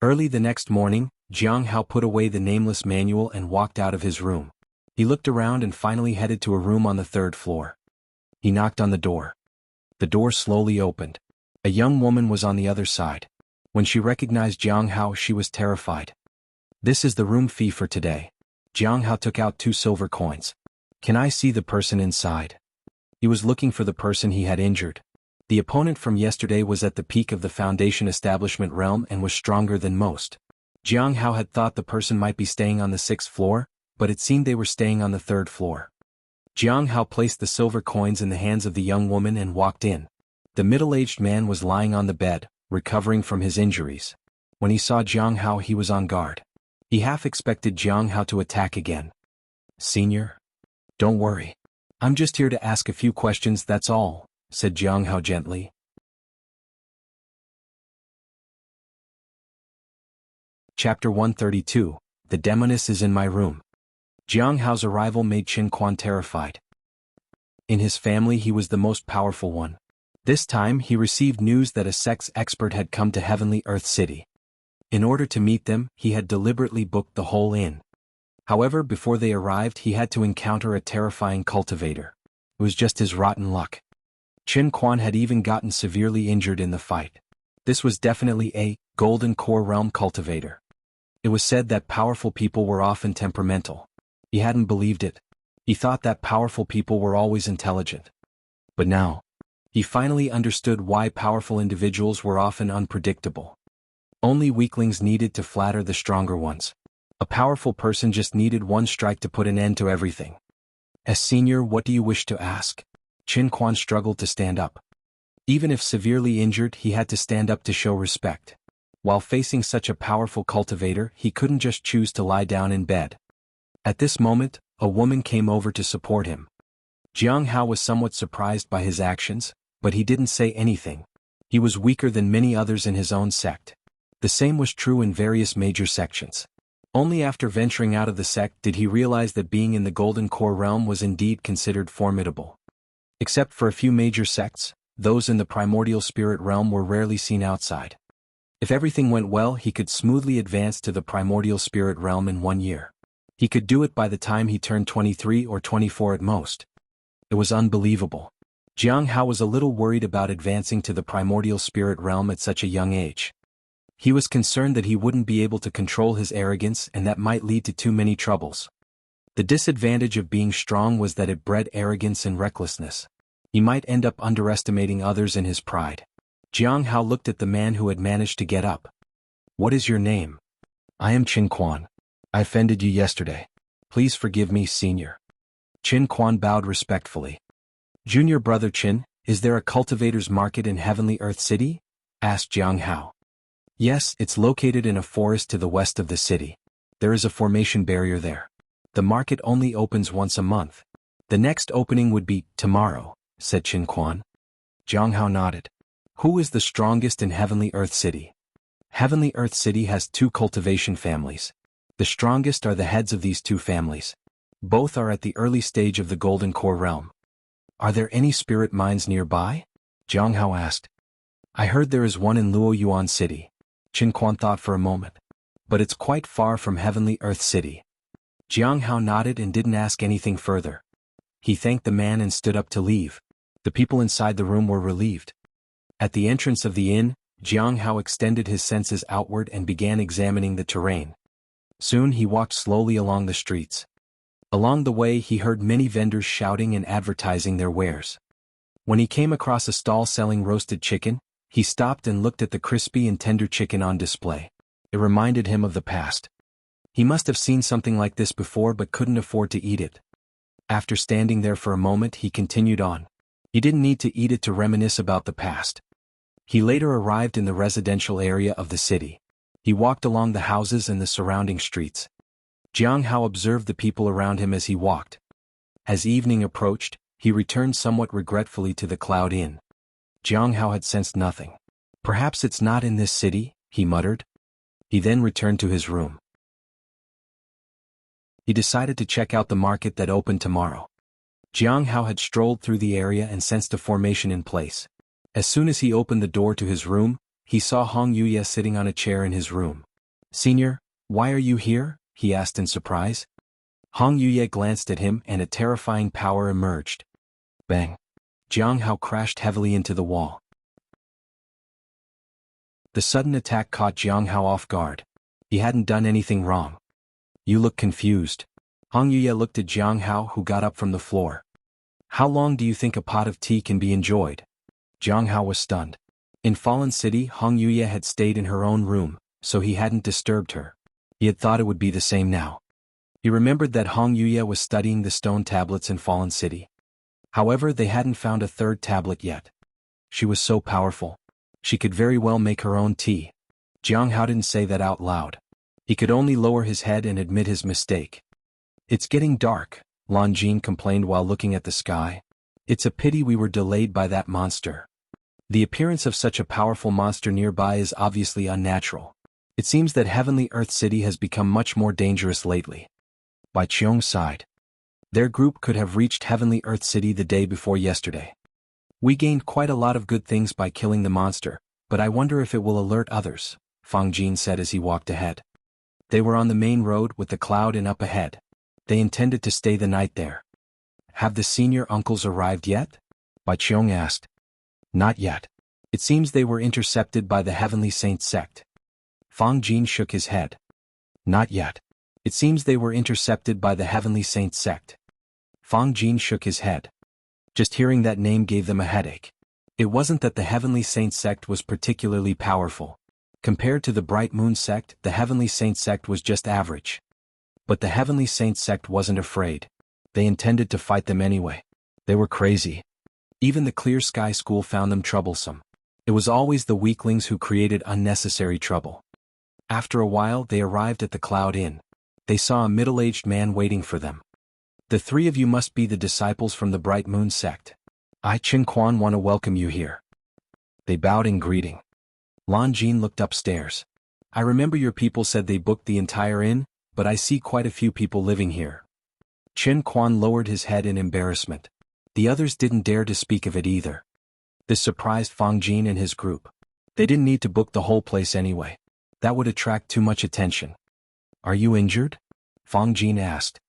Early the next morning, Jiang Hao put away the Nameless Manual and walked out of his room. He looked around and finally headed to a room on the 3rd floor. He knocked on the door. The door slowly opened. A young woman was on the other side. When she recognized Jiang Hao, she was terrified. This is the room fee for today. Jiang Hao took out 2 silver coins. Can I see the person inside? He was looking for the person he had injured. The opponent from yesterday was at the peak of the Foundation establishment realm and was stronger than most. Jiang Hao had thought the person might be staying on the 6th floor, but it seemed they were staying on the 3rd floor. Jiang Hao placed the silver coins in the hands of the young woman and walked in. The middle-aged man was lying on the bed, recovering from his injuries. When he saw Jiang Hao, he was on guard. He half expected Jiang Hao to attack again. Senior? Don't worry. I'm just here to ask a few questions, that's all, said Jiang Hao gently. Chapter 132, The Demoness is in my room. Jiang Hao's arrival made Qin Quan terrified. In his family he was the most powerful one. This time he received news that a sex expert had come to Heavenly Earth City. In order to meet them, he had deliberately booked the whole inn. However, before they arrived, he had to encounter a terrifying cultivator. It was just his rotten luck. Qin Quan had even gotten severely injured in the fight. This was definitely a Golden Core Realm cultivator. It was said that powerful people were often temperamental. He hadn't believed it. He thought that powerful people were always intelligent. But now, he finally understood why powerful individuals were often unpredictable. Only weaklings needed to flatter the stronger ones. A powerful person just needed one strike to put an end to everything. As senior, what do you wish to ask? Qin Quan struggled to stand up. Even if severely injured, he had to stand up to show respect. While facing such a powerful cultivator, he couldn't just choose to lie down in bed. At this moment, a woman came over to support him. Jiang Hao was somewhat surprised by his actions, but he didn't say anything. He was weaker than many others in his own sect. The same was true in various major sections. Only after venturing out of the sect did he realize that being in the Golden Core realm was indeed considered formidable. Except for a few major sects, those in the primordial spirit realm were rarely seen outside. If everything went well, he could smoothly advance to the primordial spirit realm in 1 year. He could do it by the time he turned 23 or 24 at most. It was unbelievable. Jiang Hao was a little worried about advancing to the primordial spirit realm at such a young age. He was concerned that he wouldn't be able to control his arrogance and that might lead to too many troubles. The disadvantage of being strong was that it bred arrogance and recklessness. He might end up underestimating others in his pride. Jiang Hao looked at the man who had managed to get up. What is your name? I am Qin Quan. I offended you yesterday. Please forgive me, senior. Qin Quan bowed respectfully. Junior brother Qin, is there a cultivator's market in Heavenly Earth City? Asked Jiang Hao. Yes, it's located in a forest to the west of the city. There is a formation barrier there. The market only opens once a month. The next opening would be tomorrow, said Qin Quan. Jiang Hao nodded. Who is the strongest in Heavenly Earth City? Heavenly Earth City has 2 cultivation families. The strongest are the heads of these 2 families. Both are at the early stage of the Golden Core realm. Are there any spirit mines nearby? Jiang Hao asked. I heard there is one in Luoyuan City. Qin Quan thought for a moment. But it's quite far from Heavenly Earth City. Jiang Hao nodded and didn't ask anything further. He thanked the man and stood up to leave. The people inside the room were relieved. At the entrance of the inn, Jiang Hao extended his senses outward and began examining the terrain. Soon he walked slowly along the streets. Along the way he heard many vendors shouting and advertising their wares. When he came across a stall selling roasted chicken, he stopped and looked at the crispy and tender chicken on display. It reminded him of the past. He must have seen something like this before but couldn't afford to eat it. After standing there for a moment he continued on. He didn't need to eat it to reminisce about the past. He later arrived in the residential area of the city. He walked along the houses and the surrounding streets. Jiang Hao observed the people around him as he walked. As evening approached, he returned somewhat regretfully to the Cloud Inn. Jiang Hao had sensed nothing. Perhaps it's not in this city, he muttered. He then returned to his room. He decided to check out the market that opened tomorrow. Jiang Hao had strolled through the area and sensed a formation in place. As soon as he opened the door to his room, he saw Hong Yuye sitting on a chair in his room. Senior, why are you here? He asked in surprise. Hong Yuye glanced at him and a terrifying power emerged. Bang! Jiang Hao crashed heavily into the wall. The sudden attack caught Jiang Hao off guard. He hadn't done anything wrong. You look confused. Hong Yuye looked at Jiang Hao, who got up from the floor. How long do you think a pot of tea can be enjoyed? Jiang Hao was stunned. In Fallen City, Hong Yuye had stayed in her own room, so he hadn't disturbed her. He had thought it would be the same now. He remembered that Hong Yuye was studying the stone tablets in Fallen City. However, they hadn't found a 3rd tablet yet. She was so powerful. She could very well make her own tea. Jiang Hao didn't say that out loud. He could only lower his head and admit his mistake. It's getting dark, Lan Jin complained while looking at the sky. It's a pity we were delayed by that monster. The appearance of such a powerful monster nearby is obviously unnatural. It seems that Heavenly Earth City has become much more dangerous lately. Bai Qiong sighed. Their group could have reached Heavenly Earth City the day before yesterday. We gained quite a lot of good things by killing the monster, but I wonder if it will alert others, Fang Jin said as he walked ahead. They were on the main road with the Cloud Inn up ahead. They intended to stay the night there. Have the senior uncles arrived yet? Bai Qiong asked. Not yet. It seems they were intercepted by the Heavenly Saint sect. Fang Jin shook his head. Not yet. It seems they were intercepted by the Heavenly Saint sect. Fang Jin shook his head. Just hearing that name gave them a headache. It wasn't that the Heavenly Saint sect was particularly powerful. Compared to the Bright Moon sect, the Heavenly Saint sect was just average. But the Heavenly Saint sect wasn't afraid. They intended to fight them anyway. They were crazy. Even the Clear Sky School found them troublesome. It was always the weaklings who created unnecessary trouble. After a while they arrived at the Cloud Inn. They saw a middle-aged man waiting for them. The 3 of you must be the disciples from the Bright Moon sect. I, Qin Quan, want to welcome you here. They bowed in greeting. Lan Jin looked upstairs. I remember your people said they booked the entire inn, but I see quite a few people living here. Qin Quan lowered his head in embarrassment. The others didn't dare to speak of it either. This surprised Fang Jin and his group. They didn't need to book the whole place anyway. That would attract too much attention. Are you injured? Fang Jin asked.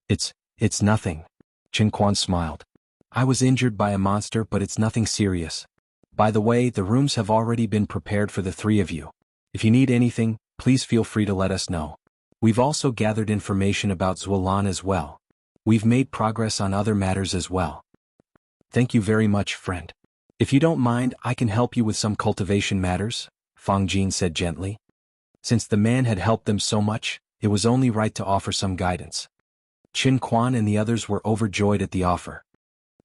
It's nothing. Qin Quan smiled. I was injured by a monster, but it's nothing serious. By the way, the rooms have already been prepared for the 3 of you. If you need anything, please feel free to let us know. We've also gathered information about Zuolan as well. We've made progress on other matters as well. Thank you very much, friend. If you don't mind, I can help you with some cultivation matters, Fang Jin said gently. Since the man had helped them so much, it was only right to offer some guidance. Qin Quan and the others were overjoyed at the offer.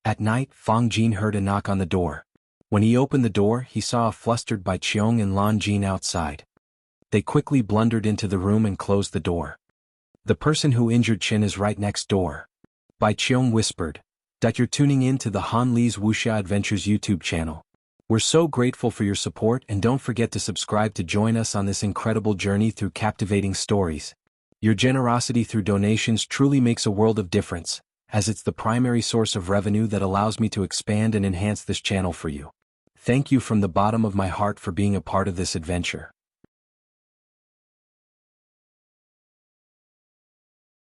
At night, Fang Jin heard a knock on the door. When he opened the door, he saw a flustered Bai Qiong and Lan Jin outside. They quickly blundered into the room and closed the door. The person who injured Qin is right next door. Bai Qiong whispered, "That you're tuning in to the Han Li's Wuxia Adventures YouTube channel. We're so grateful for your support, and don't forget to subscribe to join us on this incredible journey through captivating stories. Your generosity through donations truly makes a world of difference, as it's the primary source of revenue that allows me to expand and enhance this channel for you. Thank you from the bottom of my heart for being a part of this adventure."